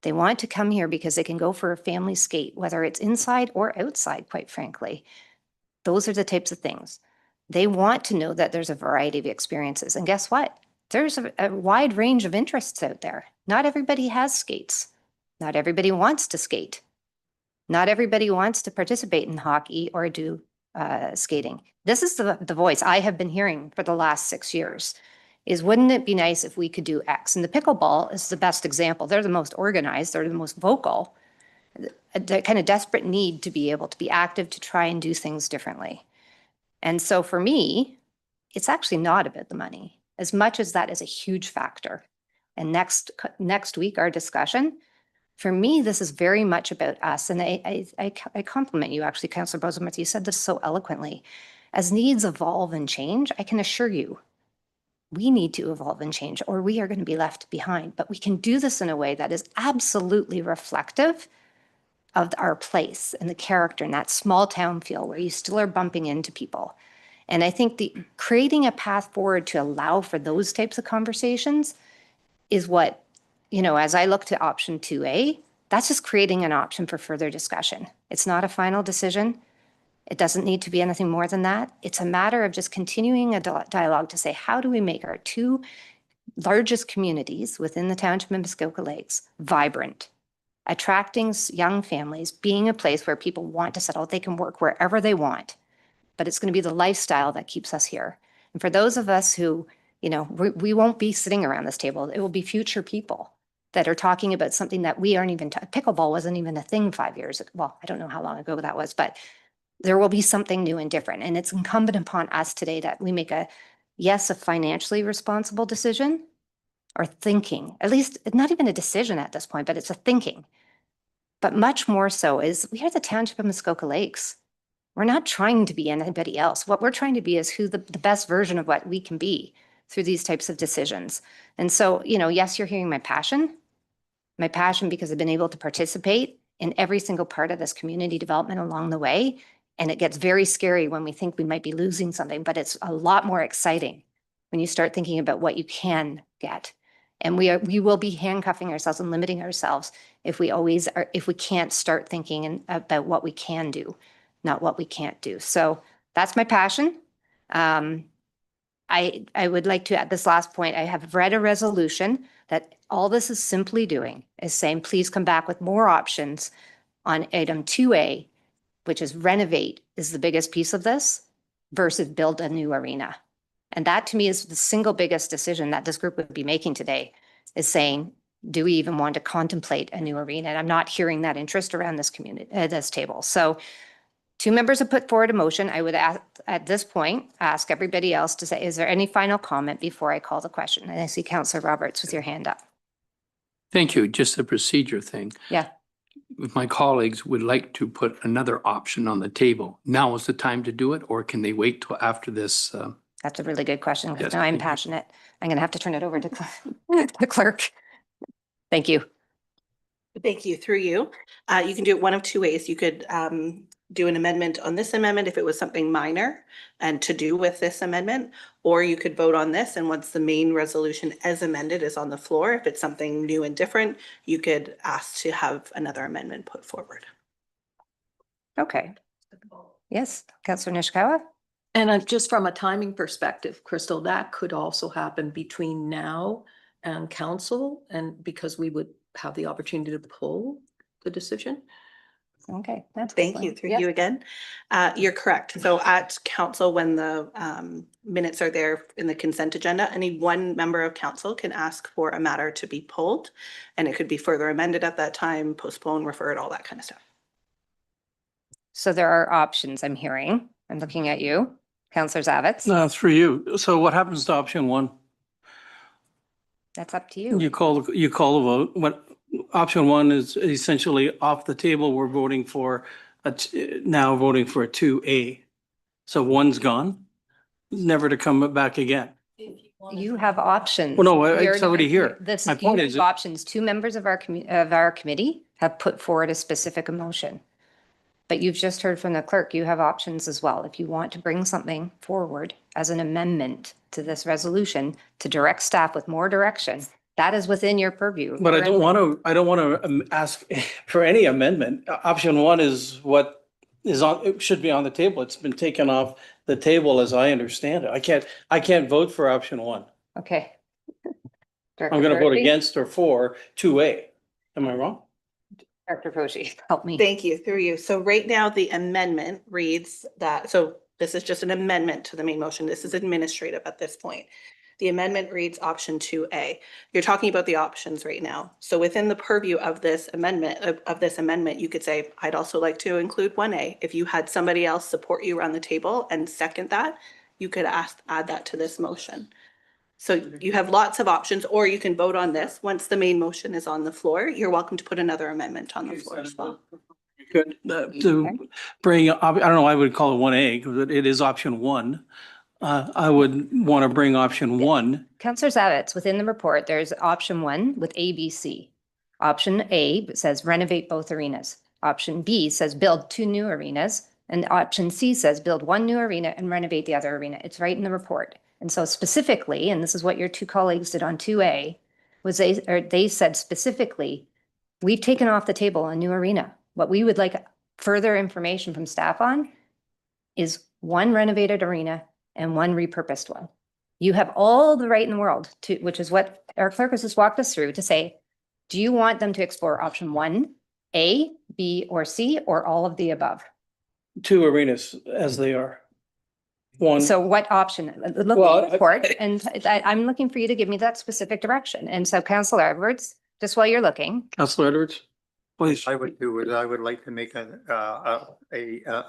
They want to come here because they can go for a family skate, whether it's inside or outside, quite frankly. Those are the types of things. They want to know that there's a variety of experiences. And guess what? There's a wide range of interests out there. Not everybody has skates. Not everybody wants to skate. Not everybody wants to participate in hockey or do skating. This is the voice I have been hearing for the last 6 years, is wouldn't it be nice if we could do X? And the pickleball is the best example. They're the most organized, they're the most vocal, the kind of desperate need to be able to be active, to try and do things differently. And so for me, it's actually not about the money, as much as that is a huge factor. And next week, our discussion, for me, this is very much about us. And I compliment you, actually, Councillor Bosemuth. You said this so eloquently. As needs evolve and change, I can assure you, we need to evolve and change, or we are going to be left behind. But we can do this in a way that is absolutely reflective of our place and the character in that small town feel where you still are bumping into people. And I think creating a path forward to allow for those types of conversations is what, as I look to option 2A, that's just creating an option for further discussion. It's not a final decision. It doesn't need to be anything more than that. It's a matter of just continuing a dialogue to say, how do we make our two largest communities within the township of Muskoka Lakes vibrant, attracting young families, being a place where people want to settle, they can work wherever they want, but it's going to be the lifestyle that keeps us here. And for those of us who, we won't be sitting around this table, it will be future people that are talking about something that we aren't even, pickleball wasn't even a thing 5 years ago. Well, I don't know how long ago that was, but there will be something new and different. And it's incumbent upon us today that we make a financially responsible decision, or thinking, at least not even a decision at this point, but it's a thinking. But much more so is we are the township of Muskoka Lakes. We're not trying to be anybody else. What we're trying to be is who the best version of what we can be through these types of decisions. And so, yes, you're hearing my passion because I've been able to participate in every single part of this community development along the way. And it gets very scary when we think we might be losing something, but it's a lot more exciting when you start thinking about what you can get. And we will be handcuffing ourselves and limiting ourselves if we can't start thinking about what we can do, not what we can't do. So that's my passion. I would like to, at this last point, I have read a resolution that all this is simply doing is saying, please come back with more options on item 2A, which is renovate is the biggest piece of this versus build a new arena. And that to me is the single biggest decision that this group would be making today, is saying, do we even want to contemplate a new arena? And I'm not hearing that interest around this community, this table. So 2 members have put forward a motion. I would at this point ask everybody else to say, is there any final comment before I call the question? And I see Councillor Roberts with your hand up. Thank you. Just a procedure thing. Yeah. If my colleagues would like to put another option on the table, now is the time to do it, or can they wait till after this? That's a really good question, because Yes, now I'm thank you. passionate. I'm going to have to turn it over to the clerk. Thank you. Thank you. Through you. You can do it one of two ways. You could do an amendment on this amendment if it was something minor and to do with this amendment, or you could vote on this, and once the main resolution as amended is on the floor, if it's something new and different, you could ask to have another amendment put forward. Okay. Yes, Councillor Nishikawa? And just from a timing perspective, Crystal, that could also happen between now and council, and because we would have the opportunity to pull the decision. Okay, that's Thank you. Through you again. You're correct. So at council, when the minutes are there in the consent agenda, any one member of council can ask for a matter to be pulled, and it could be further amended at that time, postponed, referred, all that kind of stuff. So there are options I'm hearing. I'm looking at you, Councillor Zavitz. Through you. So what happens to option one? That's up to you. You call the vote. What option one is essentially off the table. We're voting for now voting for a 2A. So one's gone, never to come back again. You have options. Well, no, it's already here. This, My point you is have options. Two members of our committee have put forward a specific motion. But you've just heard from the clerk, you have options as well. If you want to bring something forward as an amendment to this resolution to direct staff with more direction, that is within your purview. But I don't want to ask for any amendment. Option one is what is on, it should be on the table. It's been taken off the table as I understand it. I can't vote for option one. Okay. I'm going to vote against or for 2A. Am I wrong? Director Fauci, help me. Thank you. Through you. So right now the amendment reads that, so this is just an amendment to the main motion. This is administrative at this point. The amendment reads option 2A. You're talking about the options right now. So within the purview of this amendment, you could say, I'd also like to include 1A. If you had somebody else support you around the table and second that, you could add that to this motion. So you have lots of options, or you can vote on this. Once the main motion is on the floor, you're welcome to put another amendment on the floor as well. Good. To bring, I don't know, I would call it 1A because it is option one. I would want to bring option one. Councillor Zavitz, within the report, there's option one with A, B, C. Option A says renovate both arenas. Option B says build 2 new arenas. And option C says build 1 new arena and renovate the other arena. It's right in the report. And so specifically, and this is what your two colleagues did on 2A, was they said specifically, we've taken off the table a new arena. What we would like further information from staff on is 1 renovated arena and 1 repurposed one. You have all the right in the world to, which is what our clerk has just walked us through, to say, do you want them to explore option 1, A, B, or C, or all of the above? 2 arenas as they are. One. So what option? Look at the report, and I'm looking for you to give me that specific direction. And so Councillor Edwards, just while you're looking. Councillor Edwards, please. I would do is I would like to make a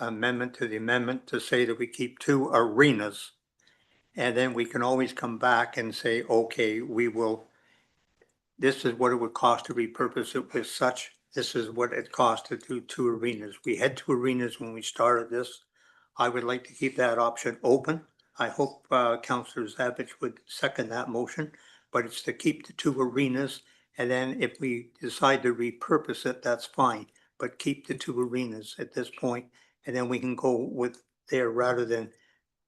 amendment to the amendment to say that we keep 2 arenas. And then we can always come back and say, okay, we will, this is what it would cost to repurpose it with such, this is what it costs to do 2 arenas. We had 2 arenas when we started this. I would like to keep that option open. I hope Councillor Zavitz would second that motion, but it's to keep the 2 arenas. And then if we decide to repurpose it, that's fine, but keep the 2 arenas at this point. And then we can go with there rather than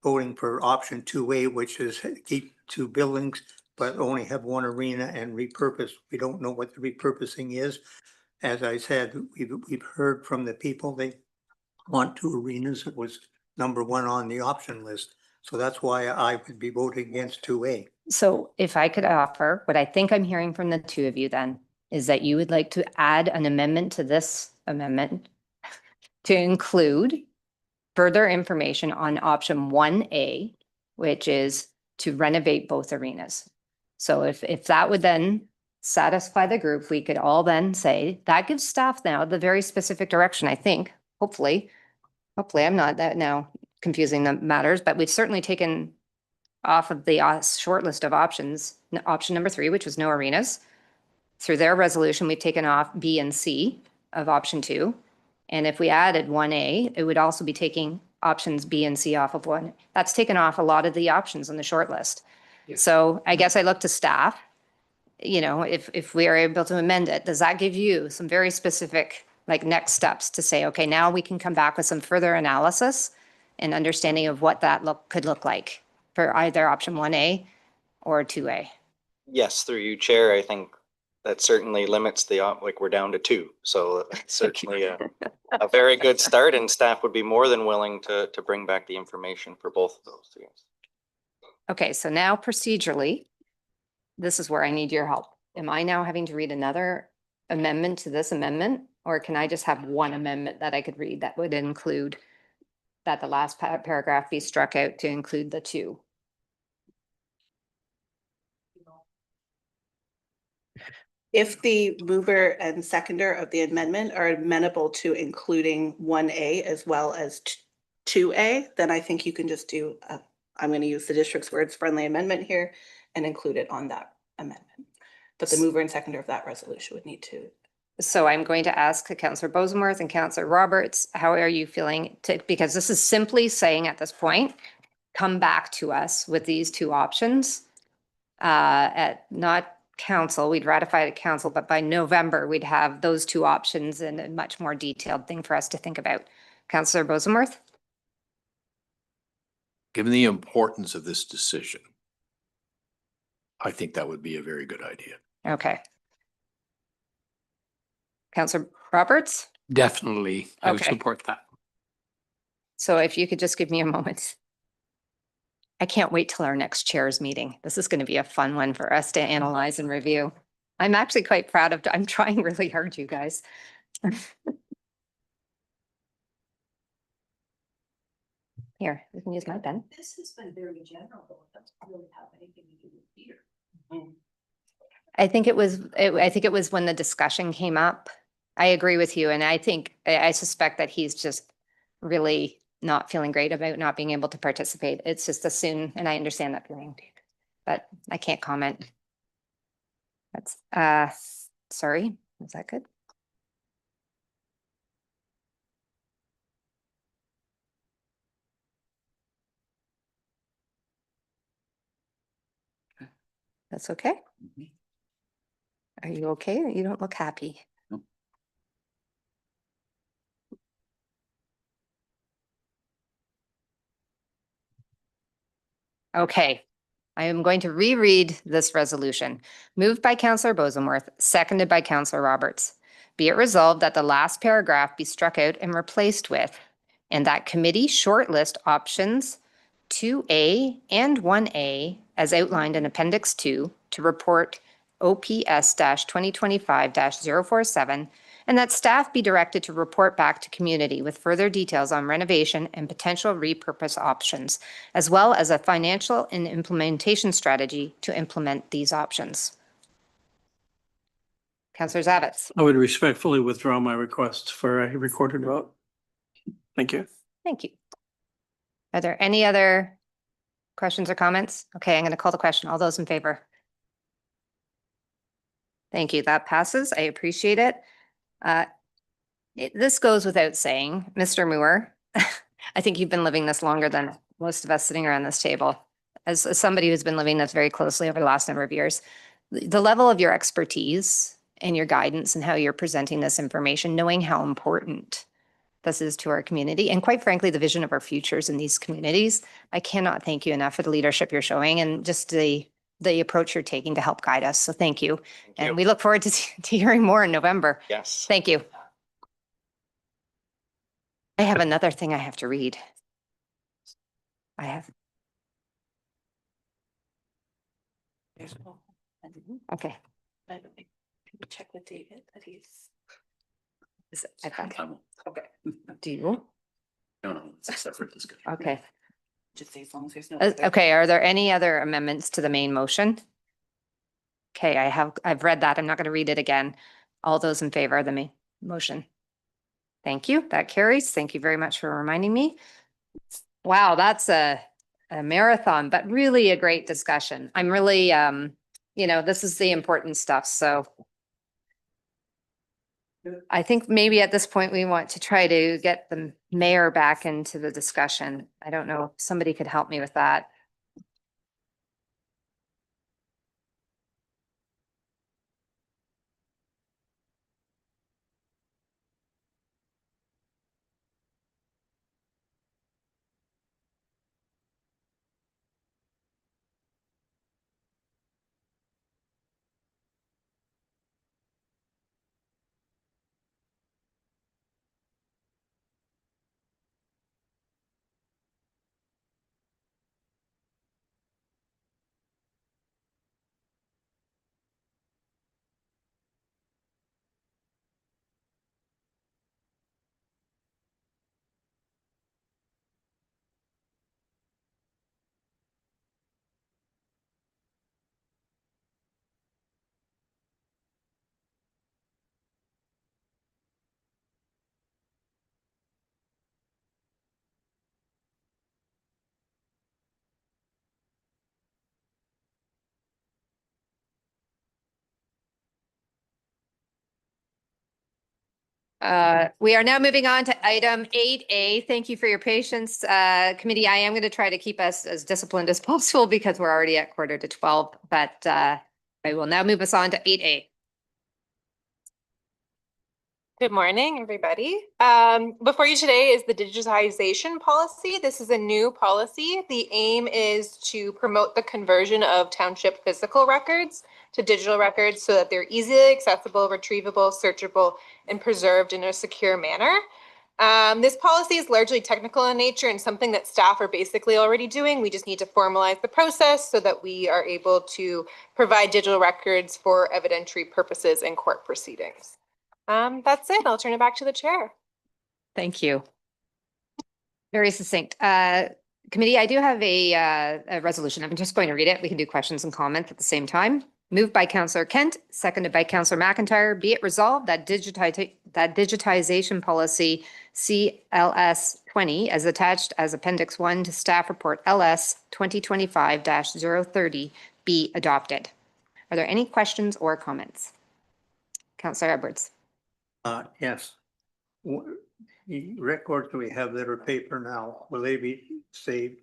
voting for option 2A, which is keep 2 buildings, but only have 1 arena and repurpose. We don't know what the repurposing is. As I said, we've heard from the people, they want 2 arenas. It was number 1 on the option list. So that's why I would be voting against 2A. So if I could offer, what I think I'm hearing from the 2 of you then is that you would like to add an amendment to this amendment to include further information on option 1A, which is to renovate both arenas. So if that would then satisfy the group, we could all then say, that gives staff now the very specific direction, I think, hopefully I'm not that now confusing the matters, but we've certainly taken off of the short list of options, option number 3, which was no arenas. through their resolution, we've taken off B and C of option 2. And if we added 1A, it would also be taking options B and C off of 1. That's taken off a lot of the options on the short list. So I guess I look to staff, you know, if we are able to amend it, does that give you some very specific like next steps to say, okay, now we can come back with some further analysis and understanding of what that could look like for either option 1A or 2A? Yes, through you, Chair, I think that certainly limits the, like, we're down to 2. So it's certainly a very good start, and staff would be more than willing to bring back the information for both of those. Yes. Okay, so now procedurally, this is where I need your help. Am I now having to read another amendment to this amendment? Or can I just have one amendment that I could read that would include that the last paragraph be struck out to include the 2? If the mover and seconder of the amendment are amenable to including 1A as well as 2A, then I think you can just do, I'm going to use the district's words, friendly amendment here and include it on that amendment. But the mover and seconder of that resolution would need to. So I'm going to ask Councillor Bosenworth and Councillor Roberts, how are you feeling? Because this is simply saying at this point, come back to us with these 2 options. At not council, we'd ratify it at council, but by November, we'd have those 2 options and a much more detailed thing for us to think about. Councillor Bosenworth? Given the importance of this decision, I think that would be a very good idea. Okay. Councillor Roberts? Definitely, I would Okay. support that. So if you could just give me a moment. I can't wait till our next chairs meeting. This is going to be a fun one for us to analyze and review. I'm actually quite proud of, I'm trying really hard, you guys. Here, you can use my pen. This has been very general, though. It doesn't really have anything to do with Peter. I think it was when the discussion came up. I agree with you. And I suspect that he's just really not feeling great about not being able to participate. It's just as soon, and I understand that feeling, but I can't comment. That's, sorry, is that good? That's okay? Are you okay? You don't look happy. Okay, I am going to reread this resolution. Moved by Councillor Bosenworth, seconded by Councillor Roberts. Be it resolved that the last paragraph be struck out and replaced with, and that committee shortlist options 2A and 1A as outlined in Appendix 2 to report OPS-2025-047, and that staff be directed to report back to community with further details on renovation and potential repurpose options, as well as a financial and implementation strategy to implement these options. Councillor Zavitz. I would respectfully withdraw my request for a recorded vote. Thank you. Thank you. Are there any other questions or comments? Okay, I'm going to call the question. All those in favor? Thank you. That passes. I appreciate it. This goes without saying, Mr. Moore, I think you've been living this longer than most of us sitting around this table. As somebody who's been living this very closely over the last number of years, the level of your expertise and your guidance and how you're presenting this information, knowing how important this is to our community, and quite frankly, the vision of our futures in these communities, I cannot thank you enough for the leadership you're showing and just the approach you're taking to help guide us. So thank you. And we look forward to hearing more in November. Yes. Thank you. I have another thing I have to read. Okay. Check with David that he's. Okay. Do you? No, it's a separate discussion. Okay. Just say as long as there's no. Okay, are there any other amendments to the main motion? Okay, I've read that. I'm not going to read it again. All those in favor of the main motion? Thank you. That carries. Thank you very much for reminding me. Wow, that's a marathon, but really a great discussion. I'm really, this is the important stuff. So I think maybe at this point we want to try to get the mayor back into the discussion. I don't know if somebody could help me with that. We are now moving on to item 8A. Thank you for your patience, committee. I am going to try to keep us as disciplined as possible because we're already at 11:45, but I will now move us on to 8A. Good morning, everybody. Before you today is the digitization policy. This is a new policy. The aim is to promote the conversion of township physical records to digital records so that they're easily accessible, retrievable, searchable, and preserved in a secure manner. This policy is largely technical in nature and something that staff are basically already doing. We just need to formalize the process so that we are able to provide digital records for evidentiary purposes in court proceedings. That's it. I'll turn it back to the chair. Thank you. Very succinct. Committee, I do have a resolution. I'm just going to read it. We can do questions and comments at the same time. Moved by Councillor Kent, seconded by Councillor McIntyre. Be it resolved that digitization policy CLS 20 as attached as Appendix 1 to Staff Report LS 2025-030 be adopted. Are there any questions or comments? Councillor Edwards. Yes. The records we have that are paper now, will they be saved?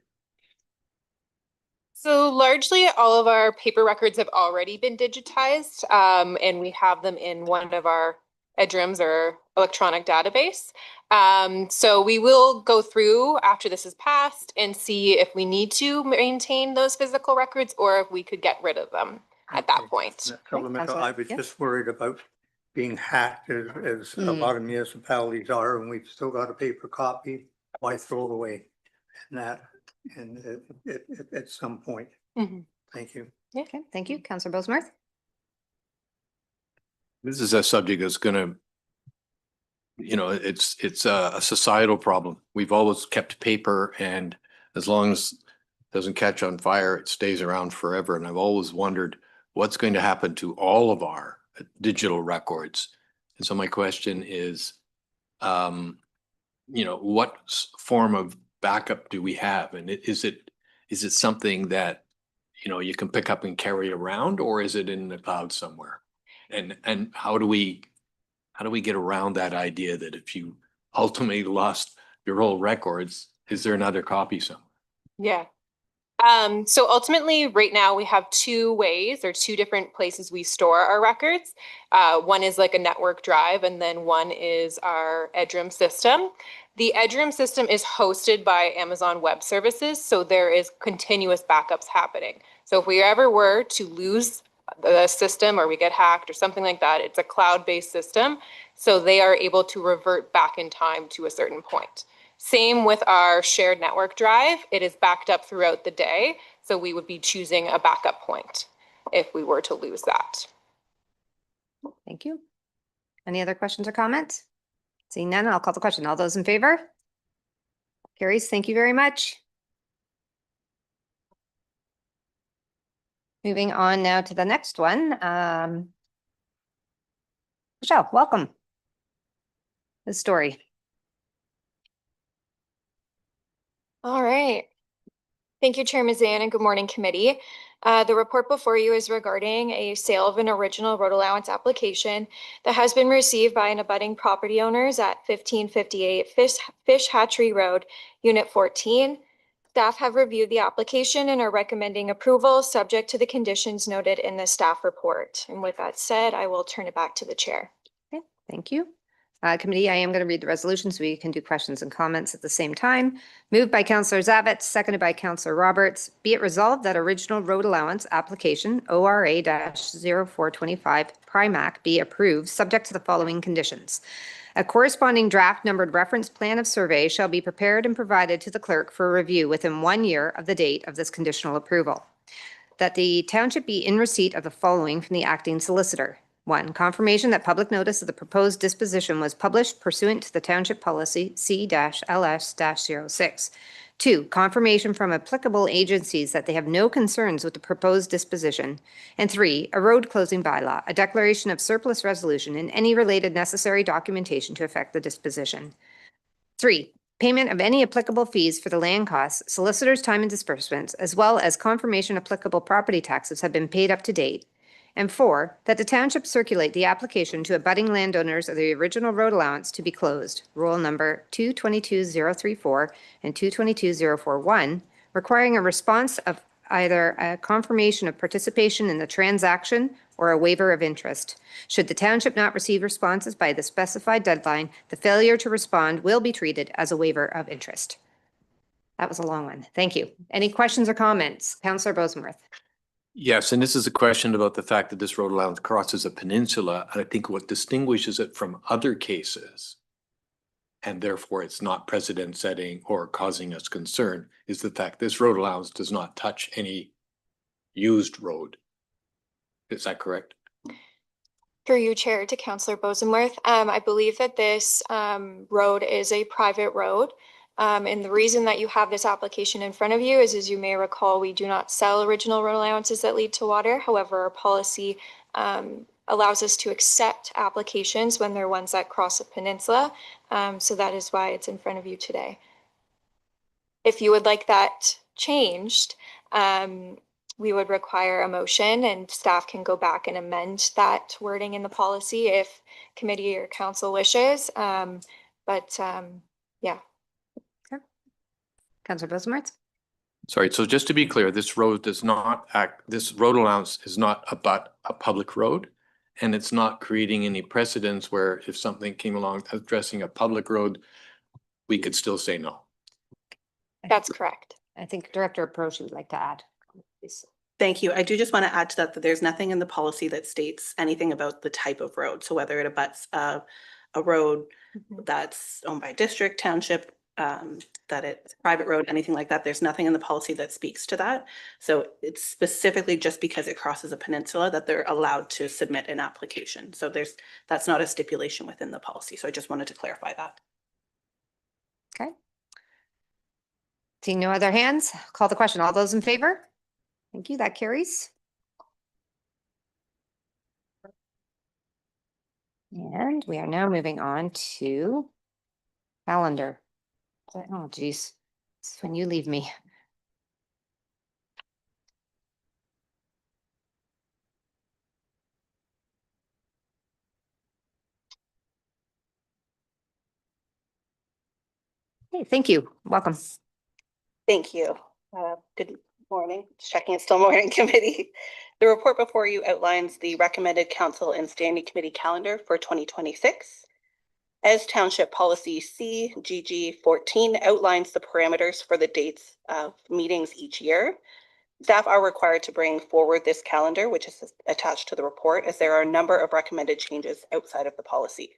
So largely all of our paper records have already been digitized, and we have them in one of our EDRIMs or electronic database. So we will go through after this is passed and see if we need to maintain those physical records or if we could get rid of them at that point. I was just worried about being hacked as a lot of municipalities are, and we've still got a paper copy. Why throw it away? And that, and at some point. Thank you. Yeah, okay. Thank you. Councillor Bosworth. This is a subject that's gonna, it's a societal problem. We've always kept paper, and as long as it doesn't catch on fire, it stays around forever. And I've always wondered what's going to happen to all of our digital records. And so my question is, what form of backup do we have? And is it something that, you can pick up and carry around, or is it in the cloud somewhere? And how do we get around that idea that if you ultimately lost your whole records, is there another copy somewhere? Yeah. So ultimately right now we have two ways or two different places we store our records. One is like a network drive, and then one is our EDRIM system. The EDRIM system is hosted by Amazon Web Services, so there is continuous backups happening. So if we ever were to lose the system or we get hacked or something like that, it's a cloud-based system, so they are able to revert back in time to a certain point. Same with our shared network drive. It is backed up throughout the day, so we would be choosing a backup point if we were to lose that. Thank you. Any other questions or comments? Seeing none, I'll call the question. All those in favor? Carries. Thank you very much. Moving on now to the next one. Michelle, welcome. The story. All right. Thank you, Chair Mazan, and good morning, committee. The report before you is regarding a sale of an original road allowance application that has been received by an abutting property owners at 1558 Fish Hatchery Road, Unit 14. Staff have reviewed the application and are recommending approval subject to the conditions noted in the staff report. And with that said, I will turn it back to the chair. Okay, thank you. Committee, I am going to read the resolution so we can do questions and comments at the same time. Moved by Councillor Zavitz, seconded by Councillor Roberts. Be it resolved that original road allowance application ORA-0425 Prymak be approved subject to the following conditions. A corresponding draft numbered reference plan of survey shall be prepared and provided to the clerk for review within 1 year of the date of this conditional approval. That the township be in receipt of the following from the acting solicitor. 1, confirmation that public notice of the proposed disposition was published pursuant to the township policy C-LS-06. 2, confirmation from applicable agencies that they have no concerns with the proposed disposition. And 3, a road closing bylaw, a declaration of surplus resolution, and any related necessary documentation to effect the disposition. 3, payment of any applicable fees for the land costs, solicitor's time and disbursements, as well as confirmation applicable property taxes have been paid up to date. And 4, that the township circulate the application to abutting landowners of the original road allowance to be closed, roll number 222034 and 222041, requiring a response of either a confirmation of participation in the transaction or a waiver of interest. Should the township not receive responses by the specified deadline, the failure to respond will be treated as a waiver of interest. That was a long one. Thank you. Any questions or comments? Councillor Bosenworth. Yes, and this is a question about the fact that this road allowance crosses a peninsula. I think what distinguishes it from other cases, and therefore it's not precedent setting or causing us concern, is the fact this road allowance does not touch any used road. Is that correct? Through you, Chair, to Councillor Bosenworth. I believe that this road is a private road. And the reason that you have this application in front of you is, as you may recall, we do not sell original road allowances that lead to water. However, our policy allows us to accept applications when they're ones that cross a peninsula. So that is why it's in front of you today. If you would like that changed, we would require a motion, and staff can go back and amend that wording in the policy if committee or council wishes. Yeah. Councillor Bosenworth. Sorry, so just to be clear, this road does not act, this road allowance is not about a public road, and it's not creating any precedents where if something came along addressing a public road, we could still say no. That's correct. I think Director Approach would like to add. Please. Thank you. I do just want to add to that there's nothing in the policy that states anything about the type of road. So whether it abuts a road that's owned by district, township, that it's a private road, anything like that, there's nothing in the policy that speaks to that. So it's specifically just because it crosses a peninsula that they're allowed to submit an application. So that's not a stipulation within the policy. So I just wanted to clarify that. Okay. Seeing no other hands, call the question. All those in favor? Thank you. That carries. And we are now moving on to calendar. Oh, geez. This is when you leave me. Hey, thank you. Welcome. Thank you. Good morning. Just checking it's still morning, committee. The report before you outlines the recommended council and standing committee calendar for 2026. As Township Policy CGG 14 outlines the parameters for the dates of meetings each year, staff are required to bring forward this calendar, which is attached to the report, as there are a number of recommended changes outside of the policy.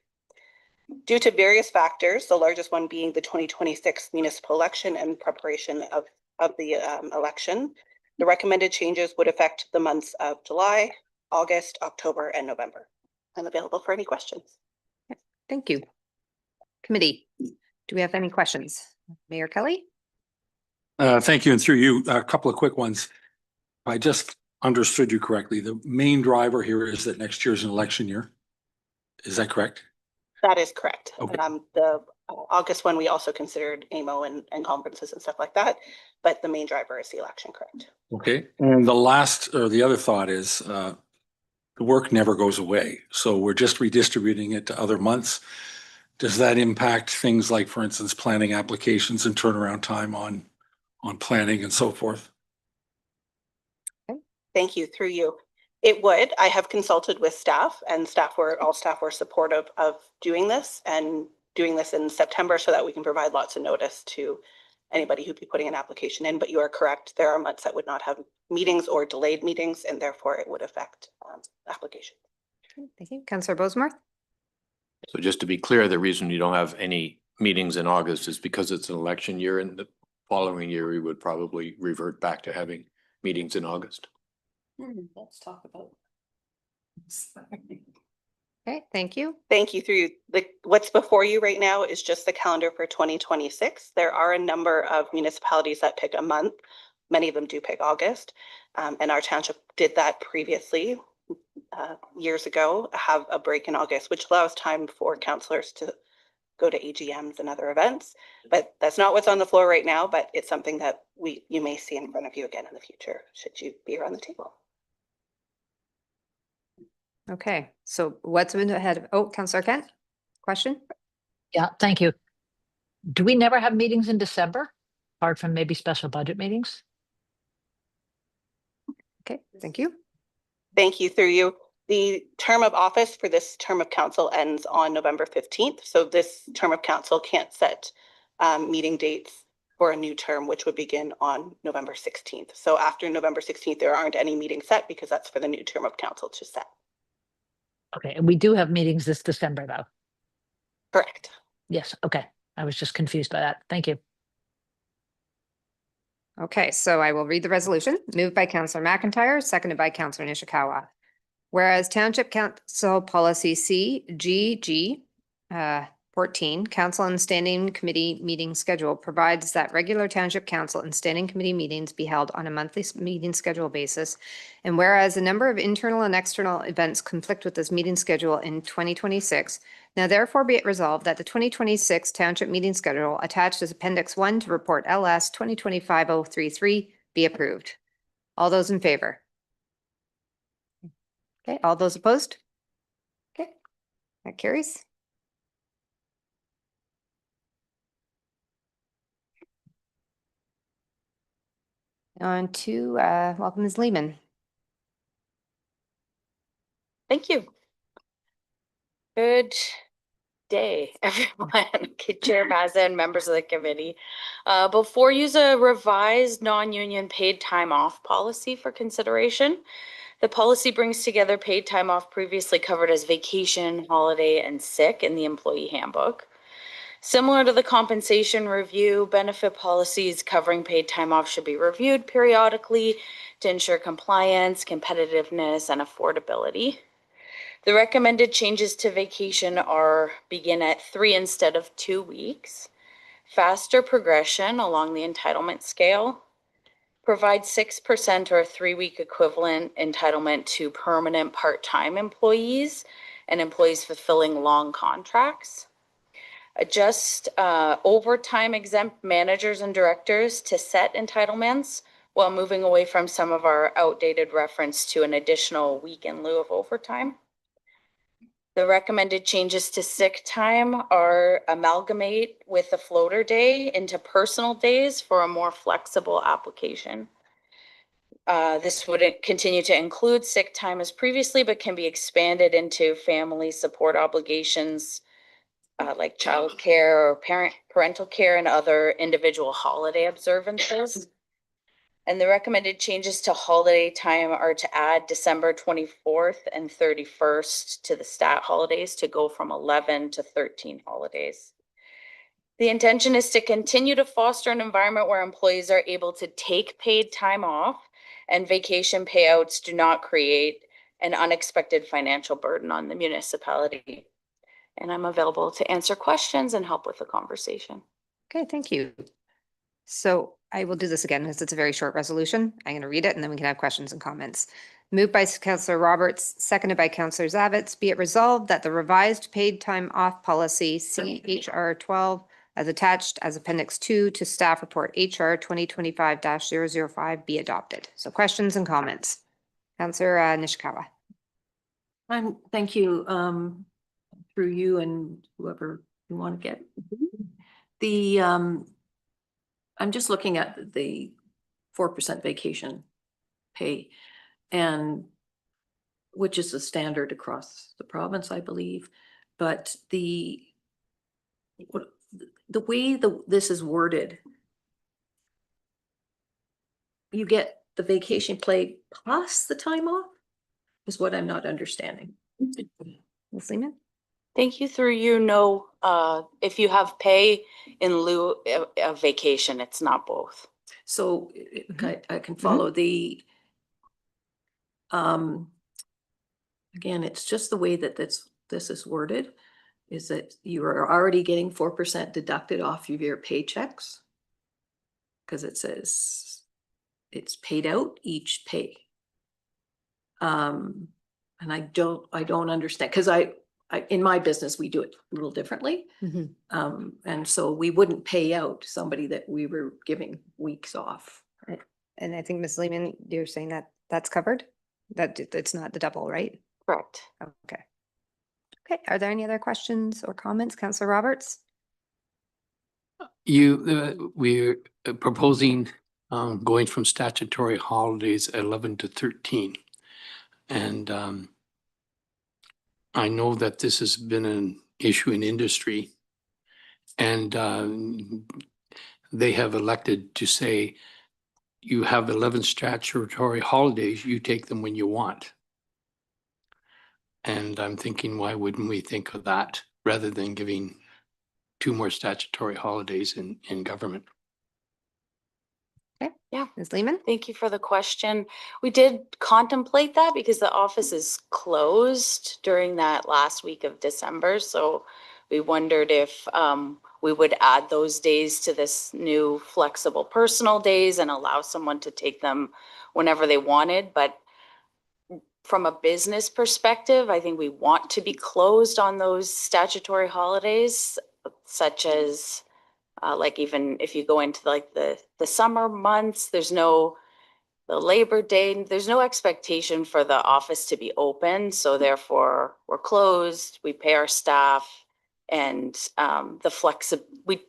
Due to various factors, the largest one being the 2026 municipal election and preparation of the election, the recommended changes would affect the months of July, August, October, and November. I'm available for any questions. Thank you. Committee, do we have any questions? Mayor Kelly? Thank you. And through you, a couple of quick ones. If I just understood you correctly, the main driver here is that next year is an election year. Is that correct? That is correct. Okay. The August one, we also considered AMO and conferences and stuff like that, but the main driver is the election, correct? Okay, and the last, or the other thought is, the work never goes away. So we're just redistributing it to other months. Does that impact things like, for instance, planning applications and turnaround time on planning and so forth? Thank you. Through you. It would. I have consulted with staff, and all staff were supportive of doing this and doing this in September so that we can provide lots of notice to anybody who'd be putting an application in. But you are correct. There are months that would not have meetings or delayed meetings, and therefore it would affect application. Thank you. Councillor Bosemarth. So just to be clear, the reason you don't have any meetings in August is because it's an election year, and the following year we would probably revert back to having meetings in August. Let's talk about. Okay, thank you. Thank you. Through you. What's before you right now is just the calendar for 2026. There are a number of municipalities that pick a month. Many of them do pick August. And our township did that previously years ago, have a break in August, which allows time for councillors to go to AGMs and other events. But that's not what's on the floor right now, but it's something that you may see in front of you again in the future, should you be around the table. Okay, so what's been ahead of, Councillor Kent, question? Yeah, thank you. Do we never have meetings in December, apart from maybe special budget meetings? Okay, thank you. Thank you. Through you. The term of office for this term of council ends on November 15th. So this term of council can't set meeting dates for a new term, which would begin on November 16th. So after November 16th, there aren't any meetings set because that's for the new term of council to set. Okay, and we do have meetings this December, though. Correct. Yes, okay. I was just confused by that. Thank you. Okay, so I will read the resolution. Moved by Councillor McIntyre, seconded by Councillor Nishikawa. Whereas Township Council Policy CGG 14, Council and Standing Committee Meeting Schedule provides that regular Township Council and Standing Committee meetings be held on a monthly meeting schedule basis. And whereas a number of internal and external events conflict with this meeting schedule in 2026, now therefore be it resolved that the 2026 Township Meeting Schedule attached as Appendix 1 to Report LS 2025-033 be approved. All those in favor? Okay, all those opposed? Okay, that carries. On to welcome Ms. Lehman. Thank you. Good day, everyone. Chair Mazza, members of the committee. Before you, a revised non-union paid time off policy for consideration. The policy brings together paid time off previously covered as vacation, holiday, and sick in the employee handbook. Similar to the compensation review, benefit policies covering paid time off should be reviewed periodically to ensure compliance, competitiveness, and affordability. The recommended changes to vacation begin at 3 instead of 2 weeks, faster progression along the entitlement scale, provide 6% or a 3-week equivalent entitlement to permanent part-time employees and employees fulfilling long contracts. Adjust overtime exempt managers and directors to set entitlements while moving away from some of our outdated reference to an additional week in lieu of overtime. The recommended changes to sick time are amalgamate with the floater day into personal days for a more flexible application. This would continue to include sick time as previously, but can be expanded into family support obligations like child care or parental care and other individual holiday observances. And the recommended changes to holiday time are to add December 24th and 31st to the stat holidays to go from 11 to 13 holidays. The intention is to continue to foster an environment where employees are able to take paid time off and vacation payouts do not create an unexpected financial burden on the municipality. And I'm available to answer questions and help with the conversation. Okay, thank you. So I will do this again because it's a very short resolution. I'm going to read it and then we can have questions and comments. Moved by Councillor Roberts, seconded by Councillor Zavitz. Be it resolved that the revised paid time off policy CHR 12 as attached as Appendix 2 to Staff Report HR 2025-005 be adopted. So questions and comments. Councillor Nishikawa. Thank you, through you and whoever you want to get. The, I'm just looking at the 4% vacation pay, and which is the standard across the province, I believe. But the way this is worded, you get the vacation pay plus the time off, is what I'm not understanding. Ms. Lehman? Thank you. Through you. No, if you have pay in lieu of vacation, it's not both. So I can follow the, again, it's just the way that this is worded, is that you are already getting 4% deducted off of your paychecks. Because it says it's paid out each pay. And I don't understand, because I in my business, we do it a little differently. And so we wouldn't pay out somebody that we were giving weeks off. And I think Ms. Lehman, you're saying that that's covered? That it's not the double, right? Correct. Okay. Okay, are there any other questions or comments? Councillor Roberts? We're proposing going from statutory holidays 11 to 13. And I know that this has been an issue in industry, and they have elected to say, you have 11 statutory holidays, you take them when you want. And I'm thinking, why wouldn't we think of that rather than giving 2 more statutory holidays in government? Okay. Yeah. Ms. Lehman? Thank you for the question. We did contemplate that because the office is closed during that last week of December. So we wondered if we would add those days to this new flexible personal days and allow someone to take them whenever they wanted. But from a business perspective, I think we want to be closed on those statutory holidays, such as like even if you go into like the summer months, there's no, the Labor Day, there's no expectation for the office to be open. So therefore we're closed, we pay our staff, and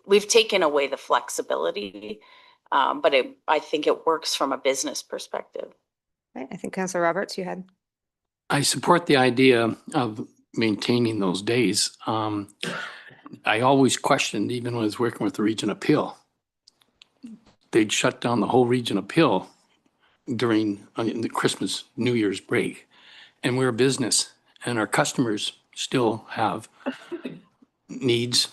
we've taken away the flexibility. But I think it works from a business perspective. Okay, I think Councillor Roberts, you had. I support the idea of maintaining those days. I always questioned, even when I was working with the Region of Peel, they'd shut down the whole Region of Peel during the Christmas, New Year's break. And we're a business and our customers still have needs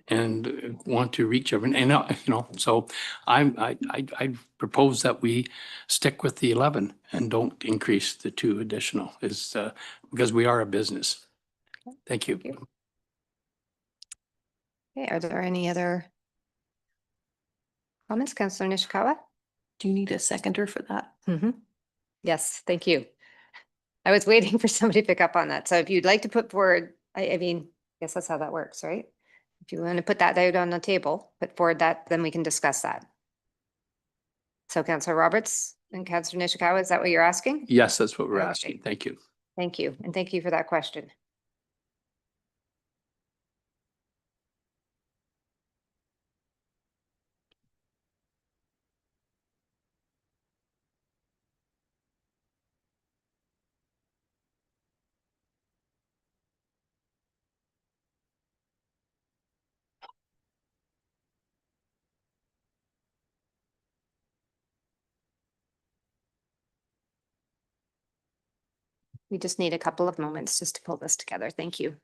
and want to reach everyone. And, you know, so I propose that we stick with the 11 and don't increase the 2 additional because we are a business. Thank you. Okay, are there any other comments? Councillor Nishikawa? Do you need a seconder for that? Yes, thank you. I was waiting for somebody to pick up on that. So if you'd like to put forward, I mean, I guess that's how that works, right? If you want to put that out on the table, put forward that, then we can discuss that. So Councillor Roberts and Councillor Nishikawa, is that what you're asking? Yes, that's what we're Okay. asking. Thank you. Thank you. And thank you for that question. We just need a couple of moments just to pull this together. Thank you.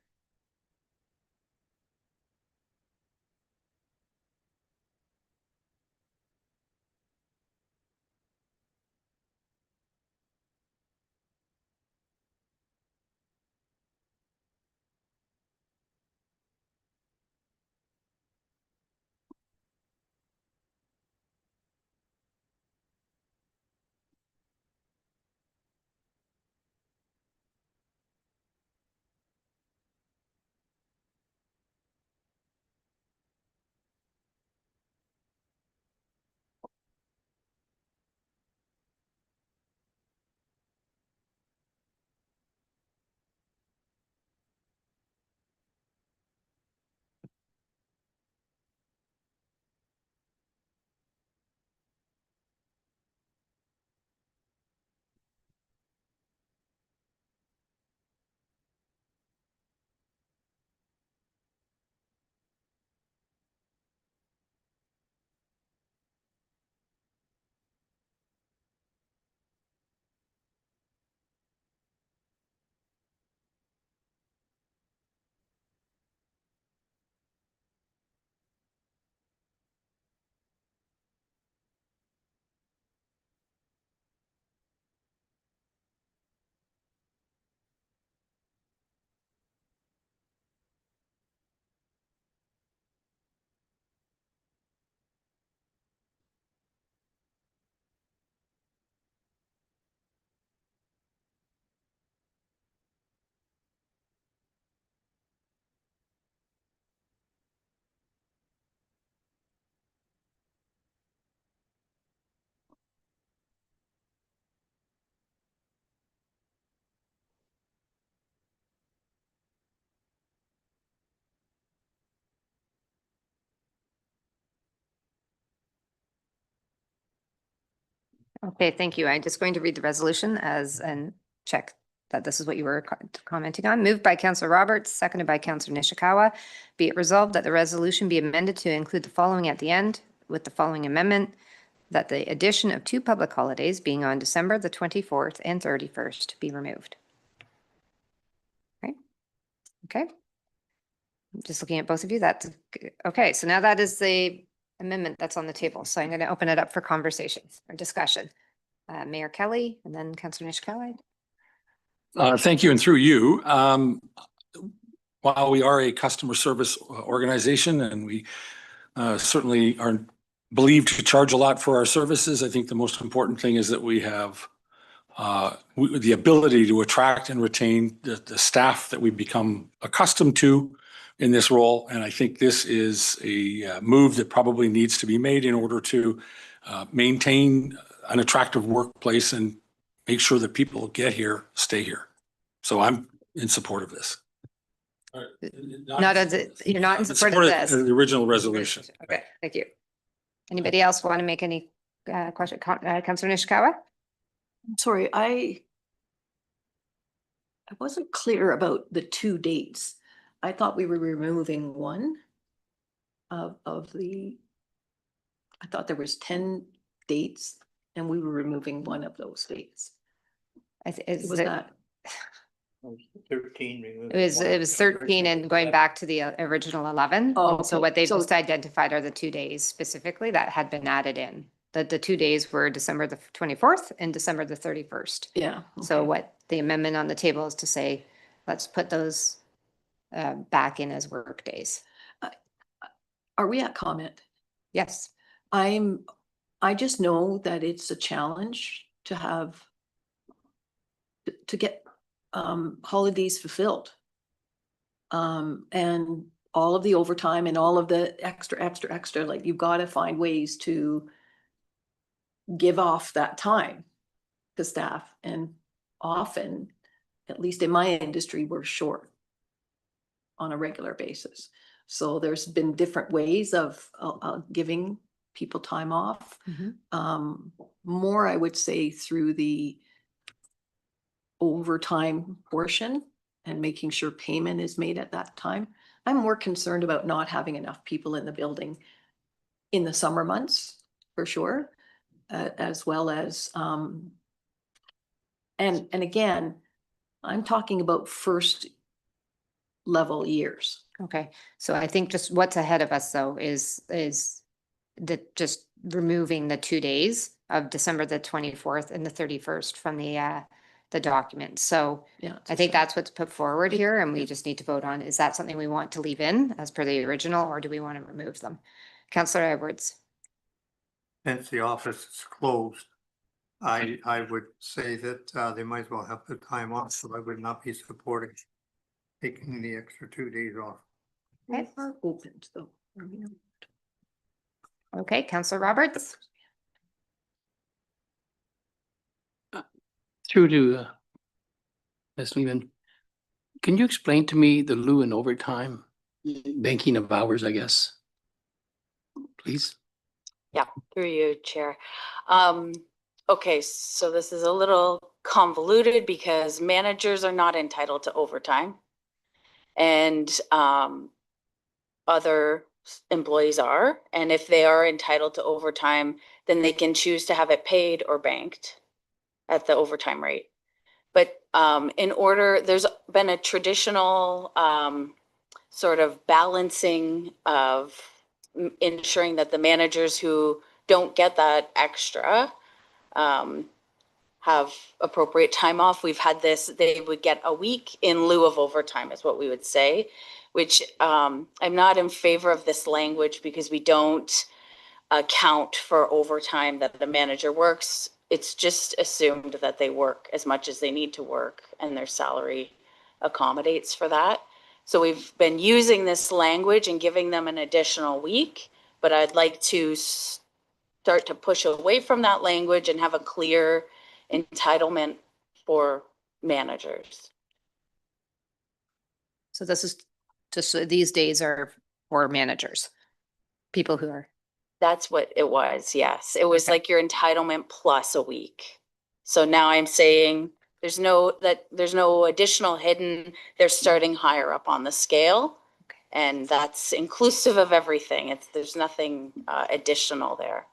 Okay, thank you. I'm just going to read the resolution and check that this is what you were commenting on. Moved by Councillor Roberts, seconded by Councillor Nishikawa. Be it resolved that the resolution be amended to include the following at the end with the following amendment, that the addition of 2 public holidays being on December the 24th and 31st be removed. Right? Okay. I'm just looking at both of you. That's okay. So now that is the amendment that's on the table. So I'm going to open it up for conversations or discussion. Mayor Kelly and then Councillor Nishikawa. Thank you, and through you. While we are a customer service organization and we certainly are believed to charge a lot for our services, I think the most important thing is that we have the ability to attract and retain the staff that we've become accustomed to in this role. And I think this is a move that probably needs to be made in order to maintain an attractive workplace and make sure that people get here, stay here. So I'm in support of this. Not as you're not in support of this. The original resolution. Okay, thank you. Anybody else want to make any question? Councillor Nishikawa? Sorry, I wasn't clear about the 2 dates. I thought we were removing one of the, I thought there was 10 dates and we were removing one of those dates. Was that? 13 removed. It was 13 and going back to the original 11. Oh, So okay. what they've So- just identified are the 2 days specifically that had been added in. The 2 days were December the 24th and December the 31st. Yeah. So okay. what the amendment on the table is to say, let's put those back in as work days. Are we at comment? Yes. I just know that it's a challenge to have to get holidays fulfilled. And all of the overtime and all of the extra, like you've got to find ways to give off that time to staff. And often, at least in my industry, we're short on a regular basis. So there's been different ways of giving people time off. More, I would say, through the overtime portion and making sure payment is made at that time. I'm more concerned about not having enough people in the building in the summer months, for sure, as well as, and again, I'm talking about first level years. Okay. So I think just what's ahead of us though is just removing the 2 days of December the 24th and the 31st from the document. So Yeah, I think that's what's put forward here and we just need to vote on, is that something we want to leave in as per the original or do we want to remove them? Councillor Edwards. Since the office is closed, I would say that they might as well have the time off, so I would not be supporting taking the extra 2 days off. They are opened though. Okay, Councillor Roberts. Through to Ms. Lehman, can you explain to me the lieu and overtime banking of hours, I guess? Please. Yeah, through you, Chair. Okay, so this is a little convoluted because managers are not entitled to overtime. And other employees are. And if they are entitled to overtime, then they can choose to have it paid or banked at the overtime rate. But there's been a traditional sort of balancing of ensuring that the managers who don't get that extra have appropriate time off. We've had this, they would get a week in lieu of overtime is what we would say, which I'm not in favor of this language because we don't account for overtime that the manager works. It's just assumed that they work as much as they need to work and their salary accommodates for that. So we've been using this language and giving them an additional week, but I'd like to start to push away from that language and have a clear entitlement for managers. So this is just, these days are for managers, people who are. That's what it was, yes. It was like your entitlement plus a week. So now I'm saying there's no additional hidden, they're starting higher up on the scale. And that's inclusive of everything. There's nothing additional there.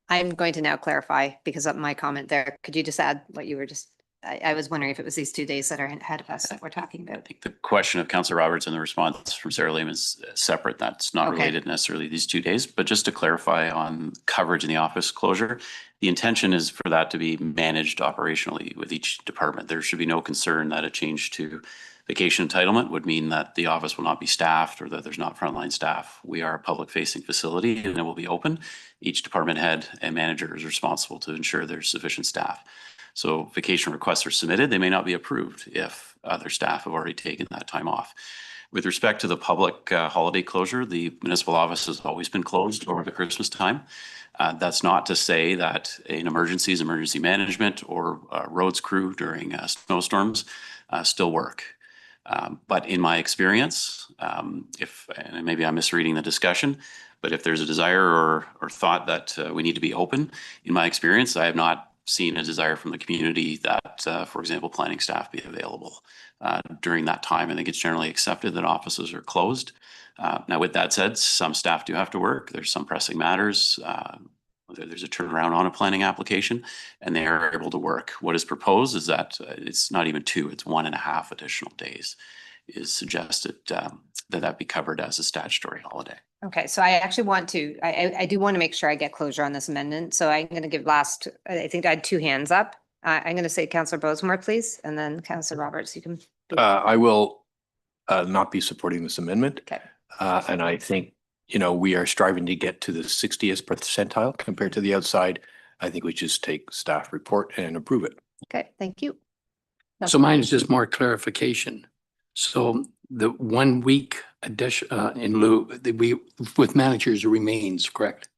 I'm going to now clarify because of my comment there. Could you just add what you were just, I was wondering if it was these 2 days that are ahead of us that we're talking about. I think the question of Councillor Roberts and the response from Sarah Lim is separate. That's not Okay. related necessarily to these 2 days, but just to clarify on coverage in the office closure, the intention is for that to be managed operationally with each department. There should be no concern that a change to vacation entitlement would mean that the office will not be staffed or that there's not frontline staff. We are a public facing facility and it will be open. Each department head and manager is responsible to ensure there's sufficient staff. So vacation requests are submitted. They may not be approved if other staff have already taken that time off. With respect to the public holiday closure, the municipal office has always been closed over the Christmas time. That's not to say that in emergencies, emergency management or roads crew during snowstorms still work. But in my experience, and maybe I'm misreading the discussion, but if there's a desire or thought that we need to be open, in my experience, I have not seen a desire from the community that, for example, planning staff be available during that time. I think it's generally accepted that offices are closed. Now, with that said, some staff do have to work. There's some pressing matters. There's a turnaround on a planning application and they are able to work. What is proposed is that it's not even 2, it's 1.5 additional days is suggested that be covered as a statutory holiday. Okay, so I actually want to, I do want to make sure I get closure on this amendment. So I'm going to give I think I had 2 hands up. I'm going to say Councillor Bosemore, please, and then Councillor Roberts, you can. I will not be supporting this amendment. Okay. And I think, we are striving to get to the 60th percentile compared to the outside. I think we just take staff report and approve it. Okay, thank you. So mine is just more clarification. So the 1 week addition in lieu, with managers remains, correct?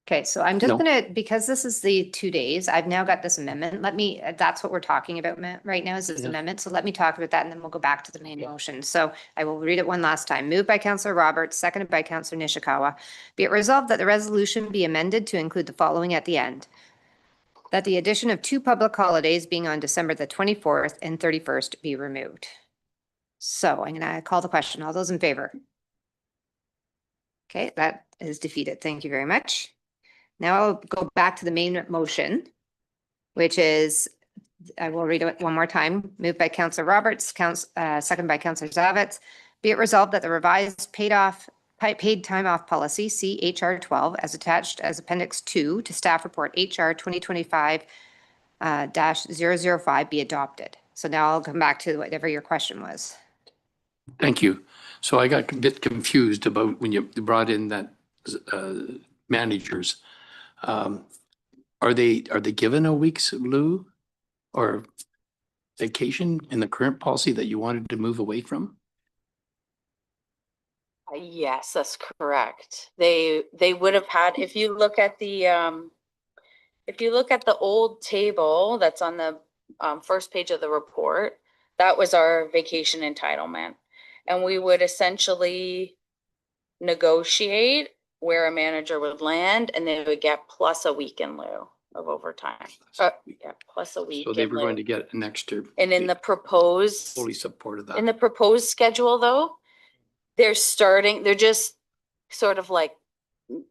Okay, so I'm just No. gonna, because this is the 2 days, I've now got this amendment. That's what we're talking about right now is this Yeah. amendment. So let me talk about that and then we'll go back to the main motion. So I will read it one last time. Moved by Councillor Roberts, seconded by Councillor Nishikawa. Be it resolved that the resolution be amended to include the following at the end. That the addition of 2 public holidays being on December the 24th and 31st be removed. So I'm gonna call the question. All those in favor? Okay, that is defeated. Thank you very much. Now I'll go back to the main motion, which is, I will read it one more time. Moved by Councillor Roberts, second by Councillor Zavitz. Be it resolved that the revised paid time off policy, CHR 12, as attached as Appendix 2 to staff report HR 2025-005 be adopted. So now I'll come back to whatever your question was. Thank you. So I got a bit confused about when you brought in that managers. Are they given a week's lieu or vacation in the current policy that you wanted to move away from? Yes, that's correct. They would have had, if you look at the old table that's on the first page of the report, that was our vacation entitlement. And we would essentially negotiate where a manager would land and they would get plus a week in lieu of overtime. Yeah, plus a week. So they in were lieu. going to get an extra. And in the proposed, Fully supported that. in the proposed schedule though, they're just sort of like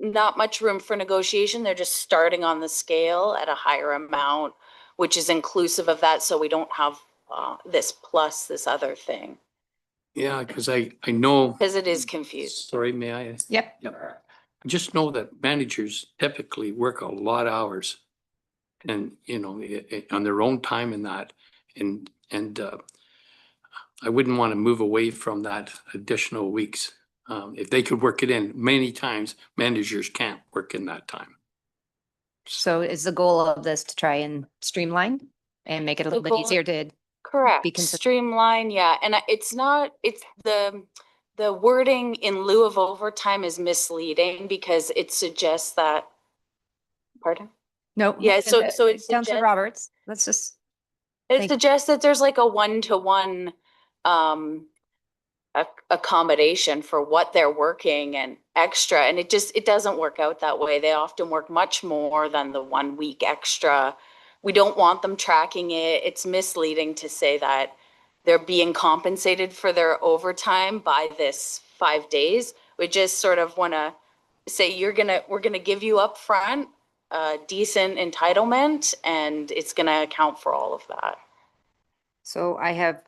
not much room for negotiation. They're just starting on the scale at a higher amount, which is inclusive of that. So we don't have this plus this other thing. Yeah, because I know. Because it is confused. Sorry, may I? Yep. Yep. I just know that managers typically work a lot of hours and, on their own time in that. And I wouldn't want to move away from that additional weeks. If they could work it in, many times managers can't work in that time. So is the goal of this to try and streamline and make it a little bit easier to Correct. be consistent? Streamline, yeah. And it's the wording in lieu of overtime is misleading because it suggests that, pardon? No. Yeah, so it Councillor suggests, Roberts, let's just. it suggests that there's like a 1-to-1 accommodation for what they're working and extra, and it doesn't work out that way. They often work much more than the 1 week extra. We don't want them tracking it. It's misleading to say that they're being compensated for their overtime by this 5 days. We just sort of want to say we're gonna give you upfront a decent entitlement, and it's gonna account for all of that. So I have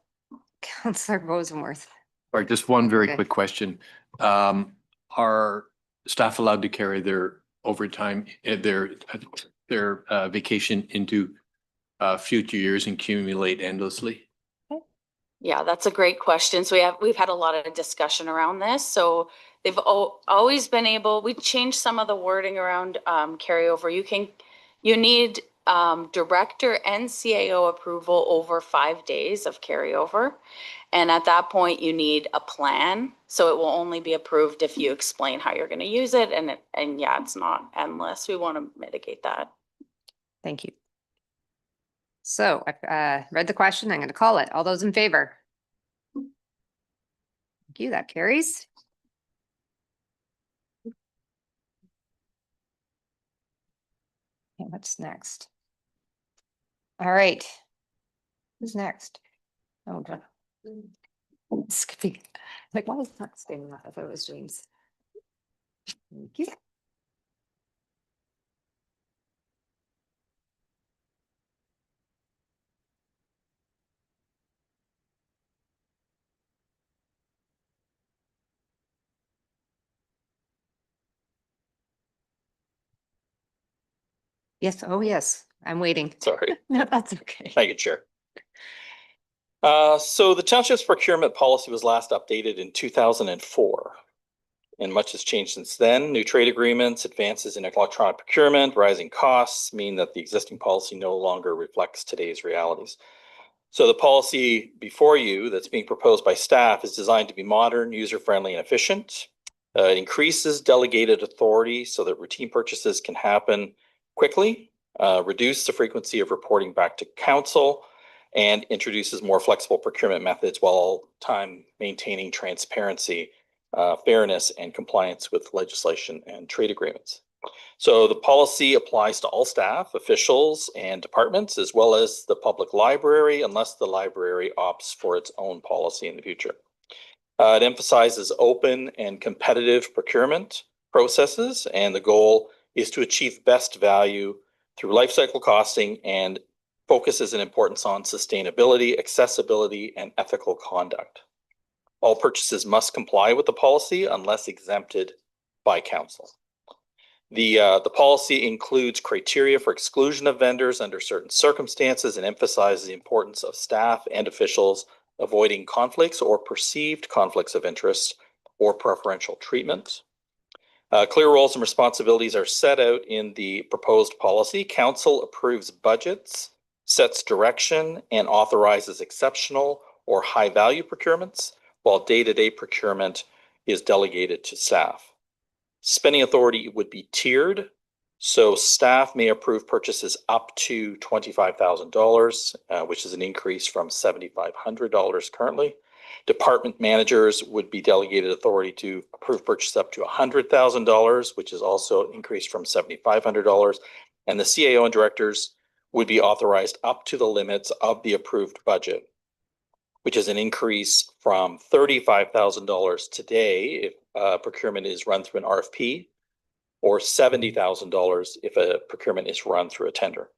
Councillor Rosenworth. All right, just one very Okay. quick question. Are staff allowed to carry their overtime, their vacation into future years and accumulate endlessly? Yeah, that's a great question. So we've had a lot of discussion around this. So they've always been able, we changed some of the wording around carryover. You need director and CAO approval over 5 days of carryover. And at that point, you need a plan. So it will only be approved if you explain how you're going to use it. And yeah, it's not endless. We want to mitigate that. Thank you. So I've read the question. I'm going to call it. All those in favor? Thank you. That carries. Okay, what's next? All right. Who's next? Oh, God. This could be like, why is it not staying up? I thought it was James. Thank you. Yes. Oh, yes. I'm waiting. Sorry. No, that's okay. Thank you, Chair. So the township's procurement policy was last updated in 2004. And much has changed since then. New trade agreements, advances in electronic procurement, rising costs mean that the existing policy no longer reflects today's realities. So the policy before you that's being proposed by staff is designed to be modern, user-friendly, and efficient. It increases delegated authority so that routine purchases can happen quickly, reduce the frequency of reporting back to council, and introduces more flexible procurement methods while all time maintaining transparency, fairness, and compliance with legislation and trade agreements. So the policy applies to all staff, officials, and departments, as well as the public library, unless the library opts for its own policy in the future. It emphasizes open and competitive procurement processes, and the goal is to achieve best value through life cycle costing and focuses an importance on sustainability, accessibility, and ethical conduct. All purchases must comply with the policy unless exempted by council. The policy includes criteria for exclusion of vendors under certain circumstances and emphasizes the importance of staff and officials avoiding conflicts or perceived conflicts of interest or preferential treatment. Clear roles and responsibilities are set out in the proposed policy. Council approves budgets, sets direction, and authorizes exceptional or high-value procurements, while day-to-day procurement is delegated to staff. Spending authority would be tiered, so staff may approve purchases up to $25,000, which is an increase from $7,500 currently. Department managers would be delegated authority to approve purchases up to $100,000, which is also increased from $7,500. And the CAO and directors would be authorized up to the limits of the approved budget, which is an increase from $35,000 today if procurement is run through an RFP, or $70,000 if a procurement is run through a tender.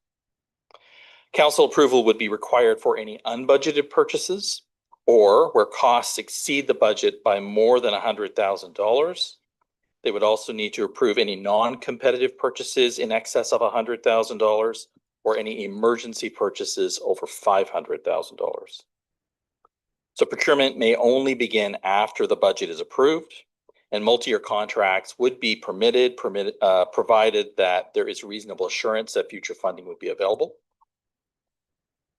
Council approval would be required for any unbudgeted purchases or where costs exceed the budget by more than $100,000. They would also need to approve any non-competitive purchases in excess of $100,000 or any emergency purchases over $500,000. So procurement may only begin after the budget is approved, and multi-year contracts would be permitted, provided that there is reasonable assurance that future funding would be available.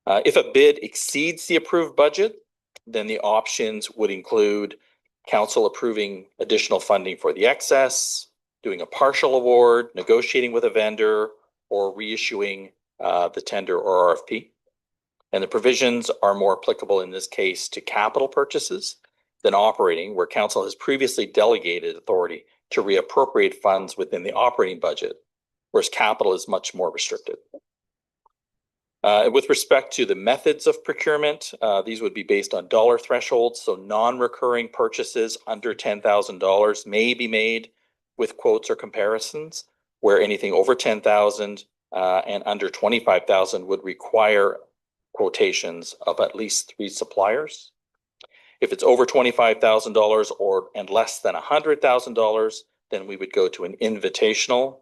If a bid exceeds the approved budget, then the options would include council approving additional funding for the excess, doing a partial award, negotiating with a vendor, or reissuing the tender or RFP. And the provisions are more applicable in this case to capital purchases than operating, where council has previously delegated authority to reappropriate funds within the operating budget, whereas capital is much more restricted. With respect to the methods of procurement, these would be based on dollar thresholds. So non-recurring purchases under $10,000 may be made with quotes or comparisons, where anything over 10,000 and under 25,000 would require quotations of at least 3 suppliers. If it's over $25,000 and less than $100,000, then we would go to an invitational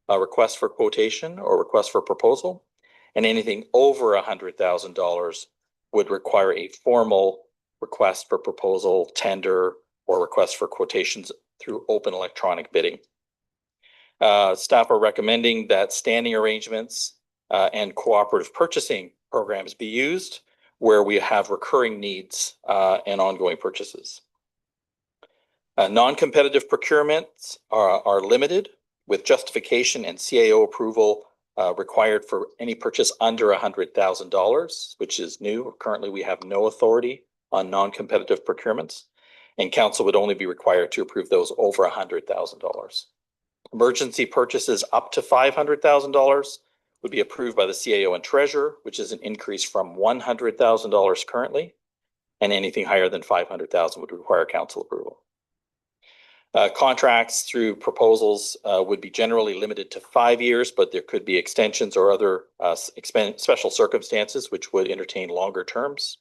request for quotation or request for proposal. And anything over $100,000 would require a formal request for proposal, tender, or request for quotations through open electronic bidding. Staff are recommending that standing arrangements and cooperative purchasing programs be used where we have recurring needs and ongoing purchases. Non-competitive procurements are limited with justification and CAO approval required for any purchase under $100,000, which is new. Currently, we have no authority on non-competitive procurements, and council would only be required to approve those over $100,000. Emergency purchases up to $500,000 would be approved by the CAO and treasurer, which is an increase from $100,000 currently, and anything higher than $500,000 would require council approval. Contracts through proposals would be generally limited to 5 years, but there could be extensions or other special circumstances which would entertain longer terms.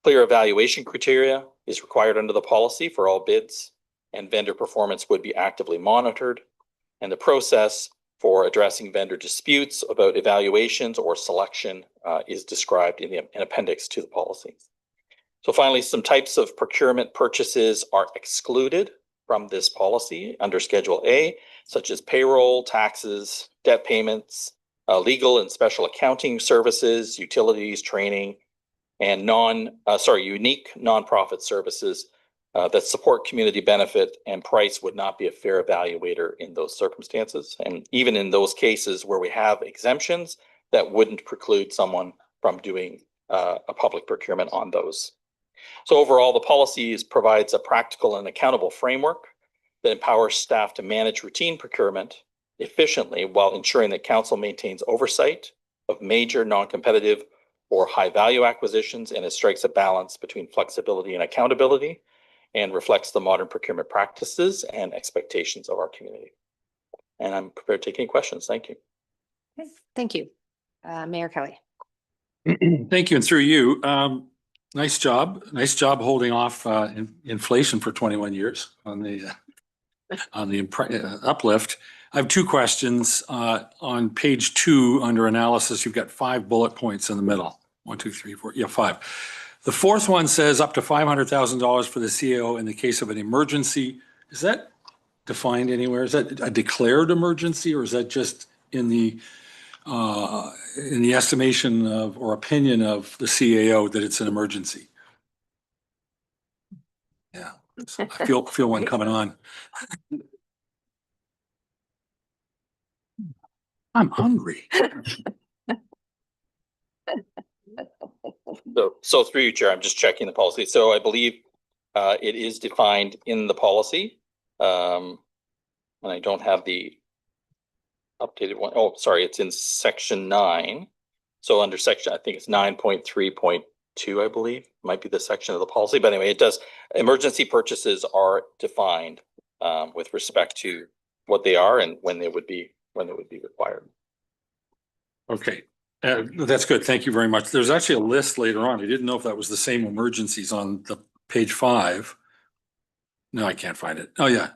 Clear evaluation criteria is required under the policy for all bids, and vendor performance would be actively monitored. And the process for addressing vendor disputes about evaluations or selection is described in an appendix to the policy. So finally, some types of procurement purchases are excluded from this policy under Schedule A, such as payroll, taxes, debt payments, legal and special accounting services, utilities, training, and unique nonprofit services that support community benefit, and price would not be a fair evaluator in those circumstances. And even in those cases where we have exemptions, that wouldn't preclude someone from doing a public procurement on those. So overall, the policy provides a practical and accountable framework that empowers staff to manage routine procurement efficiently while ensuring that council maintains oversight of major non-competitive or high-value acquisitions, and it strikes a balance between flexibility and accountability and reflects the modern procurement practices and expectations of our community. And I'm prepared to take any questions. Thank you. Okay, thank you. Mayor Kelly. Thank you, and through you. Nice job. Nice job holding off inflation for 21 years on the uplift. I have 2 questions. On page 2 under analysis, you've got 5 bullet points in the middle. 1, 2, 3, 4. Yeah, 5. The 4th one says up to $500,000 for the CAO in the case of an emergency. Is that defined anywhere? Is that a declared emergency, or is that just in the estimation of or opinion of the CAO that it's an emergency? Yeah, I feel one coming on. I'm hungry. So through you, Chair, I'm just checking the policy. So I believe it is defined in the policy. And I don't have the updated one. Oh, sorry, it's in section 9. So under section, I think it's 9.3.2, I believe, might be the section of the policy. But anyway, it does. Emergency purchases are defined with respect to what they are and when they would be required. Okay. That's good. Thank you very much. There's actually a list later on. I didn't know if that was the same emergencies on the page 5. No, I can't find it. Oh yeah.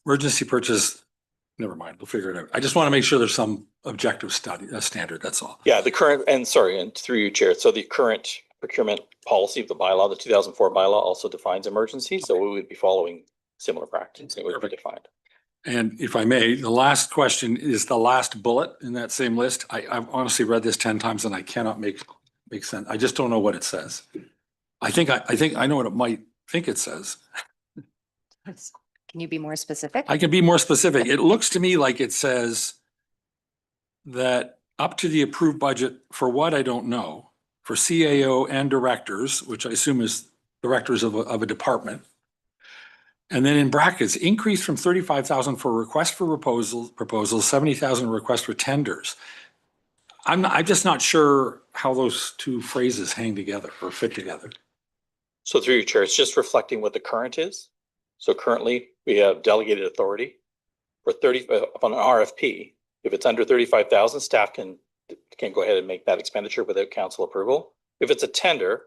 Emergency purchase. Never mind. We'll figure it out. I just want to make sure there's some objective standard. That's all. Yeah. The current, and sorry, and through you, Chair. So the current procurement policy of the bylaw, the 2004 bylaw, also defines emergency. So we would be following similar practices. It would be defined. And if I may, the last question is the last bullet in that same list. I've honestly read this 10 times and I cannot make sense. I just don't know what it says. I think I know what it might think it says. Can you be more specific? I can be more specific. It looks to me like it says that up to the approved budget for what I don't know, for CAO and directors, which I assume is directors of a department, And then in brackets, increase from 35,000 for request for proposals, 70,000 request for tenders. I'm just not sure how those two phrases hang together or fit together. So through your chair, it's just reflecting what the current is. So currently we have delegated authority for 30 on an RFP. If it's under 35,000, staff can go ahead and make that expenditure without council approval. If it's a tender,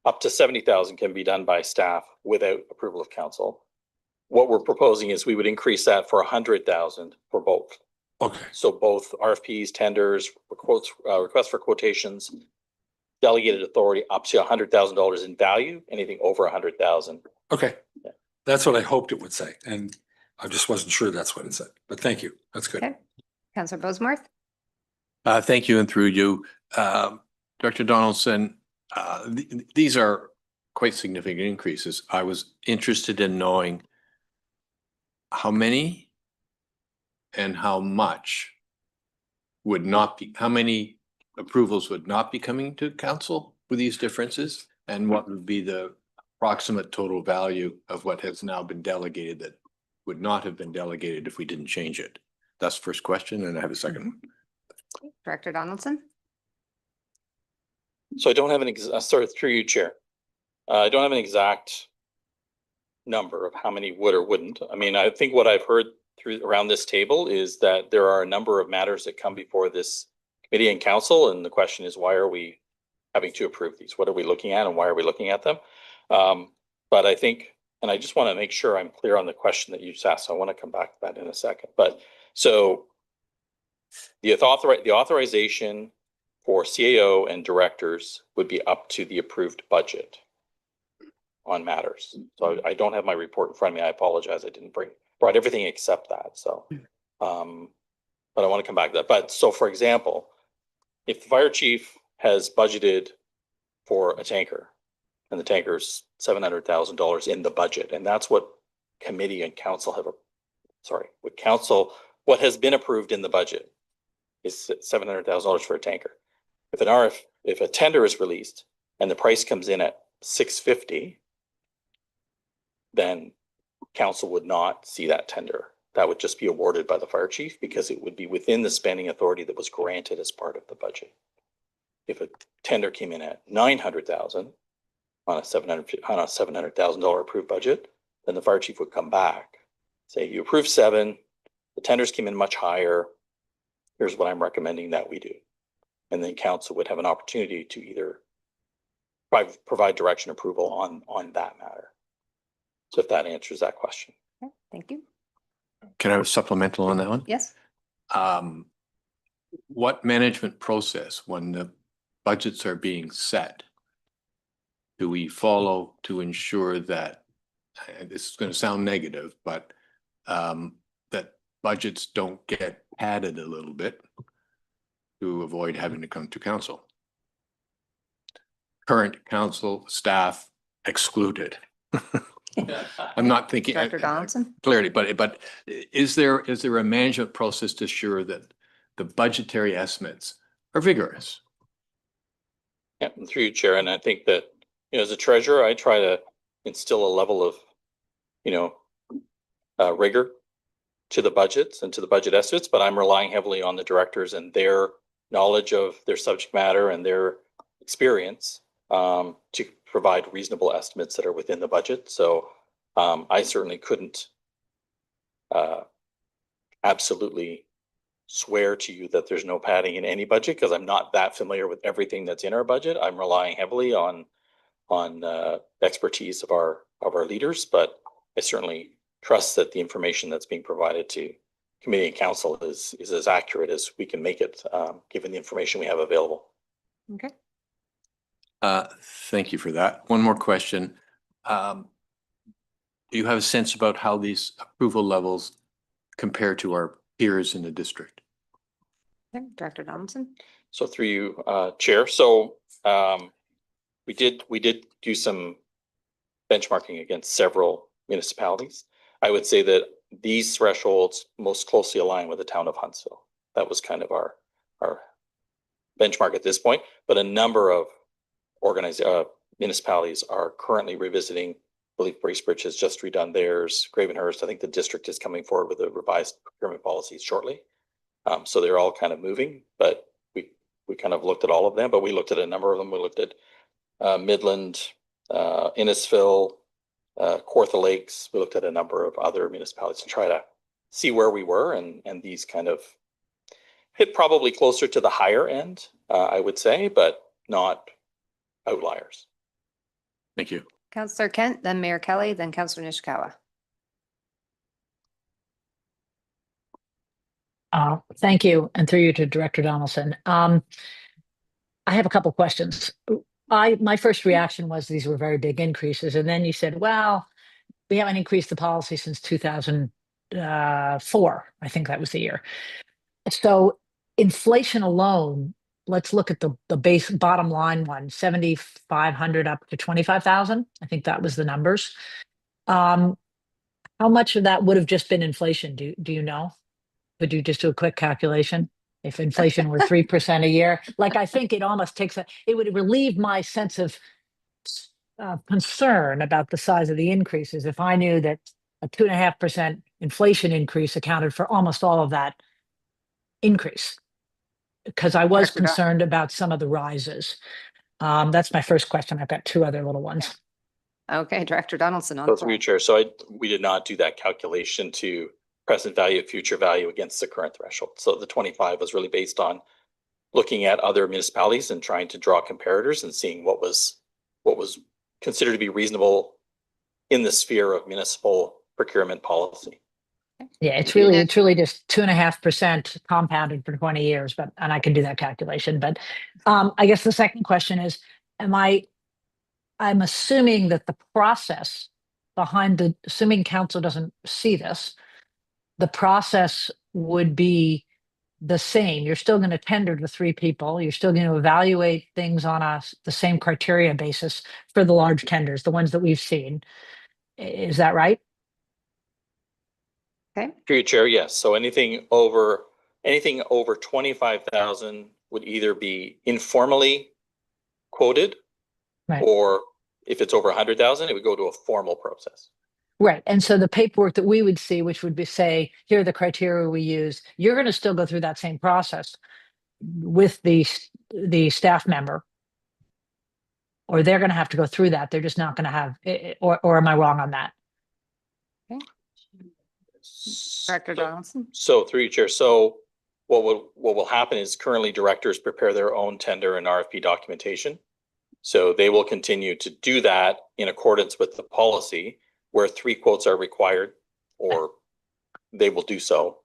up to 70,000 can be done by staff without approval of council. What we're proposing is we would increase that for 100,000 for both. Okay. So both RFPs, tenders, quotes, requests for quotations, delegated authority up to $100,000 in value. Anything over 100,000. Okay. Yeah. That's what I hoped it would say, and I just wasn't sure that's what it said. But thank you. That's good. Okay. Councillor Bosemarth. Thank you, and through you, Dr. Donaldson. These are quite significant increases. I was interested in knowing how many and how much would not be, how many approvals would not be coming to council with these differences, and what would be the approximate total value of what has now been delegated that would not have been delegated if we didn't change it. That's the first question, and I have a second one. Director Donaldson. So I don't have an sorry, through you, Chair. I don't have an exact number of how many would or wouldn't. I mean, I think what I've heard through around this table is that there are a number of matters that come before this committee and council, and the question is, why are we having to approve these? What are we looking at, and why are we looking at them? But I think, and I just want to make sure I'm clear on the question that you just asked. So I want to come back to that in a second. But so the authorization for CAO and directors would be up to the approved budget on matters. So I don't have my report in front of me. I apologize. I didn't brought everything except that. So, but I want to come back to that. But so, for example, if the fire chief has budgeted for a tanker, and the tanker's $700,000 in the budget, and that's what committee and council have, what has been approved in the budget is $700,000 for a tanker. If a tender is released and the price comes in at $650, then council would not see that tender. That would just be awarded by the fire chief because it would be within the spending authority that was granted as part of the budget. If a tender came in at $900,000 on a $700,000 approved budget, then the fire chief would come back, say, you approved 7, the tenders came in much higher. Here's what I'm recommending that we do. And then council would have an opportunity to either provide direction approval on that matter. So if that answers that question. Okay, thank you. Can I have a supplemental on that one? Yes. What management process, when the budgets are being set, do we follow to ensure that, this is going to sound negative, but that budgets don't get padded a little bit to avoid having to come to council? Current council staff excluded. I'm not thinking Director Donaldson. clearly, but is there a management process to ensure that the budgetary estimates are vigorous? Yeah, through you, Chair, and I think that, you know, as a treasurer, I try to instill a level of, you know, rigor to the budgets and to the budget estimates, but I'm relying heavily on the directors and their knowledge of their subject matter and their experience to provide reasonable estimates that are within the budget. So I certainly couldn't absolutely swear to you that there's no padding in any budget because I'm not that familiar with everything that's in our budget. I'm relying heavily on expertise of our leaders, but I certainly trust that the information that's being provided to committee and council is as accurate as we can make it, given the information we have available. Okay. Thank you for that. One more question. Do you have a sense about how these approval levels compare to our peers in the district? Okay. Director Donaldson. So through you, Chair. So we did do some benchmarking against several municipalities. I would say that these thresholds most closely align with the town of Huntsville. That was kind of our benchmark at this point, but a number of municipalities are currently revisiting believe Bracebridge has just redone theirs. Gravenhurst, I think the district is coming forward with a revised procurement policies shortly. So they're all kind of moving, but we kind of looked at all of them, but we looked at a number of them. We looked at Midland, Innisfil, Kawartha Lakes. We looked at a number of other municipalities to try to see where we were, and these kind of hit probably closer to the higher end, I would say, but not outliers. Thank you. Councillor Kent, then Mayor Kelly, then Councillor Nishikawa. Thank you, and through you to Director Donaldson. I have a couple questions. My first reaction was these were very big increases, and then you said, well, we haven't increased the policy since 2004. I think that was the year. So inflation alone, let's look at the base bottom line one, 7,500 up to 25,000. I think that was the numbers. How much of that would have just been inflation? Do you know? Would you just do a quick calculation? If inflation were 3% a year, like I think it almost takes it would relieve my sense of concern about the size of the increases if I knew that a 2.5% inflation increase accounted for almost all of that increase. Because I was concerned about some of the rises. That's my first question. I've got two other little ones. Okay, Director Donaldson. So through you, Chair. So we did not do that calculation to present value, future value against the current threshold. So the 25 was really based on looking at other municipalities and trying to draw comparators and seeing what was considered to be reasonable in the sphere of municipal procurement policy. Yeah, it's really just 2.5% compounded for 20 years, and I can do that calculation. But I guess the second question is, I'm assuming that the process behind assuming council doesn't see this, the process would be the same. You're still going to tender to 3 people. You're still going to evaluate things on the same criteria basis for the large tenders, the ones that we've seen. Is that right? Okay. Through you, Chair, yes. So anything over 25,000 would either be informally quoted, right, or if it's over 100,000, it would go to a formal process. Right. And so the paperwork that we would see, which would be say, here are the criteria we use, you're going to still go through that same process with the staff member, or they're going to have to go through that. They're just not going to have, or am I wrong on that? Okay. Director Donaldson. So through you, Chair. So what will happen is currently directors prepare their own tender and RFP documentation. So they will continue to do that in accordance with the policy, where 3 quotes are required, or they will do so.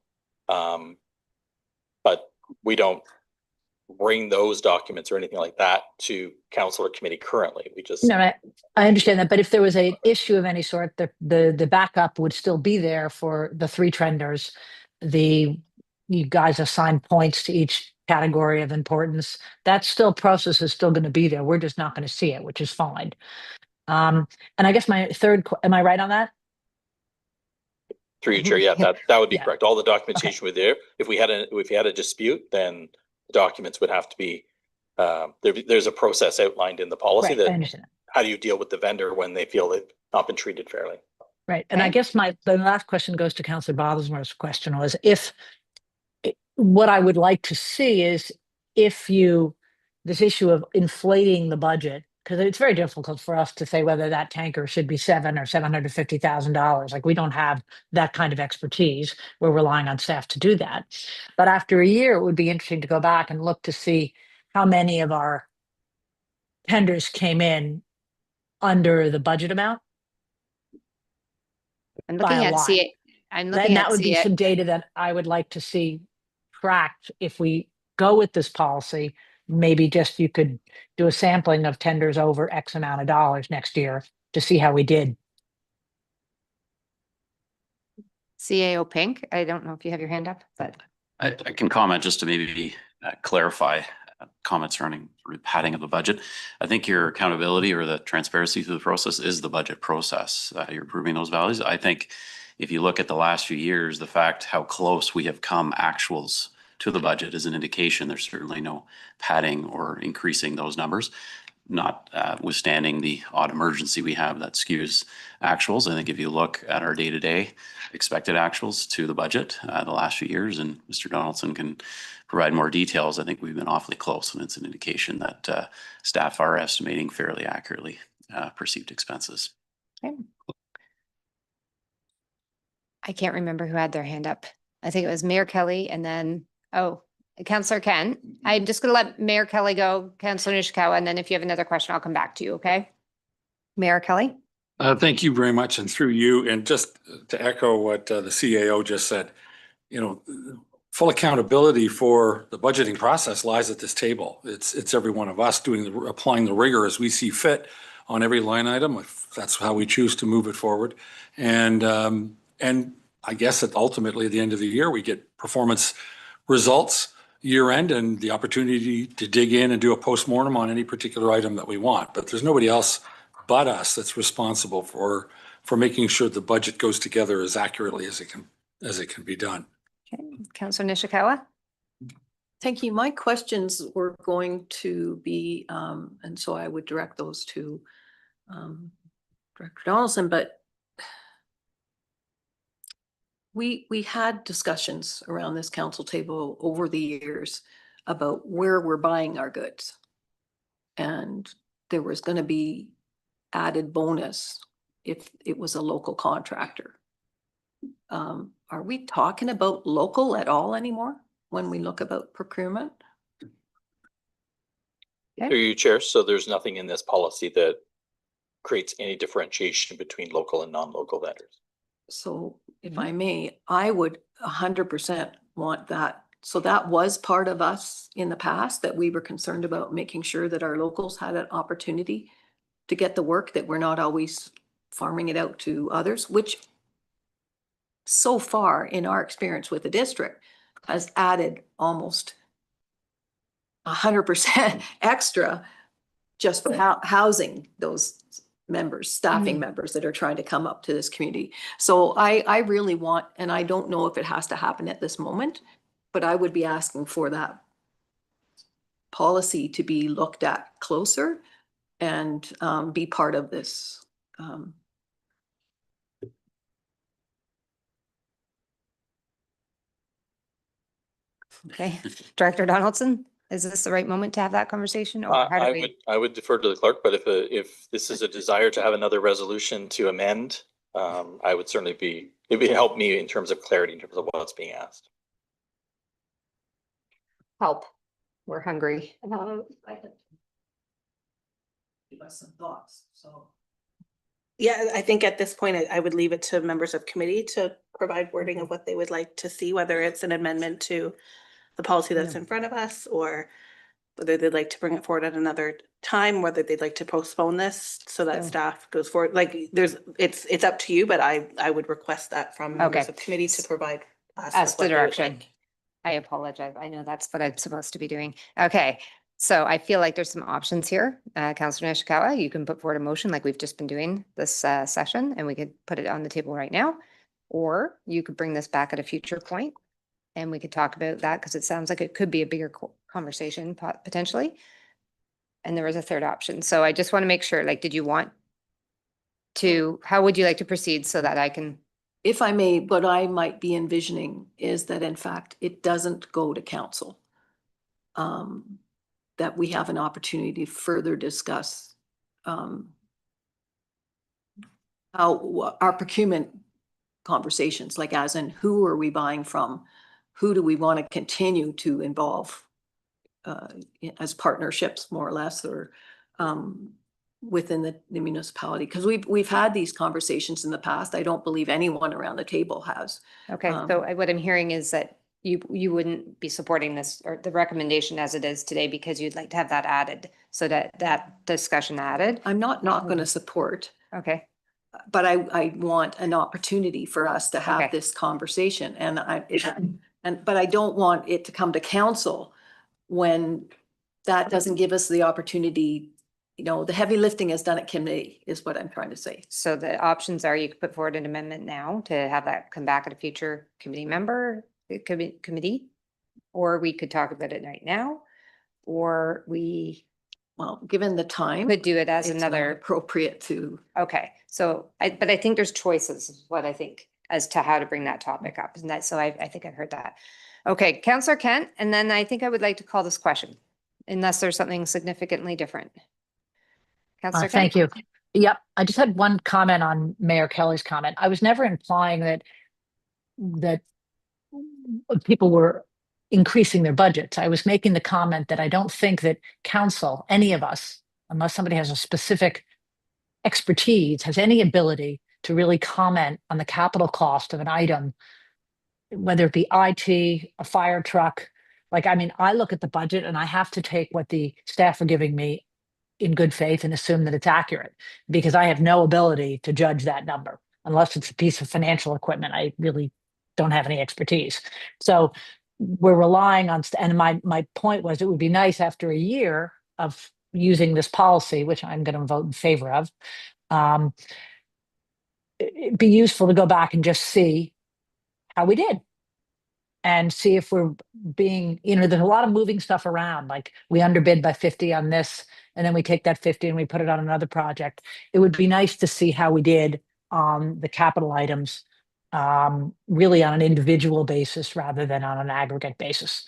But we don't bring those documents or anything like that to council or committee currently. We just. No, I understand that. But if there was an issue of any sort, the backup would still be there for the 3 tenders. You guys assign points to each category of importance. That process is still going to be there. We're just not going to see it, which is fine. And I guess my third, am I right on that? Through you, Chair, yeah, that would be correct. All the documentation would there. If we had a dispute, then the documents would have to be, there's a process outlined in the policy Right, I understand. How do you deal with the vendor when they feel they've not been treated fairly? Right. And I guess the last question goes to Councillor Bothersmore's question was, what I would like to see is this issue of inflating the budget, because it's very difficult for us to say whether that tanker should be $700,000 or $750,000. Like, we don't have that kind of expertise. We're relying on staff to do that. But after a year, it would be interesting to go back and look to see how many of our tenders came in under the budget amount. I'm looking at CA. That would be some data that I would like to see tracked if we go with this policy. Maybe just you could do a sampling of tenders over X amount of dollars next year to see how we did. CAO Pink, I don't know if you have your hand up, but. I can comment just to maybe clarify comments surrounding padding of the budget. I think your accountability or the transparency through the process is the budget process. You're approving those values. I think if you look at the last few years, the fact how close we have come actuals to the budget is an indication there's certainly no padding or increasing those numbers. withstanding the odd emergency we have that skews actuals. I think if you look at our day-to-day expected actuals to the budget the last few years, and Mr. Donaldson can provide more details, I think we've been awfully close, and it's an indication that staff are estimating fairly accurately perceived expenses. Okay. I can't remember who had their hand up. I think it was Mayor Kelly and then, oh, Councillor Ken. I'm just gonna let Mayor Kelly go, Councillor Nishikawa, and then if you have another question, I'll come back to you, okay? Mayor Kelly? Thank you very much, and through you, and just to echo what the CAO just said, you know, full accountability for the budgeting process lies at this table. It's every one of us applying the rigor as we see fit on every line item, if that's how we choose to move it forward. And I guess that ultimately at the end of the year, we get performance results year end and the opportunity to dig in and do a postmortem on any particular item that we want. But there's nobody else but us that's responsible for making sure the budget goes together as accurately as it can be done. Okay, Councillor Nishikawa? Thank you. My questions were going to be, and so I would direct those to Director Donaldson, but we had discussions around this council table over the years about where we're buying our goods. And there was going to be added bonus if it was a local contractor. Are we talking about local at all anymore when we look about procurement? Through you, Chair. So there's nothing in this policy that creates any differentiation between local and non-local vendors. So if I may, I would 100% want that. So that was part of us in the past, that we were concerned about making sure that our locals had an opportunity to get the work, that we're not always farming it out to others, which so far in our experience with the district has added almost 100% extra just for housing those members, staffing members that are trying to come up to this community. So I really want, and I don't know if it has to happen at this moment, but I would be asking for that policy to be looked at closer and be part of this. Okay, Director Donaldson, is this the right moment to have that conversation? Or how do we? I would defer to the clerk, but if this is a desire to have another resolution to amend, I would certainly it would help me in terms of clarity in terms of what's being asked. Help. We're hungry. Give us some thoughts. So. Yeah, I think at this point, I would leave it to members of committee to provide wording of what they would like to see, whether it's an amendment to the policy that's in front of us, or whether they'd like to bring it forward at another time, whether they'd like to postpone this so that staff goes forward. Like it's up to you, but I would request that from members of committee to provide us the direction. I apologize. I know that's what I'm supposed to be doing. Okay. So I feel like there's some options here. Councillor Nishikawa, you can put forward a motion like we've just been doing this session, and we could put it on the table right now. Or you could bring this back at a future point and we could talk about that, because it sounds like it could be a bigger conversation potentially. And there was a third option. So I just want to make sure, like, did you want to, how would you like to proceed so that I can? If I may, what I might be envisioning is that in fact, it doesn't go to council. That we have an opportunity to further discuss how our procurement conversations, like as in who are we buying from, who do we want to continue to involve as partnerships, more or less, or within the municipality, because we've had these conversations in the past. I don't believe anyone around the table has. Okay, so what I'm hearing is that you wouldn't be supporting this or the recommendation as it is today because you'd like to have that added, so that discussion added. I'm not going to support. Okay. But I want an opportunity for us to have this conversation, but I don't want it to come to council when that doesn't give us the opportunity. You know, the heavy lifting is done at committee, is what I'm trying to say. So the options are, you could put forward an amendment now to have that come back at a future committee, or we could talk about it right now, or we well, given the time. Could do it as it's not another, appropriate to. okay, so but I think there's choices, is what I think, as to how to bring that topic up. And that, so I think I've heard that. Okay, Councillor Kent, and then I think I would like to call this question, unless there's something significantly different. Councillor Kent? Thank you. Yep, I just had one comment on Mayor Kelly's comment. I was never implying that people were increasing their budgets. I was making the comment that I don't think that council, any of us, unless somebody has a specific expertise, has any ability to really comment on the capital cost of an item, whether it be IT, a fire truck. Like, I mean, I look at the budget and I have to take what the staff are giving me in good faith and assume that it's accurate, because I have no ability to judge that number unless it's a piece of financial equipment. I really don't have any expertise. So we're relying on, and my point was, it would be nice after a year of using this policy, which I'm going to vote in favor of, it'd be useful to go back and just see how we did and see if we're being, there's a lot of moving stuff around, like we underbid by 50 on this, and then we take that 50 and we put it on another project. It would be nice to see how we did on the capital items, really on an individual basis rather than on an aggregate basis.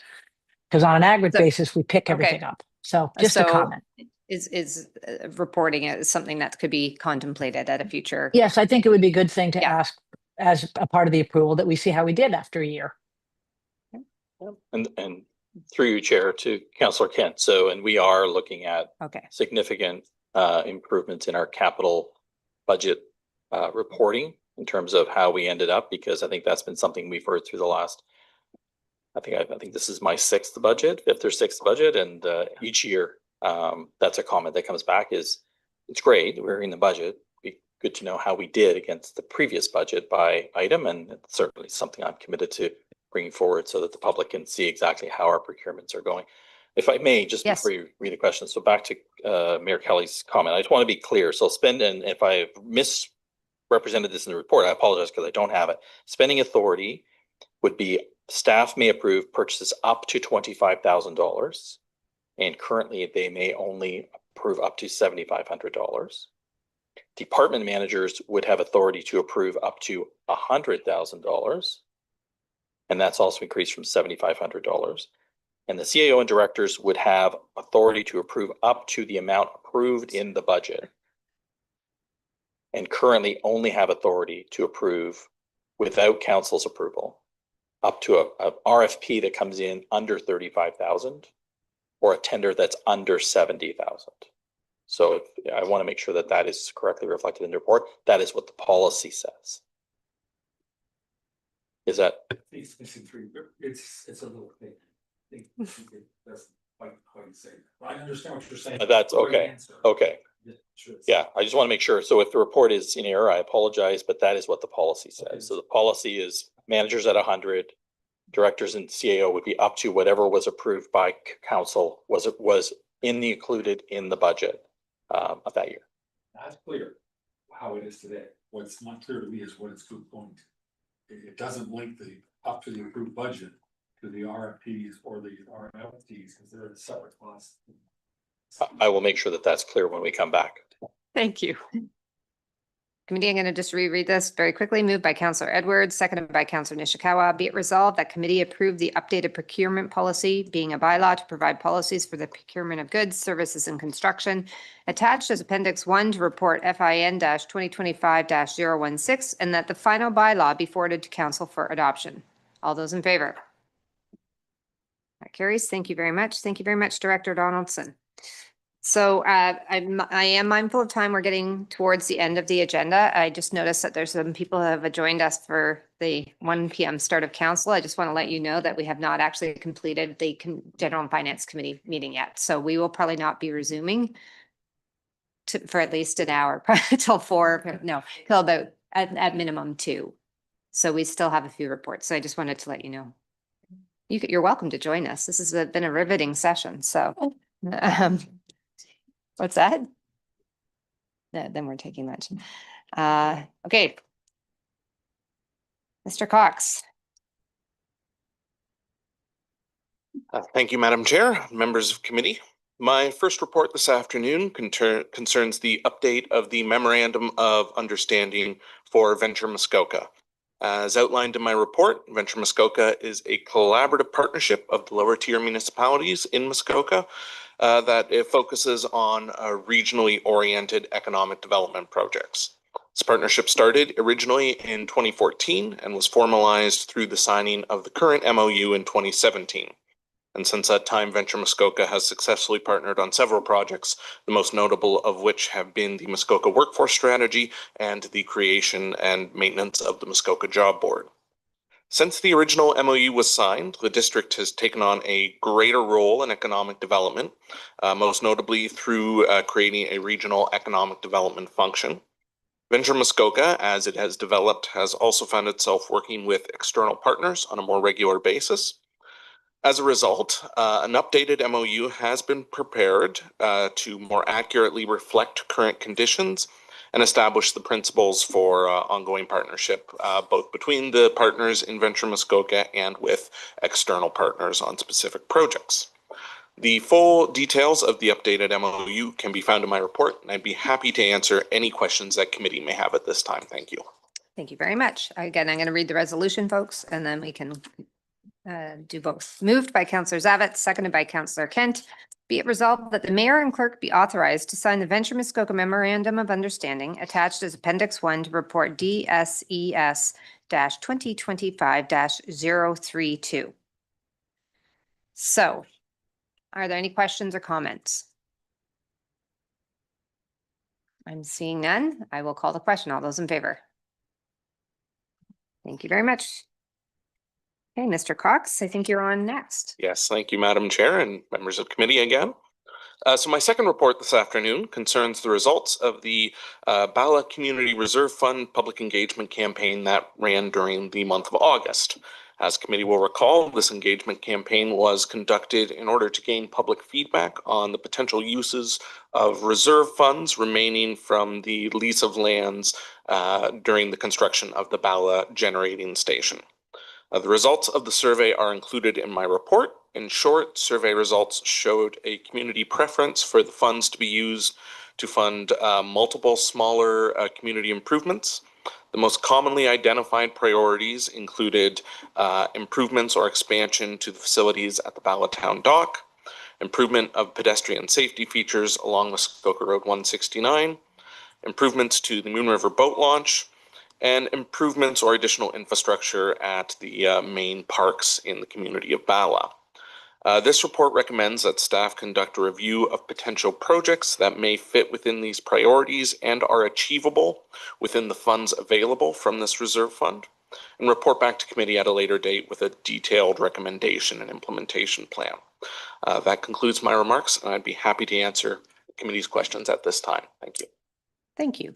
Because on an aggregate basis, we pick everything up. So just a comment. Is reporting it is something that could be contemplated at a future. Yes, I think it would be a good thing to ask as a part of the approval, that we see how we did after a year. And through you, Chair, to Councillor Kent. So, and we are looking at significant improvements in our capital budget reporting in terms of how we ended up, because I think that's been something we've heard through the last, I think this is my fifth or sixth budget, and each year that's a comment that comes back is, it's great, we're in the budget. Be good to know how we did against the previous budget by item, and it's certainly something I'm committed to bringing forward so that the public can see exactly how our procurements are going. If I may, just before you read the question, so back to Mayor Kelly's comment, I just want to be clear. So spend, and if I've misrepresented this in the report, I apologize because I don't have it. Spending authority would be staff may approve purchases up to $25,000, and currently they may only approve up to $7,500. Department managers would have authority to approve up to $100,000. And that's also increased from $7,500. And the CAO and directors would have authority to approve up to the amount approved in the budget. And currently only have authority to approve without council's approval up to a RFP that comes in under 35,000 or a tender that's under 70,000. So I want to make sure that that is correctly reflected in the report. That is what the policy says. Is that? It's a little thing. That's quite say. I understand what you're saying. That's okay. Okay. Yeah, I just want to make sure. So if the report is in error, I apologize, but that is what the policy says. Okay. So the policy is managers at 100, directors and CAO would be up to whatever was approved by council was included in the budget of that year. That's clear how it is today. What's not clear to me is what it's going to. It doesn't link the up to the approved budget to the RFPs or the RFPs because they're a separate cost. I will make sure that that's clear when we come back. Thank you. Committee, I'm going to just reread this very quickly. Moved by Councillor Edwards, seconded by Councillor Nishikawa. Be it resolved that committee approve the updated procurement policy, being a bylaw to provide policies for the procurement of goods, services, and construction, attached as Appendix 1 to report FIN-2025-016, and that the final bylaw be forwarded to Council for adoption. All those in favor? That carries. Thank you very much. Thank you very much, Director Donaldson. So I am mindful of time. We're getting towards the end of the agenda. I just noticed that there's some people who have joined us for the 1 p.m. start of council. I just want to let you know that we have not actually completed the General and Finance Committee meeting yet. So we will probably not be resuming for at least an hour, till 4, no, till about at minimum 2. So we still have a few reports. So I just wanted to let you know. You're welcome to join us. This has been a riveting session. So what's that? No, then we're taking lunch. Okay. Mr. Cox. Thank you, Madam Chair, members of committee. My first report this afternoon concerns the update of the Memorandum of Understanding for Venture Muskoka. As outlined in my report, Venture Muskoka is a collaborative partnership of the lower tier municipalities in Muskoka that it focuses on regionally oriented economic development projects. This partnership started originally in 2014 and was formalized through the signing of the current MOU in 2017. And since that time, Venture Muskoka has successfully partnered on several projects, the most notable of which have been the Muskoka Workforce Strategy and the creation and maintenance of the Muskoka Job Board. Since the original MOU was signed, the district has taken on a greater role in economic development, most notably through creating a regional economic development function. Venture Muskoka, as it has developed, has also found itself working with external partners on a more regular basis. As a result, an updated MOU has been prepared to more accurately reflect current conditions and establish the principles for ongoing partnership, both between the partners in Venture Muskoka and with external partners on specific projects. The full details of the updated MOU can be found in my report, and I'd be happy to answer any questions that committee may have at this time. Thank you. Thank you very much. Again, I'm going to read the resolution, folks, and then we can do both. Moved by Councillor Zavitz, seconded by Councillor Kent. Be it resolved that the mayor and clerk be authorized to sign the Venture Muskoka Memorandum of Understanding attached as Appendix 1 to Report DSES-2025-032. So, are there any questions or comments? I'm seeing none. I will call the question. All those in favor? Thank you very much. Okay, Mr. Cox, I think you're on next. Yes, thank you, Madam Chair and members of committee again. So my second report this afternoon concerns the results of the Bala Community Reserve Fund public engagement campaign that ran during the month of August. As committee will recall, this engagement campaign was conducted in order to gain public feedback on the potential uses of reserve funds remaining from the lease of lands during the construction of the Bala generating station. The results of the survey are included in my report. In short, survey results showed a community preference for the funds to be used to fund multiple smaller community improvements. The most commonly identified priorities included improvements or expansion to the facilities at the Bala Town Dock, improvement of pedestrian safety features along Muskoka Road 169, improvements to the Moon River Boat Launch, and improvements or additional infrastructure at the main parks in the community of Bala. This report recommends that staff conduct a review of potential projects that may fit within these priorities and are achievable within the funds available from this reserve fund, and report back to committee at a later date with a detailed recommendation and implementation plan. That concludes my remarks, and I'd be happy to answer the committee's questions at this time. Thank you. Thank you.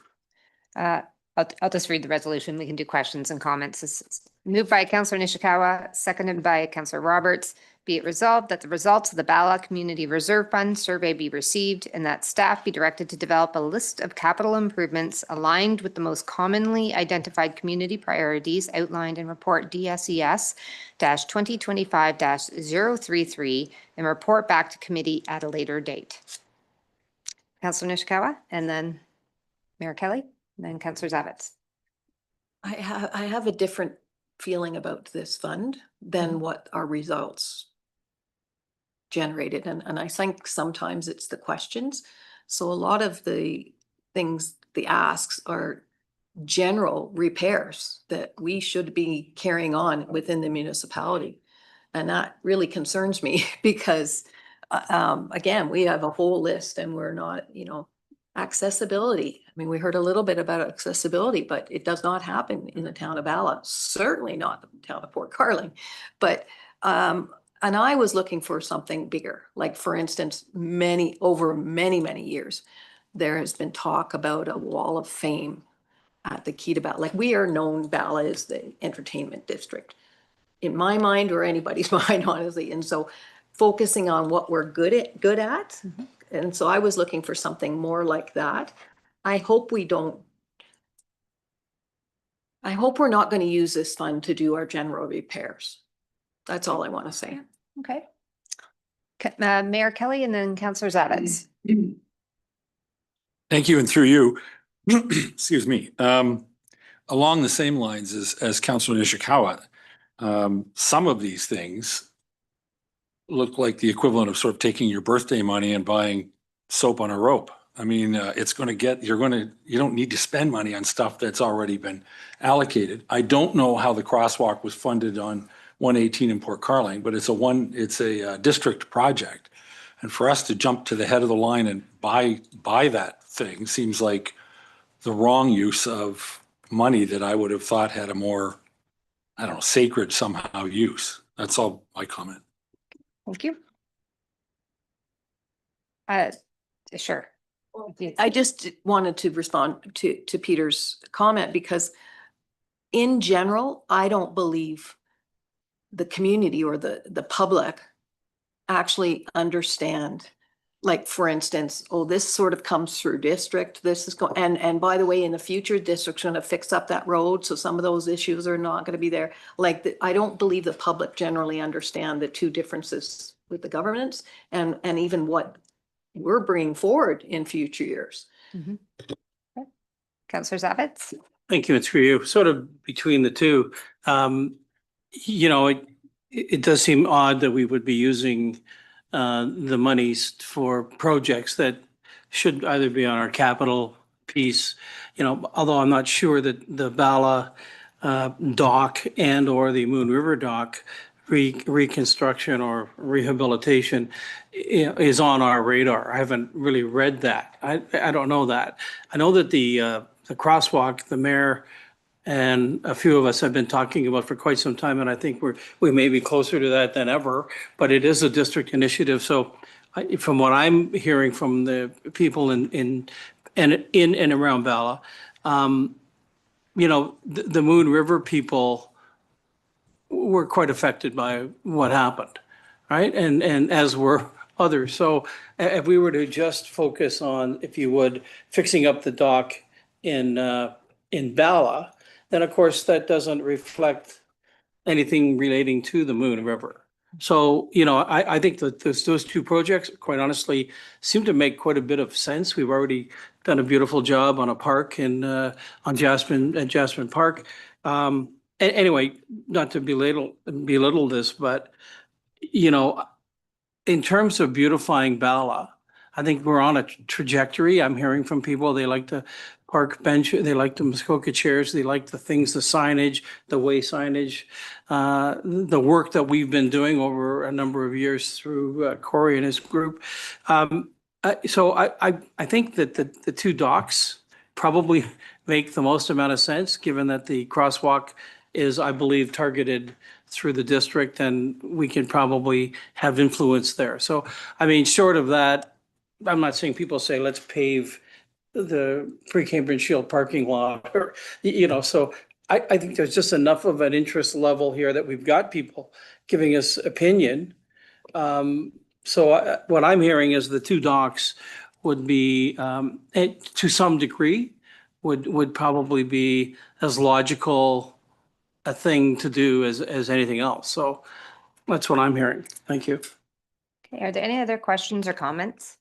I'll just read the resolution. We can do questions and comments. This is moved by Councillor Nishikawa, seconded by Councillor Roberts. Be it resolved that the results of the Bala Community Reserve Fund survey be received and that staff be directed to develop a list of capital improvements aligned with the most commonly identified community priorities outlined in Report DSES-2025-033 and report back to committee at a later date. Councillor Nishikawa and then Mayor Kelly. And then Councillor Zavitz. I have a different feeling about this fund than what our results generated. And I think sometimes it's the questions. So a lot of the things, the asks are general repairs that we should be carrying on within the municipality. And that really concerns me because, again, we have a whole list and we're not, accessibility. I mean, we heard a little bit about accessibility, but it does not happen in the town of Bala, certainly not the town of Port Carling. But, and I was looking for something bigger, like for instance, over many years, there has been talk about a wall of fame at the key to Bala. Like we are known, Bala is the entertainment district in my mind or anybody's mind, honestly. And so focusing on what we're good at. Mm-hmm. And so I was looking for something more like that. I hope we're not going to use this fund to do our general repairs. That's all I want to say. Okay. Mayor Kelly and then Councillor Zavitz. Thank you, and through you, excuse me. Along the same lines as Councillor Nishikawa, some of these things look like the equivalent of sort of taking your birthday money and buying soap on a rope. I mean, it's going to get, you don't need to spend money on stuff that's already been allocated. I don't know how the crosswalk was funded on 118 in Port Carling, but it's a district project. And for us to jump to the head of the line and buy that thing seems like the wrong use of money that I would have thought had a more, I don't know, sacred somehow use. That's all my comment. Thank you. Sure. I just wanted to respond to Peter's comment because in general, I don't believe the community or the public actually understand. Like, for instance, oh, this sort of comes through district, this is going, and by the way, in the future, district's gonna fix up that road, so some of those issues are not gonna be there. Like, I don't believe the public generally understand the two differences with the governments and even what we're bringing forward in future years. Okay. Councillor Zavitz. Thank you. It's for you. Sort of between the two. You know, it does seem odd that we would be using the monies for projects that should either be on our capital piece, you know, although I'm not sure that the Bala dock and or the Moon River dock reconstruction or rehabilitation is on our radar. I haven't really read that. I don't know that. I know that the crosswalk, the mayor and a few of us have been talking about for quite some time, and I think we may be closer to that than ever, but it is a district initiative. So from what I'm hearing from the people in and around Bala, you know, the Moon River people were quite affected by what happened, right? And as were others. So if we were to just focus on, if you would, fixing up the dock in Bala, then of course that doesn't reflect anything relating to the Moon River. So, you know, I think that those two projects, quite honestly, seem to make quite a bit of sense. We've already done a beautiful job on a park on Jasmine Park. Anyway, not to belittle this, but, you know, in terms of beautifying Bala, I think we're on a trajectory. I'm hearing from people, they like the park bench, they like the Muskoka chairs, they like the things, the signage, the way signage, the work that we've been doing over a number of years through Corey and his group. So I think that the two docks probably make the most amount of sense, given that the crosswalk is, I believe, targeted through the district, and we can probably have influence there. So, I mean, short of that, I'm not saying people say, let's pave the pre-Cambridge Shield parking lot, or, you know, so I think there's just enough of an interest level here that we've got people giving us opinion. So what I'm hearing is the two docks would be, to some degree, would probably be as logical a thing to do as anything else. So that's what I'm hearing. Thank you. Okay, are there any other questions or comments?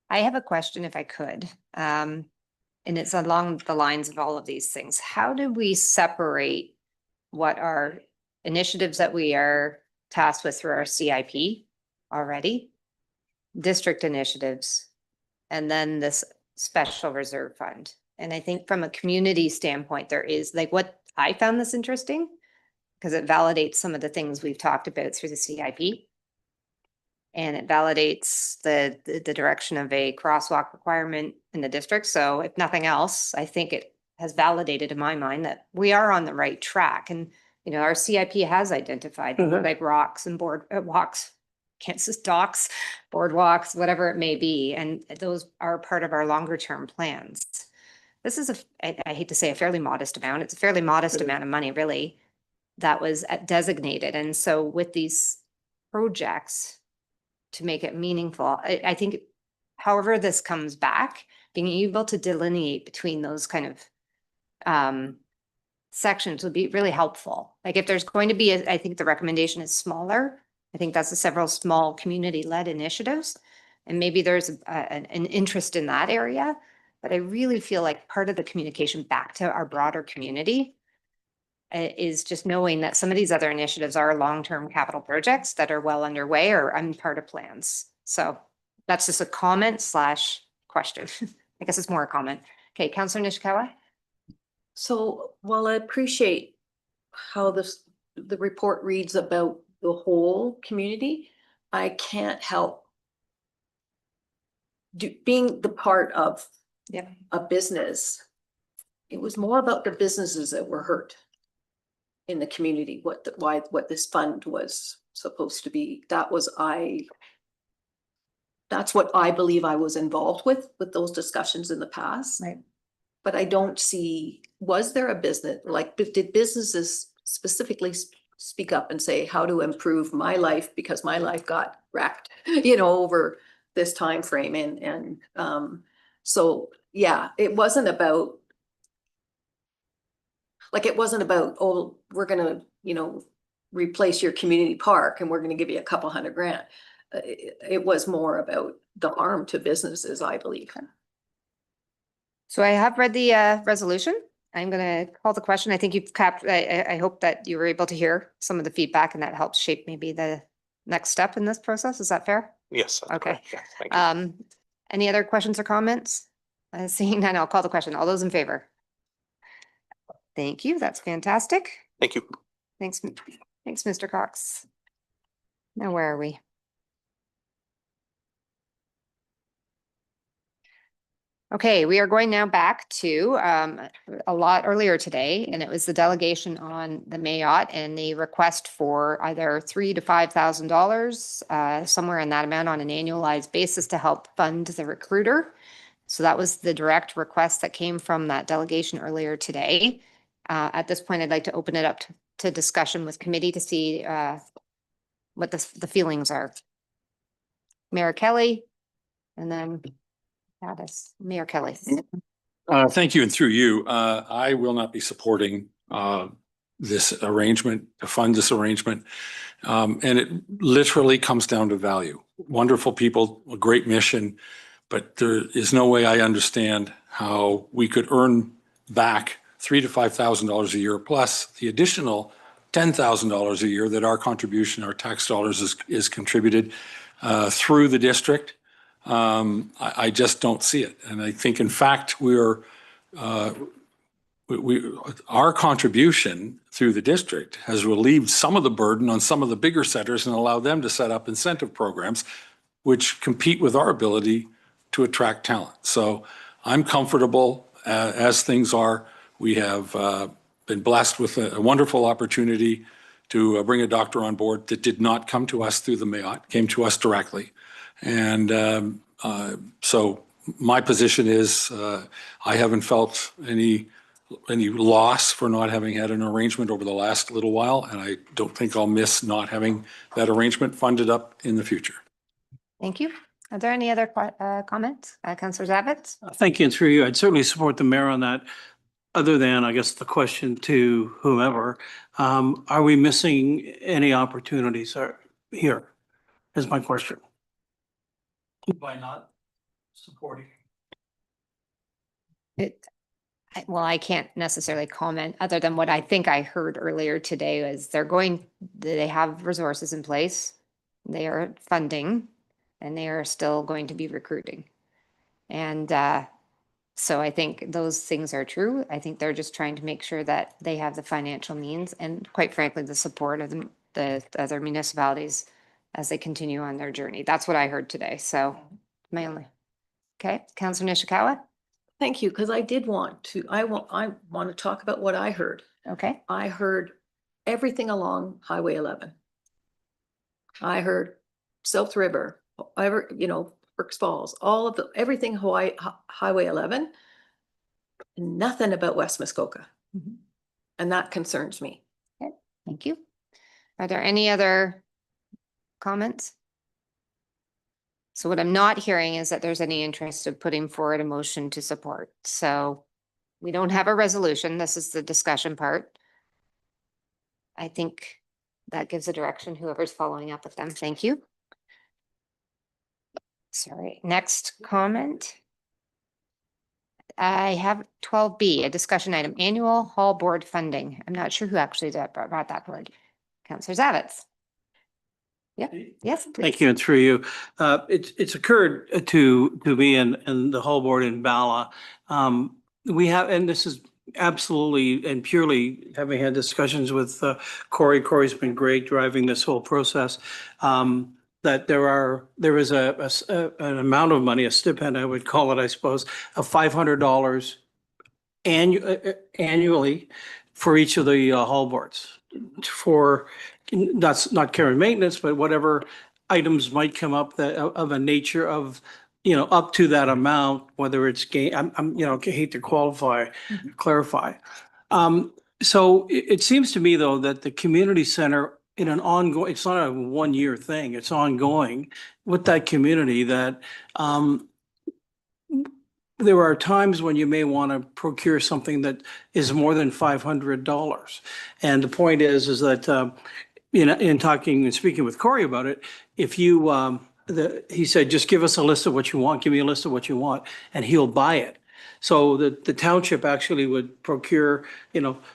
I have a question if I could, and it's along the lines of all of these things. How do we separate what are initiatives that we are tasked with through our CIP already, district initiatives, and then this special reserve fund? And I think from a community standpoint, there is like what I found this interesting because it validates some of the things we've talked about through the CIP. And it validates the direction of a crosswalk requirement in the district. So if nothing else, I think it has validated in my mind that we are on the right track. And, you know, our CIP has identified like rocks and boardwalks, docks, boardwalks, whatever it may be. And those are part of our longer term plans. This is I hate to say a fairly modest amount. It's a fairly modest amount of money, really, that was designated. And so with these projects, to make it meaningful, I however this comes back, being able to delineate between those kind of sections would be really helpful. Like if there's going to be, I think the recommendation is smaller I think that's the several small community-led initiatives. And maybe there's an interest in that area, but I really feel like part of the communication back to our broader community is just knowing that some of these other initiatives are long-term capital projects that are well underway or I'm part of plans. So that's just a comment / question. I guess it's more a comment. Okay, Councillor Nishikawa. So while I appreciate how the report reads about the whole community, I can't help being the part of a business. It was more about the businesses that were hurt in the community, what this fund was supposed to be. That's what I believe I was involved with those discussions in the past. Right. But I don't see, was there a business, like, did businesses specifically speak up and say how to improve my life because my life got wrecked, over this time frame? And so, yeah, it wasn't about, oh, we're gonna, replace your community park and we're gonna give you a couple $100,000. It was more about the harm to businesses, I believe. So I have read the resolution. I'm going to call the question. I think you've I hope that you were able to hear some of the feedback and that helps shape maybe the next step in this process. Is that fair? Yes. That's Okay. correct. Yeah, thank you. Any other questions or comments? Seeing none, I'll call the question. All those in favor? Thank you. That's fantastic. Thank you. Thanks. Thanks, Mr. Cox. Now, where are we? Okay, we are going now back to a lot earlier today, and it was the delegation on the MAOHT and the request for either $3,000 to $5,000, somewhere in that amount on an annualized basis to help fund the recruiter. So that was the direct request that came from that delegation earlier today. At this point, I'd like to open it up to discussion with committee to see what the feelings are. Mayor Kelly, and then Mayor Kelly. Thank you, and through you, I will not be supporting this arrangement, to fund this arrangement. And it literally comes down to value. Wonderful people, a great mission, but there is no way I understand how we could earn back $3,000 to $5,000 a year, plus the additional $10,000 a year that our contribution, our tax dollars is contributed through the district. I just don't see it. And I think, in fact, our contribution through the district has relieved some of the burden on some of the bigger centers and allowed them to set up incentive programs which compete with our ability to attract talent. So I'm comfortable as things are. We have been blessed with a wonderful opportunity to bring a doctor on board that did not come to us through the MAOHT, came to us directly. And so my position is I haven't felt any loss for not having had an arrangement over the last little while, and I don't think I'll miss not having that arrangement funded up in the future. Thank you. Are there any other comments? Councillor Zavitz? Thank you, and through you, I'd certainly support the mayor on that. Other than, I guess, the question to whomever, are we missing any opportunities here? Is my question. By not supporting it? Well, I can't necessarily comment other than what I think I heard earlier today is they have resources in place, they are funding, and they are still going to be recruiting. And so I think those things are true. I think they're just trying to make sure that they have the financial means and, quite frankly, the support of the other municipalities as they continue on their journey. That's what I heard today. So my only. Okay, Councillor Nishikawa. Thank you, because I want to talk about what I heard. Okay. I heard everything along Highway 11. I heard South River, Burks Falls, everything Highway 11, nothing about West Muskoka. Mm-hmm. And that concerns me. Okay, thank you. Are there any other comments? So what I'm not hearing is that there's any interest of putting forward a motion to support. So we don't have a resolution. This is the discussion part. I think that gives a direction, whoever's following up with them. Thank you. Sorry, next comment. I have 12B, a discussion item, annual hall board funding. I'm not sure who actually brought that forward. Councillor Zavitz. Yep, yes, please. Thank you, and through you. It's occurred to me and the whole board in Bala. We have, and this is absolutely and purely having had discussions with Corey. Corey's been great driving this whole process. That there is an amount of money, a stipend, I would call it, I suppose, of $500 annually for each of the hall boards for, that's not care and maintenance, but whatever items might come up that of a nature of, up to that amount, whether it's game, I'm hate to clarify. So it seems to me though that the community center in an ongoing, it's not a 1 year thing, it's ongoing with that community that, there are times when you may want to procure something that is more than $500. And the point is that, in talking and speaking with Corey about it, if you, he said, just give us a list of what you want, give me a list of what you want, and he'll buy it. So the township actually would procure,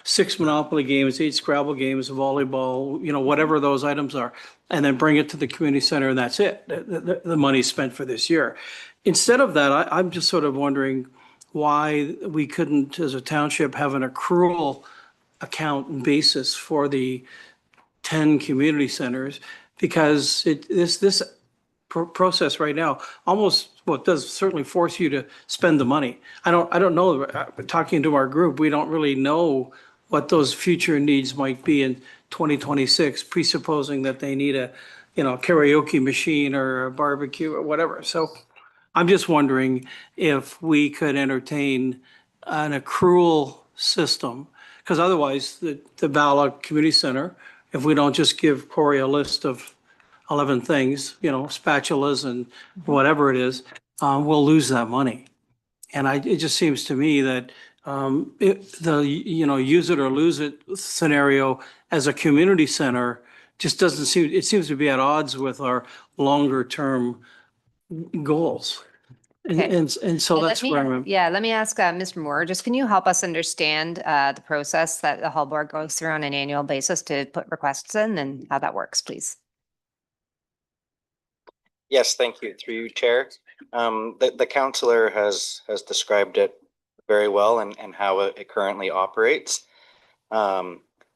6 Monopoly games, 8 Scrabble games, volleyball, whatever those items are, and then bring it to the community center, and that's it. The money's spent for this year. Instead of that, I'm just sort of wondering why we couldn't, as a township, have an accrual account basis for the 10 community centers, because this process right now almost, well, it does certainly force you to spend the money. I don't know, talking to our group, we don't really know what those future needs might be in 2026, presupposing that they need a, karaoke machine or a barbecue or whatever. So I'm just wondering if we could entertain an accrual system, because otherwise the Bala Community Center, if we don't just give Corey a list of 11 things, spatulas and whatever it is, we'll lose that money. And it just seems to me that use it or lose it scenario as a community center just doesn't seem, it seems to be at odds with our longer term goals. Okay. And so that's where I'm. Yeah, let me ask Mr. Moore, just can you help us understand the process that the hall board goes through on an annual basis to put requests in and how that works, please? Yes, thank you. Through you, Chair. The councillor has described it very well and how it currently operates.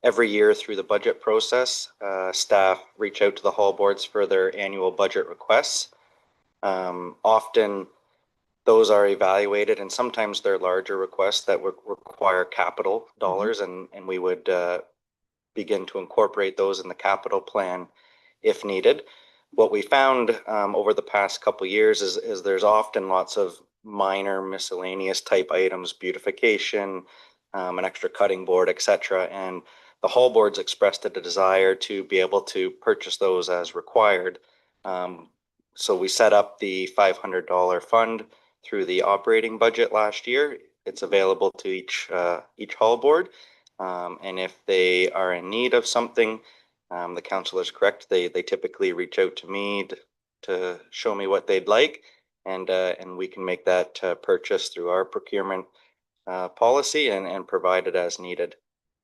Every year through the budget process, staff reach out to the hall boards for their annual budget requests. Often those are evaluated, and sometimes they're larger requests that would require capital dollars, and we would begin to incorporate those in the capital plan if needed. What we found over the past couple of years is there's often lots of minor miscellaneous type items, beautification, an extra cutting board, etc. And the hall boards expressed a desire to be able to purchase those as required. So we set up the $500 fund through the operating budget last year. It's available to each hall board. And if they are in need of something, the councillor is correct. They typically reach out to me to show me what they'd like, and we can make that purchase through our procurement policy and provide it as needed.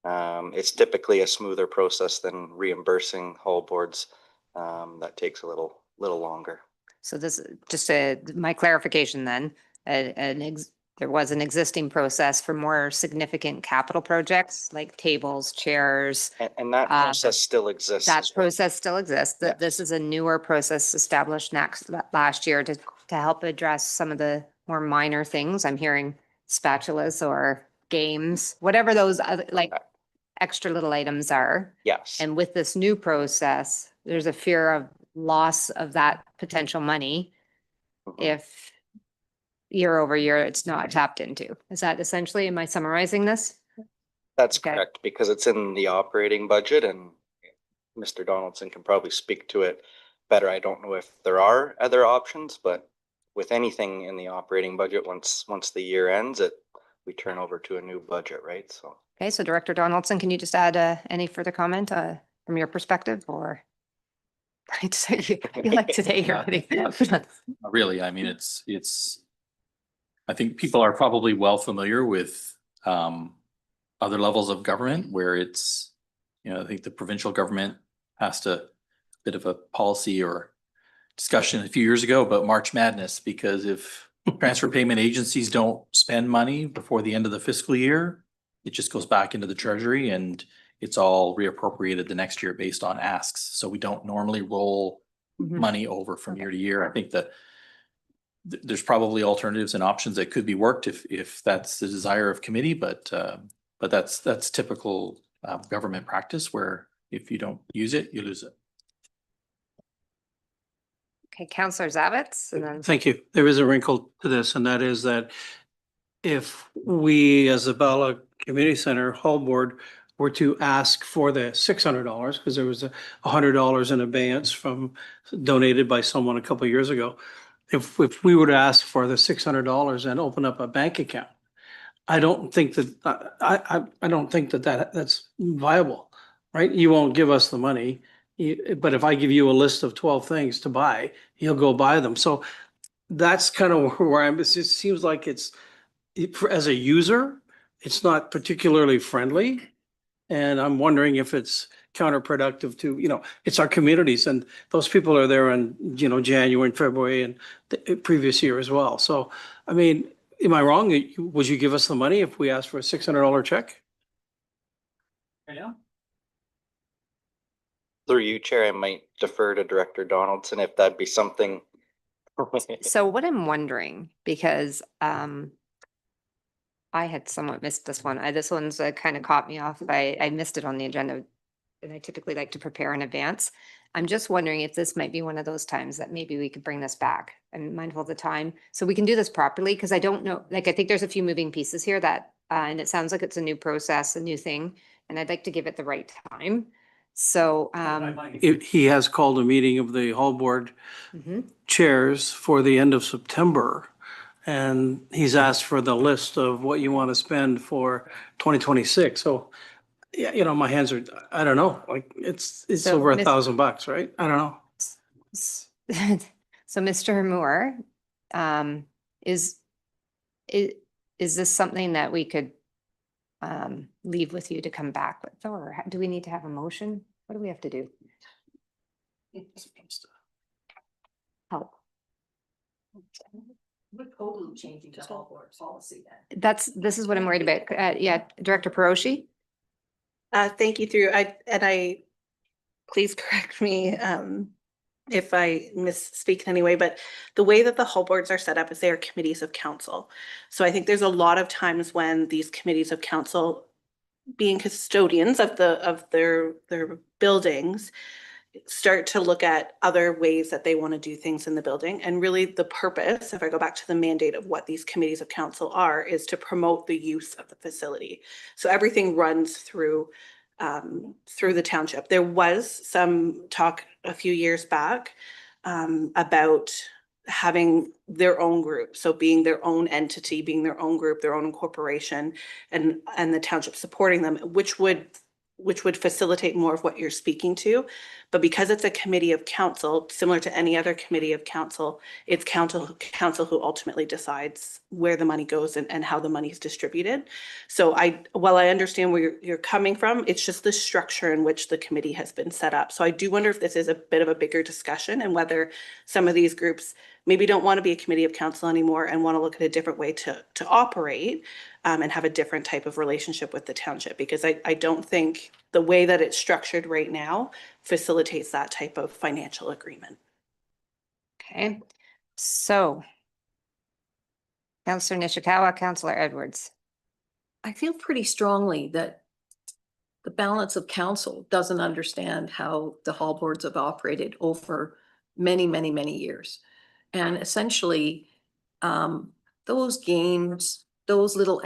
It's typically a smoother process than reimbursing hall boards. That takes a little longer. So this, just my clarification then, there was an existing process for more significant capital projects like tables, chairs. And that process still exists. That process still exists. Yes. This is a newer process established last year to help address some of the more minor things. I'm hearing spatulas or games, whatever those other, like extra little items are. Yes. And with this new process, there's a fear of loss of that potential money if year over year it's not tapped into. Is that essentially, am I summarizing this? That's correct, because it's in the operating budget, and Mr. Donaldson can probably speak to it better. I don't know if there are other options, but with anything in the operating budget, once the year ends, we turn over to a new budget, right? So. Okay, so Director Donaldson, can you just add any further comment? from your perspective, or? You like today, you're hitting. Really, I mean, I think people are probably well familiar with other levels of government where it's, I think the provincial government passed a bit of a policy or discussion a few years ago about March Madness, because if transfer payment agencies don't spend money before the end of the fiscal year, it just goes back into the treasury and it's all reappropriated the next year based on asks. So we don't normally roll money over from year to year. I think that there's probably alternatives and options that could be worked if that's the desire of committee, but that's typical government practice, where if you don't use it, you lose it. Okay, Councillor Zavitz, and then. Thank you. There is a wrinkle to this, and that is that if we, as a Bala Community Center Hall Board, were to ask for the $600, because there was $100 in abeyance donated by someone a couple of years ago. If we were to ask for the $600 and open up a bank account, I don't think that I don't think that's viable, right? You won't give us the money, but if I give you a list of 12 things to buy, you'll go buy them. So that's kind of where I'm. It seems like as a user, it's not particularly friendly, and I'm wondering if it's counterproductive to, it's our communities, and those people are there in, January and February and the previous year as well. So, I mean, am I wrong? Would you give us the money if we asked for a $600 check? Yeah. Through you, Chair, I might defer to Director Donaldson if that'd be something. So what I'm wondering, because I had somewhat missed this one. This one's kind of caught me off. I missed it on the agenda, and I typically like to prepare in advance. I'm just wondering if this might be one of those times that maybe we could bring this back. I'm mindful of the time, so we can do this properly, because I don't know, I think there's a few moving pieces here that, and it sounds like it's a new process, a new thing, and I'd like to give it the right time. So He has called a meeting of the Hall Board chairs for the end of September. And he's asked for the list of what you want to spend for 2026. So, yeah, my hands are, I don't know, like it's So, over $1,000, right? I don't know. So Mr. Moore, is this something that we could leave with you to come back with, or do we need to have a motion? What do we have to do? Help. We're totally changing the whole board policy then. This is what I'm worried about. Yeah, Director Peroshi? Thank you, through. I please correct me if I misspeak in any way, but the way that the whole boards are set up is they are committees of council. So I think there's a lot of times when these committees of council, being custodians of their buildings, start to look at other ways that they want to do things in the building. And really the purpose, if I go back to the mandate of what these committees of council are, is to promote the use of the facility. So everything runs through the township. There was some talk a few years back about having their own group, so being their own entity, being their own group, their own corporation, and the township supporting them, which would facilitate more of what you're speaking to. But because it's a committee of council, similar to any other committee of council, it's council who ultimately decides where the money goes and how the money is distributed. So while I understand where you're coming from, it's just the structure in which the committee has been set up. So I do wonder if this is a bit of a bigger discussion, and whether some of these groups maybe don't want to be a committee of council anymore and want to look at a different way to operate and have a different type of relationship with the township, because I don't think the way that it's structured right now facilitates that type of financial agreement. Okay, so Councillor Nishikawa, Councillor Edwards. I feel pretty strongly that the balance of council doesn't understand how the hall boards have operated over many, many, many years. And essentially, those games, those little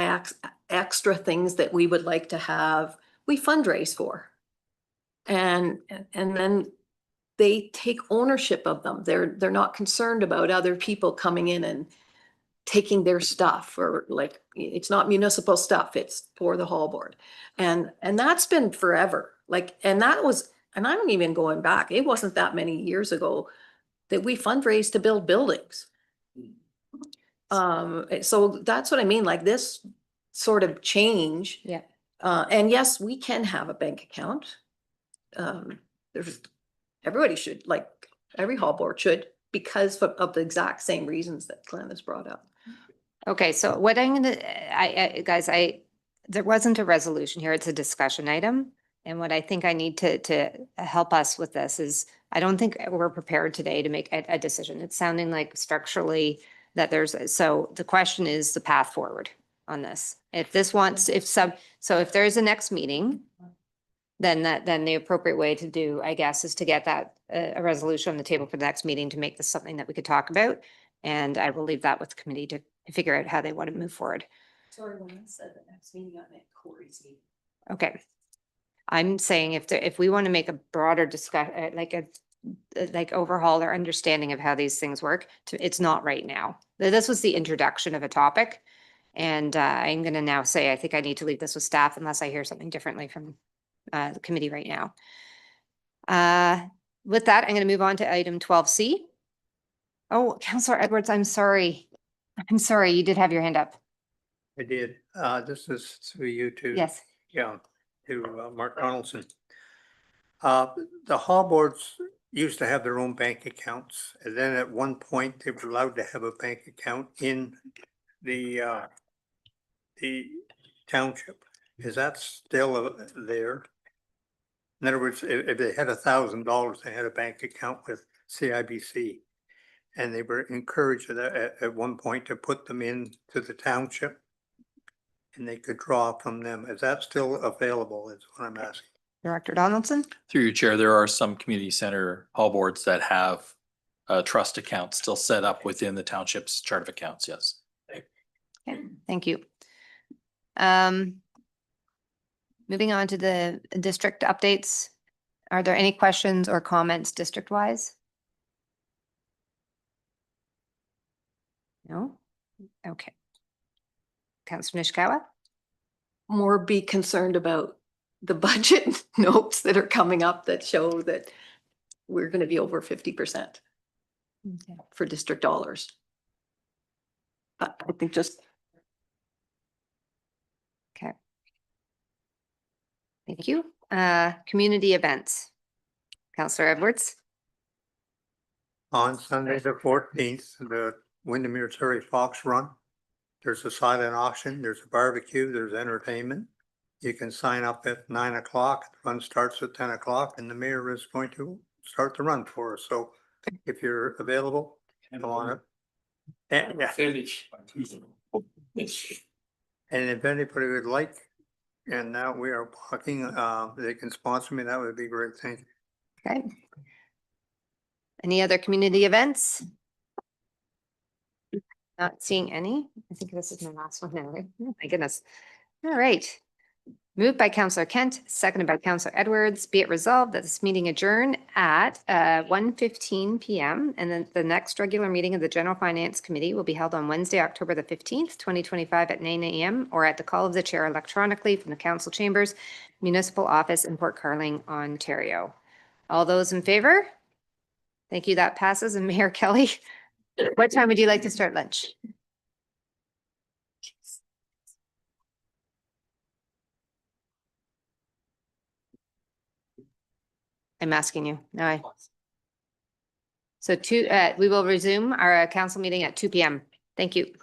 extra things that we would like to have, we fundraise for. And then they take ownership of them. They're not concerned about other people coming in and taking their stuff, or like, it's not municipal stuff, it's for the hall board. And that's been forever. Like, and that was and I'm even going back, it wasn't that many years ago that we fundraised to build buildings. So that's what I mean, like this sort of change. Yeah. And yes, we can have a bank account. There's, everybody should, like, every hall board should, because of the exact same reasons that Glenn has brought up. Okay, so what I'm gonna, guys, there wasn't a resolution here. It's a discussion item. And what I think I need to help us with this is, I don't think we're prepared today to make a decision. It's sounding like structurally that so the question is the path forward on this. If this wants, so if there's a next meeting, then the appropriate way to do, I guess, is to get that a resolution on the table for the next meeting to make this something that we could talk about. And I will leave that with the committee to figure out how they want to move forward. Sorry, when I said the next meeting, I meant Corey's meeting. Okay. I'm saying if we want to make a broader discussion, like overhaul our understanding of how these things work, it's not right now. This was the introduction of a topic. And I'm going to now say, I think I need to leave this with staff unless I hear something differently from the committee right now. With that, I'm going to move on to item 12C. Oh, Councillor Edwards, I'm sorry. I'm sorry, you did have your hand up. I did. This is through you too. Yes. Yeah, to Mark Donaldson. The hall boards used to have their own bank accounts, and then at one point they were allowed to have a bank account in the township. Is that still there? In other words, if they had $1,000, they had a bank account with CIBC, and they were encouraged at one point to put them into the township, and they could draw from them. Is that still available, is what I'm asking? Director Donaldson? Through your chair, there are some community center hall boards that have trust accounts still set up within the township's chart of accounts, yes. Okay, thank you. Moving on to the district updates. Are there any questions or comments district-wise? No? Okay. Councillor Nishikawa? More be concerned about the budget notes that are coming up that show that we're going to be over 50% for district dollars. I think just. Okay. Thank you. Community events. Councillor Edwards? On Sunday, the 14th, the Windermere Surrey Fox Run. There's a silent auction, there's a barbecue, there's entertainment. You can sign up at 9 o'clock. The run starts at 10 o'clock, and the mayor is going to start the run for us. So if you're available, come on it. And if anybody would like, and now we are walking, they can sponsor me, that would be great. Thank you. Okay. Any other community events? Not seeing any. I think this is my last one now, right? Oh my goodness. All right. Moved by Councillor Kent, seconded by Councillor Edwards. Be it resolved that this meeting adjourn at 1:15 p.m. and then the next regular meeting of the General Finance Committee will be held on Wednesday, October the 15th, 2025 at 9 a.m. or at the call of the chair electronically from the Council Chambers, Municipal Office in Port Carling, Ontario. All those in favor? Thank you. That passes. And Mayor Kelly, what time would you like to start lunch? I'm asking you. No, so we will resume our council meeting at 2 p.m. Thank you.